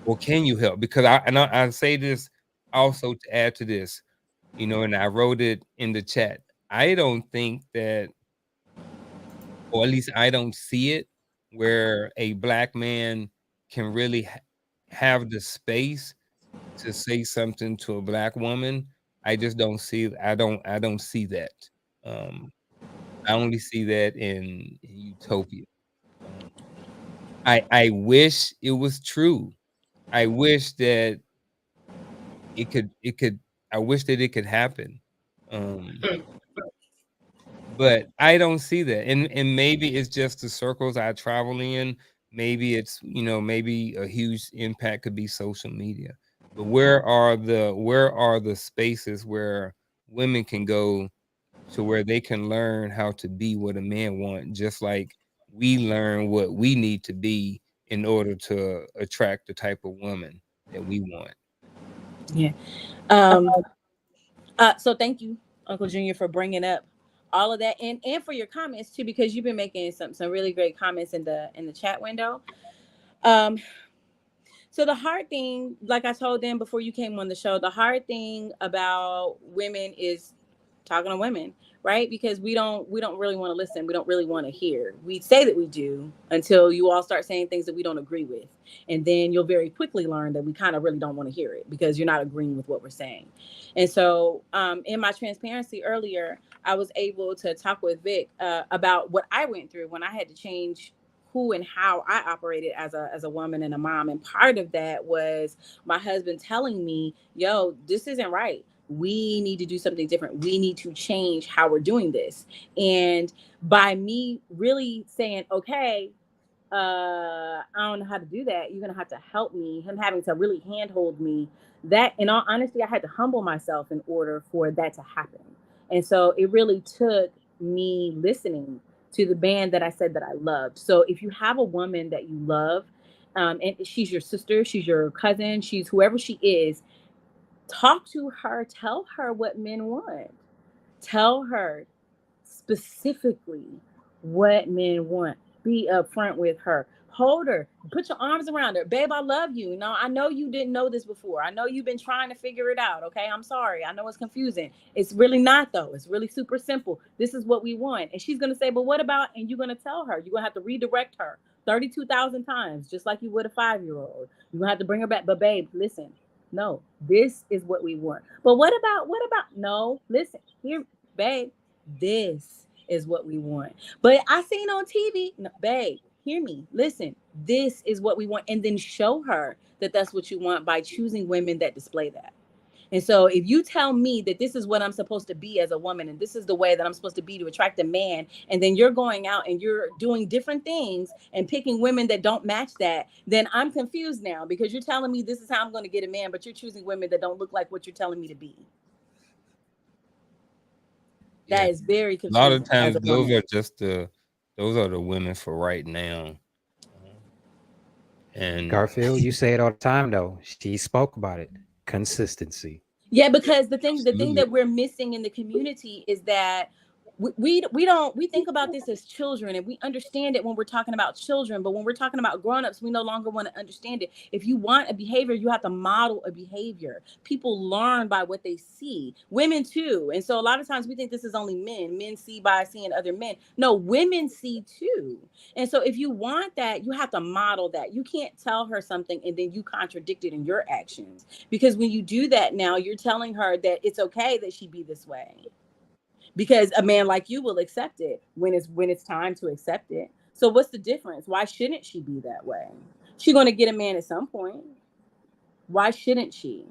or can you help? Because I say this also to add to this, and I wrote it in the chat. I don't think that, or at least I don't see it, where a black man can really have the space to say something to a black woman. I just don't see I don't see that. Um, I only see that in utopia. Um, I wish it was true. I wish that it could I wish that it could happen. Um, but I don't see that. And maybe it's just the circles I travel in. Maybe it's, maybe a huge impact could be social media. But where are the spaces where women can go to where they can learn how to be what a man wants, just like we learn what we need to be in order to attract the type of woman that we want. Yeah. So thank you, Uncle Junior, for bringing up all of that, and for your comments too, because you've been making some really great comments in the chat window. Um, so the hard thing, like I told them before you came on the show, the hard thing about women is talking to women, right? Because we don't really want to listen. We don't really want to hear. We say that we do until you all start saying things that we don't agree with. And then you'll very quickly learn that we kind of really don't want to hear it because you're not agreeing with what we're saying. And so in my transparency earlier, I was able to talk with Vic about what I went through when I had to change who and how I operated as a woman and a mom. And part of that was my husband telling me, yo, this isn't right. We need to do something different. We need to change how we're doing this. And by me really saying, okay, I don't know how to do that. You're going to have to help me. Him having to really handhold me. That, in all honesty, I had to humble myself in order for that to happen. And so it really took me listening to the band that I said that I loved. So if you have a woman that you love, and she's your sister, she's your cousin, she's whoever she is, talk to her, tell her what men want. Tell her specifically what men want. Be upfront with her. Hold her. Put your arms around her. Babe, I love you. No, I know you didn't know this before. I know you've been trying to figure it out. Okay, I'm sorry. I know it's confusing. It's really not, though. It's really super simple. This is what we want. And she's going to say, but what about, and you're going to tell her. You're going to have to redirect her 32,000 times, just like you would a 5-year-old. You're going to have to bring her back. But babe, listen. No, this is what we want. But what about, no, listen, here, babe, this is what we want. But I seen on TV, no, babe, hear me, listen, this is what we want. And then show her that that's what you want by choosing women that display that. And so if you tell me that this is what I'm supposed to be as a woman, and this is the way that I'm supposed to be to attract a man, and then you're going out and you're doing different things and picking women that don't match that, then I'm confused now because you're telling me this is how I'm going to get a man, but you're choosing women that don't look like what you're telling me to be. That is very confusing. A lot of times those are the women for right now. And Garfield, you say it all the time though. She spoke about it. Consistency. Yeah, because the thing that we're missing in the community is that we think about this as children, and we understand it when we're talking about children, but when we're talking about grown-ups, we no longer want to understand it. If you want a behavior, you have to model a behavior. People learn by what they see. Women too. And so a lot of times we think this is only men see by seeing other men. No, women see too. And so if you want that, you have to model that. You can't tell her something and then you contradict it in your actions, because when you do that, now you're telling her that it's okay that she be this way. Because a man like you will accept it when it's time to accept it. So what's the difference? Why shouldn't she be that way? She's going to get a man at some point. Why shouldn't she?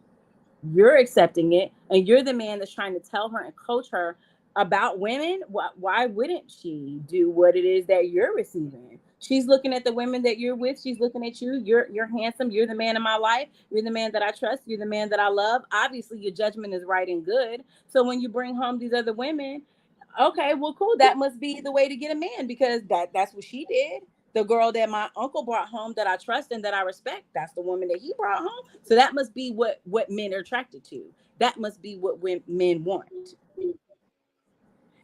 You're accepting it, and you're the man that's trying to tell her and coach her about women. Why wouldn't she do what it is that you're receiving? She's looking at the women that you're with. She's looking at you. You're handsome. You're the man in my life. You're the man that I trust. You're the man that I love. Obviously, your judgment is right and good. So when you bring home these other women, okay, well, cool. That must be the way to get a man, because that's what she did. The girl that my uncle brought home that I trust and that I respect, that's the woman that he brought home. So that must be what men are attracted to. That must be what men want.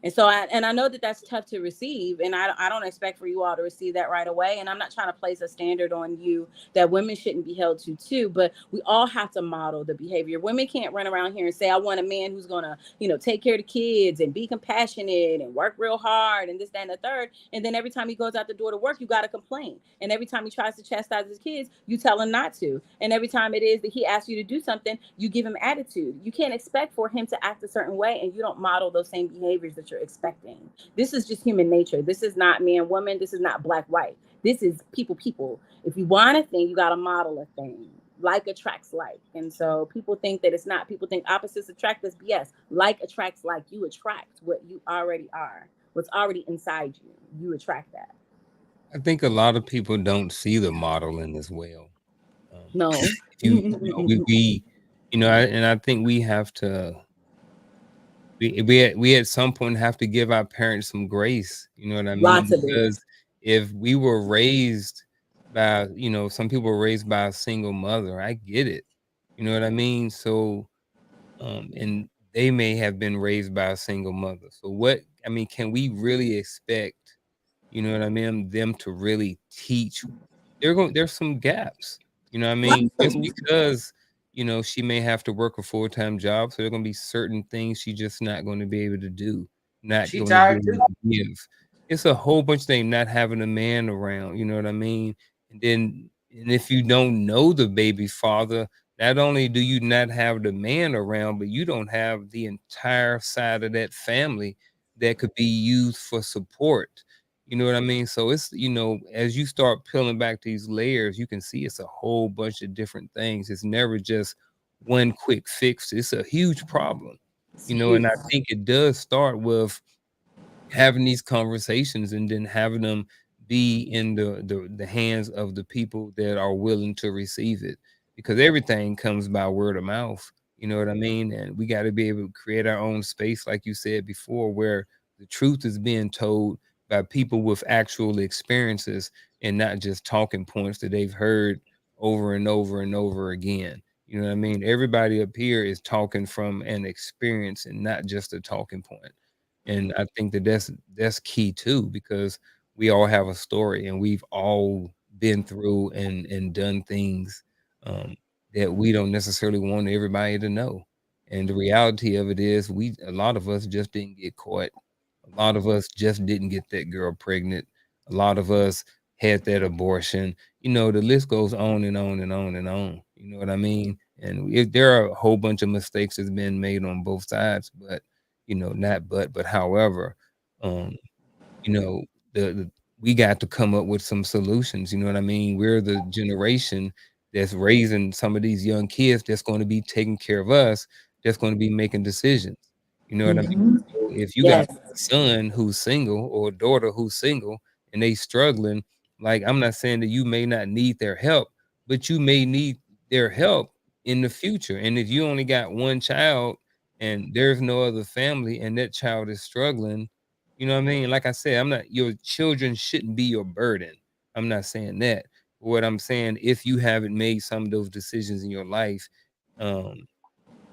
And so I know that that's tough to receive, and I don't expect for you all to receive that right away. And I'm not trying to place a standard on you that women shouldn't be held to too, but we all have to model the behavior. Women can't run around here and say, I want a man who's going to, take care of the kids and be compassionate and work real hard and this, that, and the third. And then every time he goes out the door to work, you got to complain. And every time he tries to chastise his kids, you tell him not to. And every time it is that he asks you to do something, you give him attitude. You can't expect for him to act a certain way, and you don't model those same behaviors that you're expecting. This is just human nature. This is not man, woman. This is not black, white. This is people. If you want a thing, you got to model a thing. Like attracts like. And so people think that it's not. People think opposites attract. This BS. Like attracts like. You attract what you already are. What's already inside you. You attract that. I think a lot of people don't see the modeling as well. No. And I think we have to. We at some point have to give our parents some grace. You know what I mean? Lots of it. Because if we were raised by, some people were raised by a single mother, I get it. You know what I mean? So, and they may have been raised by a single mother. So can we really expect, you know what I mean, them to really teach? There's some gaps. You know what I mean? Just because, you know, she may have to work a full-time job, so there are going to be certain things she's just not going to be able to do, not She going to be tired able too. to give. It's a whole bunch of things, not having a man around, you know what I mean? And then, and if you don't know the baby father, not only do you not have the man around, but you don't have the entire side of that family that could be used for support. You know what I mean? So it's, you know, as you start peeling back these layers, you can see it's a whole bunch of different things. It's never just one quick fix. It's a huge problem, you know, and I think it does start with having these conversations and then having them be in the hands of the people that are willing to receive it, because everything comes by word of mouth, you know what I mean? And we got to be able to create our own space, like you said before, where the truth is being told by people with actual experiences and not just talking points that they've heard over and over and over again. You know what I mean? Everybody up here is talking from an experience and not just a talking point. And I think that that's key too, because we all have a story and we've all been through and done things um, that we don't necessarily want everybody to know. And the reality of it is, a lot of us just didn't get caught. A lot of us just didn't get that girl pregnant. A lot of us had that abortion. You know, the list goes on and on and on and on. You know what I mean? And if there are a whole bunch of mistakes that's been made on both sides, but you know, not but however, um, you know, the we got to come up with some solutions. You know what I mean? We're the generation that's raising some of these young kids that's going to be taking care of us, that's going to be making decisions. You know what I mean? So if you got Yes. a son who's single or a daughter who's single and they struggling, like I'm not saying that you may not need their help, but you may need their help in the future. And if you only got one child and there's no other family and that child is struggling, you know what I mean? Like I said, I'm not, your children shouldn't be your burden. I'm not saying that. But what I'm saying, if you haven't made some of those decisions in your life, um,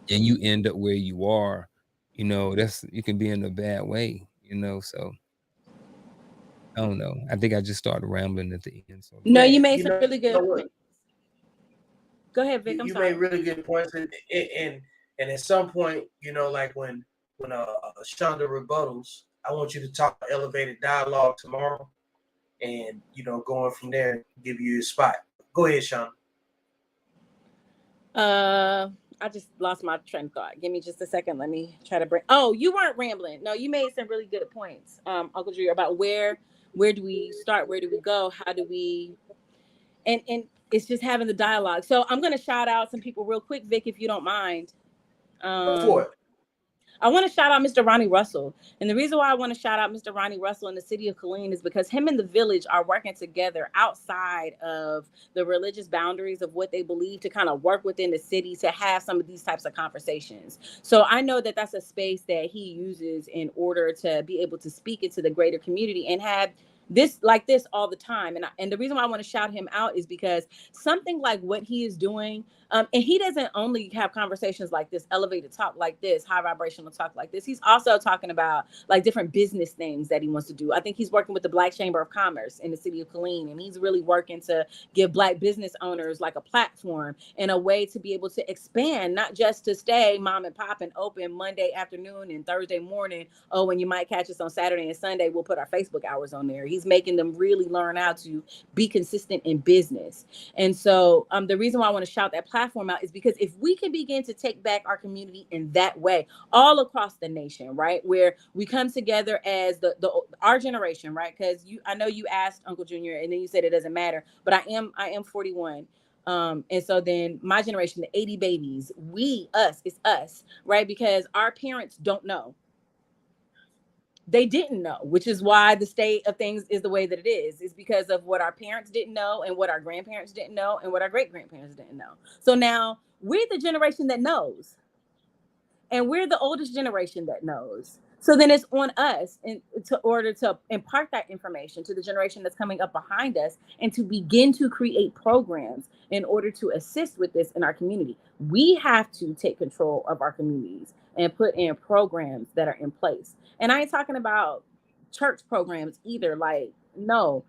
and you end up where you are, you know, that's, you can be in a bad way, you know. So I don't know. I think I just started rambling at the end. So No, you Man, made you some know really good what? points. Go ahead, Vic. I'm You made sorry. really good points, and at some point, you know, like when Shonda rebuttals, I want you to talk elevated dialogue tomorrow, and you know, going from there, give you a spot. Go ahead, Shonda. I just lost my train of thought. Give me just a second. Let me try to bring. Oh, you weren't rambling. No, you made some really good points, Uncle Drew, about where do we start? Where do we go? How do we? And it's just having the dialogue. So I'm gonna shout out some people real quick, Vic, if you don't mind. Go for it. I want to shout out Mr. Ronnie Russell. And the reason why I want to shout out Mr. Ronnie Russell in the city of Killeen is because him and the village are working together outside of the religious boundaries of what they believe, to kind of work within the city to have some of these types of conversations. So I know that that's a space that he uses in order to be able to speak into the greater community and have this like this all the time. And the reason why I want to shout him out is because something like what he is doing, and he doesn't only have conversations like this, elevated talk like this, high vibrational talk like this. He's also talking about like different business things that he wants to do. I think he's working with the Black Chamber of Commerce in the city of Killeen, and he's really working to give Black business owners like a platform and a way to be able to expand, not just to stay mom and pop and open Monday afternoon and Thursday morning. Oh, and you might catch us on Saturday and Sunday. We'll put our Facebook hours on there. He's making them really learn how to be consistent in business. And so the reason why I want to shout that platform out is because if we can begin to take back our community in that way, all across the nation, right, where we come together as the our generation, right? Because I know you asked Uncle Junior, and then you said it doesn't matter, but I am 41. And so then my generation, the 80 babies, it's us, right? Because our parents don't know. They didn't know, which is why the state of things is the way that it is. It's because of what our parents didn't know and what our grandparents didn't know and what our great grandparents didn't know. So now we're the generation that knows, and we're the oldest generation that knows. So then it's on us to order to impart that information to the generation that's coming up behind us and to begin to create programs in order to assist with this in our community. We have to take control of our communities and put in programs that are in place. And I ain't talking about church programs either. Like, no,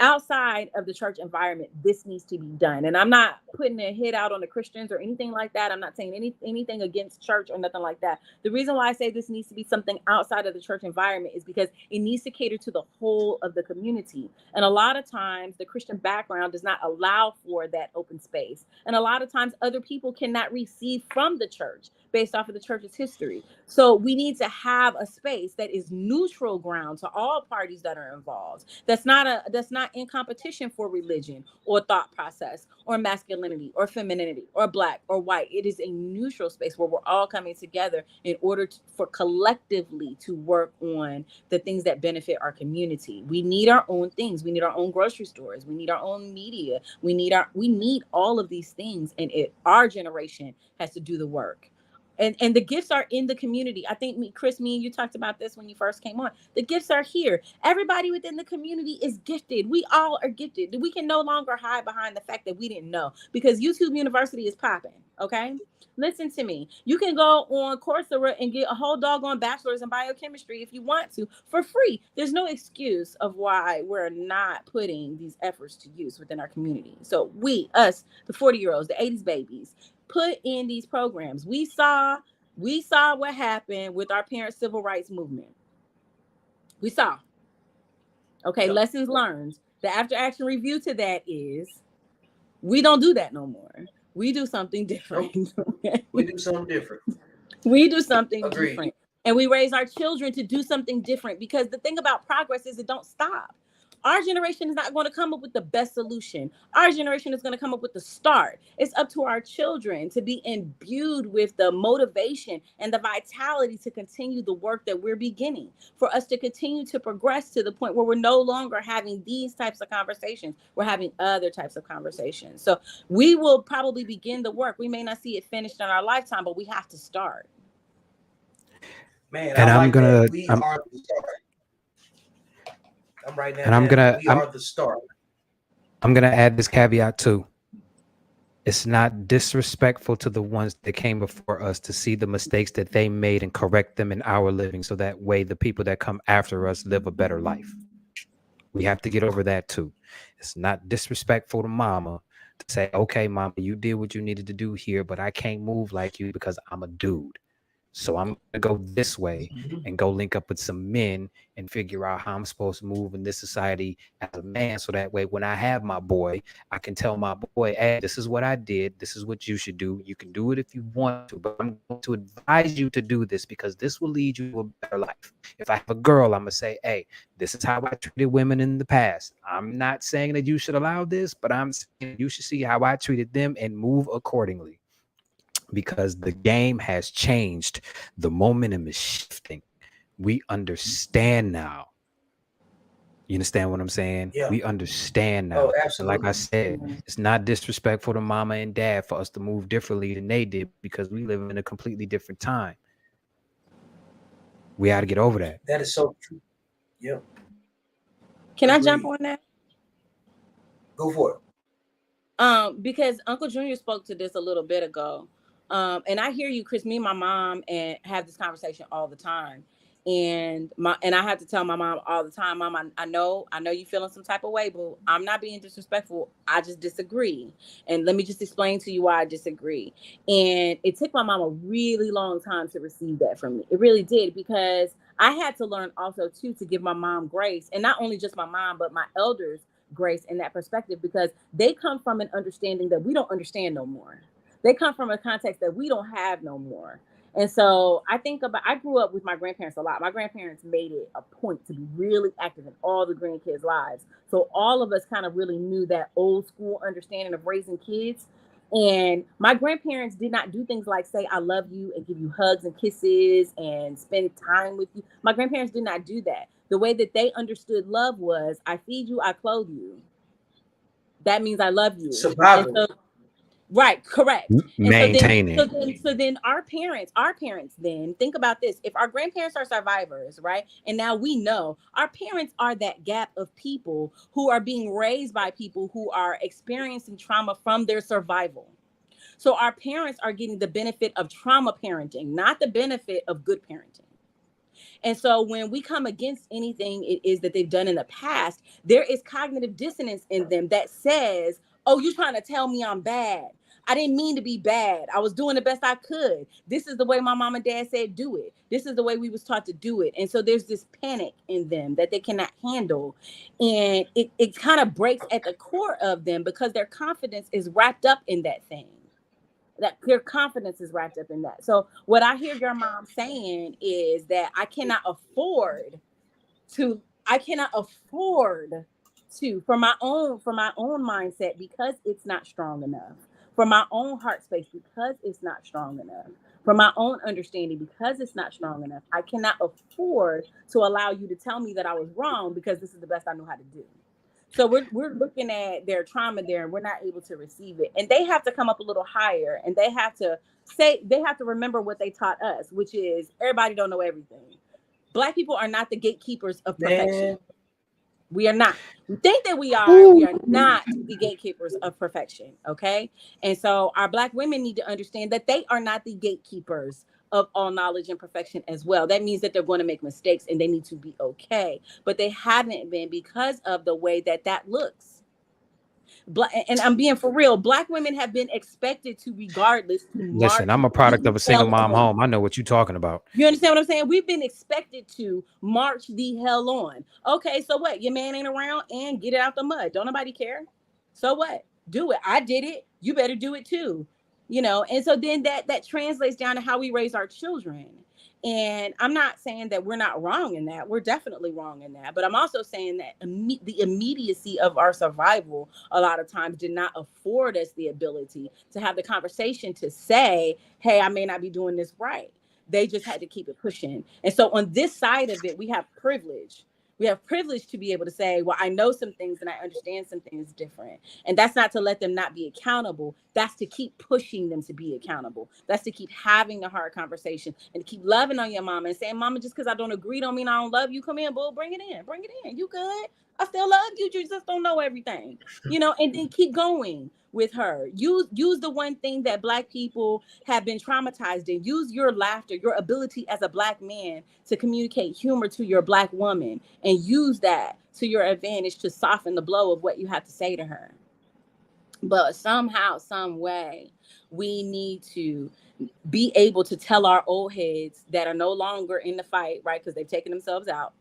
outside of the church environment, this needs to be done. And I'm not putting a hit out on the Christians or anything like that. I'm not saying anything against church or nothing like that. The reason why I say this needs to be something outside of the church environment is because it needs to cater to the whole of the community. And a lot of times the Christian background does not allow for that open space. And a lot of times other people cannot receive from the church based off of the church's history. So we need to have a space that is neutral ground to all parties that are involved. That's not in competition for religion or thought process or masculinity or femininity or black or white. It is a neutral space where we're all coming together in order for collectively to work on the things that benefit our community. We need our own things. We need our own grocery stores. We need our own media. We need all of these things. And our generation has to do the work. And the gifts are in the community. I think Chris, me and you talked about this when you first came on. The gifts are here. Everybody within the community is gifted. We all are gifted. We can no longer hide behind the fact that we didn't know, because YouTube University is popping. Okay, listen to me. You can go on Coursera and get a whole doggone bachelor's in biochemistry if you want to for free. There's no excuse of why we're not putting these efforts to use within our community. So us, the 40-year-olds, the 80s babies, put in these programs. We saw what happened with our parents' civil rights movement. We saw. Okay, yep. Lessons learned. The after action review to that is we don't do that no more. We do something different. Okay? We do something different. We do something different. And we raise our children to do something different, because the thing about progress is it don't stop. Our generation is not going to come up with the best solution. Our generation is going to come up with the start. It's up to our children to be imbued with the motivation and the vitality to continue the work that we're beginning, for us to continue to progress to the point where we're no longer having these types of conversations. We're having other types of conversations. So we will probably begin the work. We may not see it finished in our lifetime, but we have to start. Man, and I'm the start. I'm right now. And we are the start. I'm gonna add this caveat too. It's not disrespectful to the ones that came before us to see the mistakes that they made and correct them in our living, so that way the people that come after us live a better life. We have to get over that too. It's not disrespectful to mama to say, okay, mama, you did what you needed to do here, but I can't move like you because I'm a dude. So I'm going to go this way and go link up with some men and figure out how I'm supposed to move in this society as a man. So that way, when I have my boy, I can tell my boy, hey, this is what I did. This is what you should do. You can do it if you want to, but I'm going to advise you to do this because this will lead you to a better life. If I have a girl, I'm going to say, hey, this is how I treated women in the past. I'm not saying that you should allow this, but I'm saying you should see how I treated them and move accordingly. Because the game has changed. The momentum is shifting. We understand now. You understand what I'm saying? Yeah. We understand now. Oh, absolutely. And like I said, it's not disrespectful to mama and dad for us to move differently than they did, because we live in a completely different time. We got to get over that. That is so true. Yep. Can I jump on that? Go for it. Because Uncle Junior spoke to this a little bit ago. And I hear you, Chris. Me and my mom and have this conversation all the time, and I have to tell my mom all the time, Mom, I know you feeling some type of way, but I'm not being disrespectful. I just disagree, and let me just explain to you why I disagree. And it took my mom a really long time to receive that from me. It really did, because I had to learn also too to give my mom grace, and not only just my mom, but my elders grace in that perspective, because they come from an understanding that we don't understand no more. They come from a context that we don't have no more. And so I grew up with my grandparents a lot. My grandparents made it a point to be really active in all the grandkids' lives. So all of us kind of really knew that old school understanding of raising kids. And my grandparents did not do things like say, I love you, and give you hugs and kisses and spend time with you. My grandparents did not do that. The way that they understood love was, I feed you, I clothe you. That means I love you. Survival. Right, correct. Maintaining. So then our parents then, think about this. If our grandparents are survivors, right? And now we know our parents are that gap of people who are being raised by people who are experiencing trauma from their survival. So our parents are getting the benefit of trauma parenting, not the benefit of good parenting. And so when we come against anything it is that they've done in the past, there is cognitive dissonance in them that says, oh, you're trying to tell me I'm bad. I didn't mean to be bad. I was doing the best I could. This is the way my mom and dad said do it. This is the way we was taught to do it. And so there's this panic in them that they cannot handle. And it kind of breaks at the core of them because their confidence is wrapped up in that thing. That their confidence is wrapped up in that. So what I hear your mom saying is that I cannot afford to for my own mindset, because it's not strong enough, for my own heart space because it's not strong enough, for my own understanding because it's not strong enough. I cannot afford to allow you to tell me that I was wrong because this is the best I know how to do. So we're looking at their trauma there, and we're not able to receive it. And they have to come up a little higher, and they have to remember what they taught us, which is everybody don't know everything. Black people are not the gatekeepers of perfection. Man. We are not. We think that we are. Ooh. We are not the gatekeepers of perfection. Okay. And so our Black women need to understand that they are not the gatekeepers of all knowledge and perfection as well. That means that they're going to make mistakes and they need to be okay. But they haven't been because of the way that looks. And I'm being for real. Black women have been expected to, regardless. Listen, I'm a product of a single mom home. I know what you're talking about. You understand what I'm saying? We've been expected to march the hell on. Okay, so what? Your man ain't around, and get it out the mud. Don't nobody care. So what? Do it. I did it. You better do it too. You know, and so then that translates down to how we raise our children. And I'm not saying that we're not wrong in that. We're definitely wrong in that. But I'm also saying that the immediacy of our survival a lot of times did not afford us the ability to have the conversation to say, hey, I may not be doing this right. They just had to keep it pushing. And so on this side of it, we have privilege. We have privilege to be able to say, well, I know some things and I understand some things different. And that's not to let them not be accountable. That's to keep pushing them to be accountable. That's to keep having the hard conversation and to keep loving on your mama and saying, mama, just because I don't agree don't mean I don't love you. Come in, boo, bring it in. Bring it in. You good? I still love you. You just don't know everything, you know, and then keep going with her. Use the one thing that Black people have been traumatized in. Use your laughter, your ability as a Black man to communicate humor to your Black woman, and use that to your advantage to soften the blow of what you have to say to her. But somehow, some way, we need to be able to tell our old heads that are no longer in the fight, right? Because they've taken themselves out.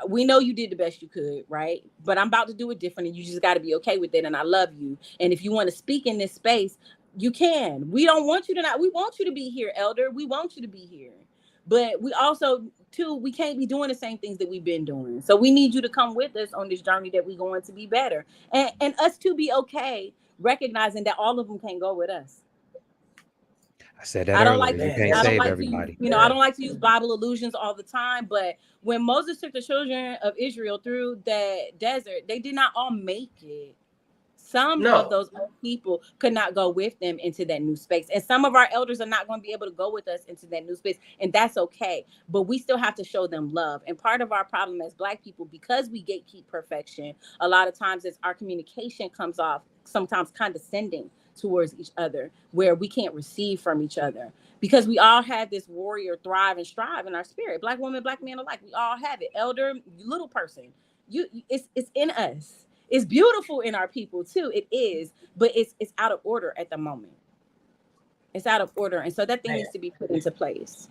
We know you did the best you could, right? But I'm about to do it different, and you just got to be okay with it. And I love you. And if you want to speak in this space, you can. We don't want you to not. We want you to be here, elder. We want you to be here. But we also, too, we can't be doing the same things that we've been doing. So we need you to come with us on this journey that we're going to be better. And us to be okay, recognizing that all of them can't go with us. I said that earlier. You can't save everybody. I don't like to use Bible allusions all the time, but when Moses took the children of Israel through the desert, they did not all make it. Some of those people could not go with them into that new space. And some of our elders are not going to be able to go with us into that new space. And that's okay. But we still have to show them love. And part of our problem as Black people, because we gatekeep perfection, a lot of times is our communication comes off sometimes condescending towards each other, where we can't receive from each other, because we all have this warrior thrive and strive in our spirit. Black women, Black men alike, we all have it. Elder, little person, it's in us. It's beautiful in our people too. It is, but it's out of order at the moment. It's out of order, and so that thing needs to be put into place.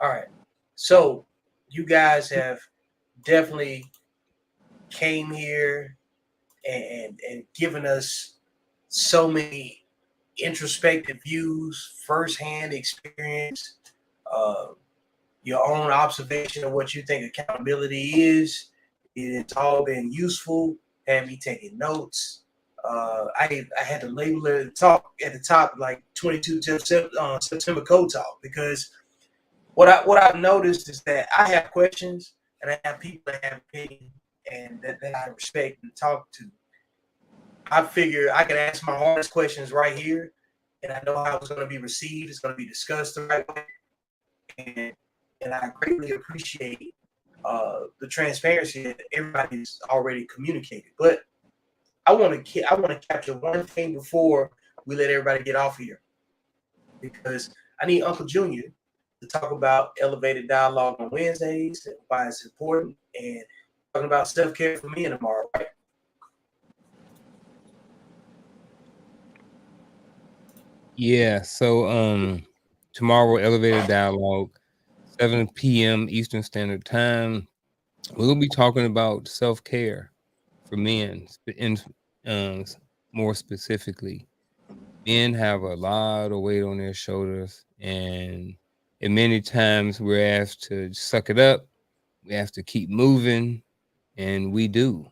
All right, so you guys have definitely came here and given us so many introspective views, firsthand experience, your own observation of what you think accountability is. It's all been useful. Had me taking notes. I had to label it at the top like 22 September Code Talk, because what I've noticed is that I have questions and I have people that have opinion and that I respect and talk to. I figure I can ask my hardest questions right here, and I know how it's going to be received. It's going to be discussed the right way, and I greatly appreciate the transparency that everybody's already communicated. But I want to capture one thing before we let everybody get off here, because I need Uncle Junior to talk about elevated dialogue on Wednesdays and why it's important, and talking about self-care for men tomorrow, right? Yeah. So tomorrow, elevated dialogue, 7 p.m. Eastern Standard Time. We'll be talking about self-care for men, and more specifically, men have a lot of weight on their shoulders, and many times we're asked to suck it up. We have to keep moving, and we do.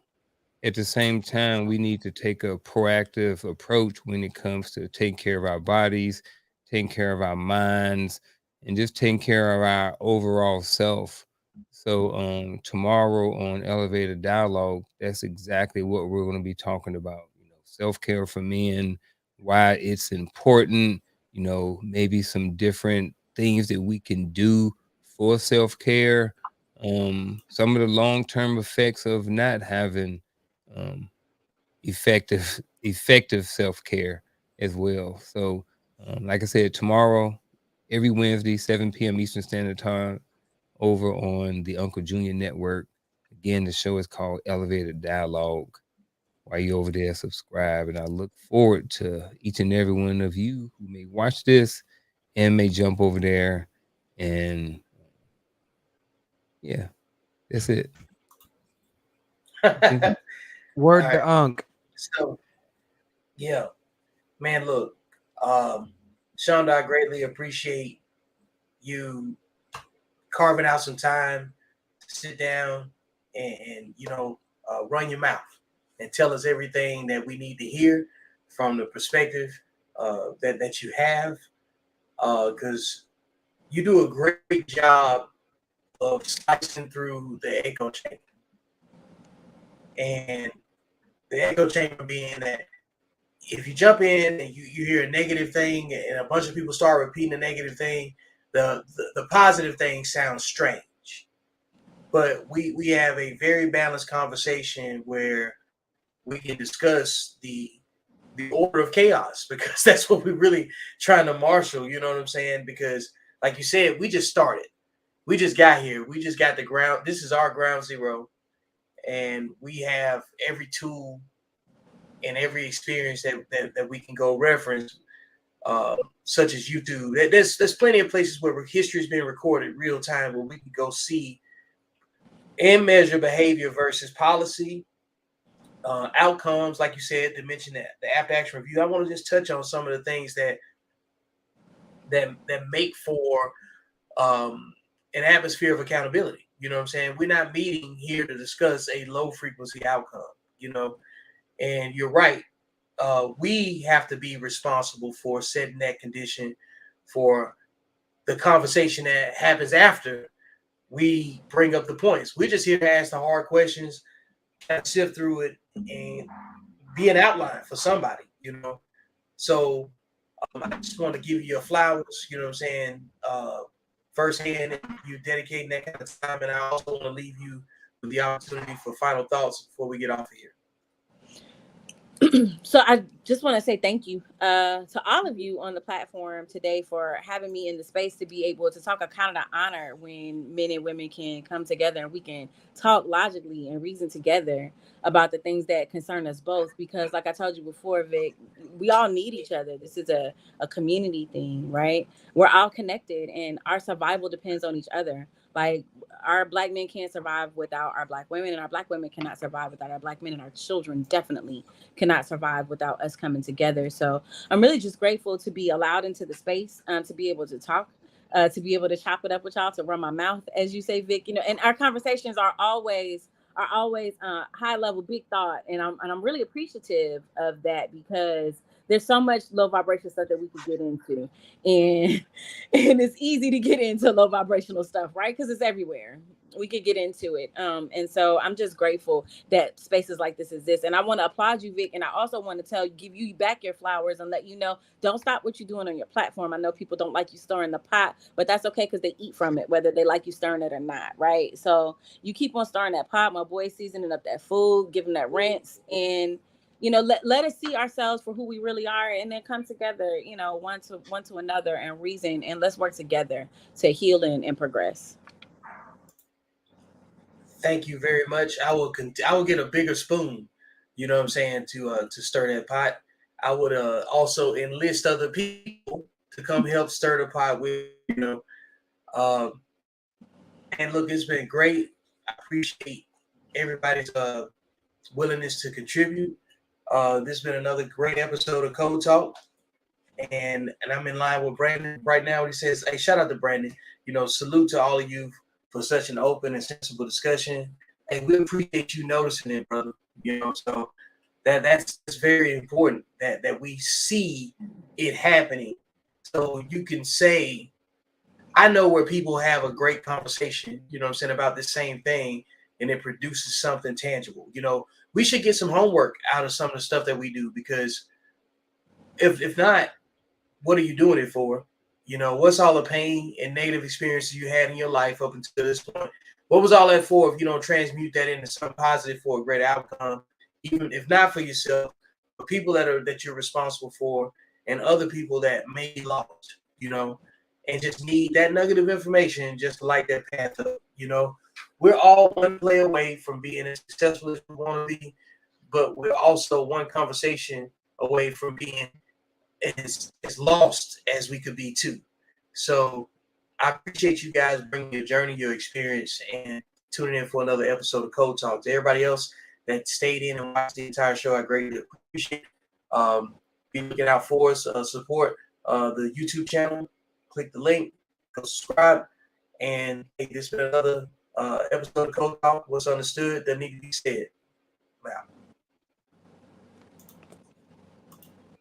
At the same time, we need to take a proactive approach when it comes to taking care of our bodies, taking care of our minds, and just taking care of our overall self. So tomorrow on Elevated Dialogue, that's exactly what we're going to be talking about. Self-care for men, why it's important, maybe some different things that we can do for self-care, some of the long-term effects of not having um, effective self-care as well. So, like I said, tomorrow, every Wednesday, 7 p.m. Eastern Standard Time, over on the Uncle Junior Network. Again, the show is called Elevated Dialogue. While you're over there, subscribe, and I look forward to each and every one of you who may watch this and may jump over there. And yeah, that's it. Word All to right. Unc. So, yeah, man, look, Shonda, I greatly appreciate you carving out some time to sit down and run your mouth and tell us everything that we need to hear from the perspective that you have, because you do a great job of slicing through the echo chamber. And the echo chamber being that if you jump in and you hear a negative thing and a bunch of people start repeating the negative thing, the positive thing sounds strange. But we have a very balanced conversation where we can discuss the order of chaos, because that's what we're really trying to marshal, you know what I'm saying? Because like you said, we just started. We just got here. We just got the ground. This is our ground zero. And we have every tool and every experience that we can go reference, such as YouTube. There's plenty of places where history is being recorded real time, where we can go see and measure behavior versus policy, outcomes. Like you said, to mention that the app action review, I want to just touch on some of the things that make for an atmosphere of accountability. You know what I'm saying? We're not meeting here to discuss a low frequency outcome. And you're right. We have to be responsible for setting that condition for the conversation that happens after we bring up the points. We're just here to ask the hard questions, kind of sift through it, and be an outline for somebody. So I just want to give you your flowers. You know what I'm saying? Firsthand, and you dedicating that kind of time. And I also want to leave you with the opportunity for final thoughts before we get off of here. So I just want to say thank you to all of you on the platform today for having me in the space to be able to talk. I count it an honor when men and women can come together and we can talk logically and reason together about the things that concern us both. Because like I told you before, Vic, we all need each other. This is a community thing, right? We're all connected and our survival depends on each other. Like our Black men can't survive without our Black women, and our Black women cannot survive without our Black men, and our children definitely cannot survive without us coming together. So I'm really just grateful to be allowed into the space, to be able to talk, to be able to chop it up with y'all, to run my mouth, as you say, Vic. And our conversations are always high level, big thought, and I'm really appreciative of that, because there's so much low vibration stuff that we could get into, and it's easy to get into low vibrational stuff, right? Because it's everywhere. We could get into it, and so I'm just grateful that spaces like this exist. And I want to applaud you, Vic, and I also want to give you back your flowers and let you know, don't stop what you're doing on your platform. I know people don't like you stirring the pot, but that's okay, because they eat from it, whether they like you stirring it or not, right? So you keep on stirring that pot, my boy, seasoning up that food, giving that rinse, and let us see ourselves for who we really are, and then come together, one to another, and reason, and let's work together to heal and progress. Thank you very much. I will get a bigger spoon, you know what I'm saying, to stir that pot. I would also enlist other people to come help stir the pot with, Um, and look, it's been great. I appreciate everybody's willingness to contribute. This has been another great episode of Code Talk. And I'm in line with Brandon right now. He says, hey, shout out to Brandon. Salute to all of you for such an open and sensible discussion. Hey, we appreciate you noticing it, brother. So that's very important that we see it happening. So you can say, I know where people have a great conversation, about the same thing, and it produces something tangible. We should get some homework out of some of the stuff that we do, because if not, what are you doing it for? What's all the pain and negative experiences you had in your life up until this point? What was all that for if you don't transmute that into something positive for a great outcome, even if not for yourself, but people that you're responsible for, and other people that may be lost, and just need that nugget of information just to light that path up. We're all one play away from being as successful as we want to be, but we're also one conversation away from being as lost as we could be too. So I appreciate you guys bringing your journey, your experience, and tuning in for another episode of Code Talk. To everybody else that stayed in and watched the entire show, I greatly appreciate it. Be looking out for us. Support the YouTube channel. Click the link. Go subscribe. And hey, this has been another episode of Code Talk. What's understood that need to be said. Wow.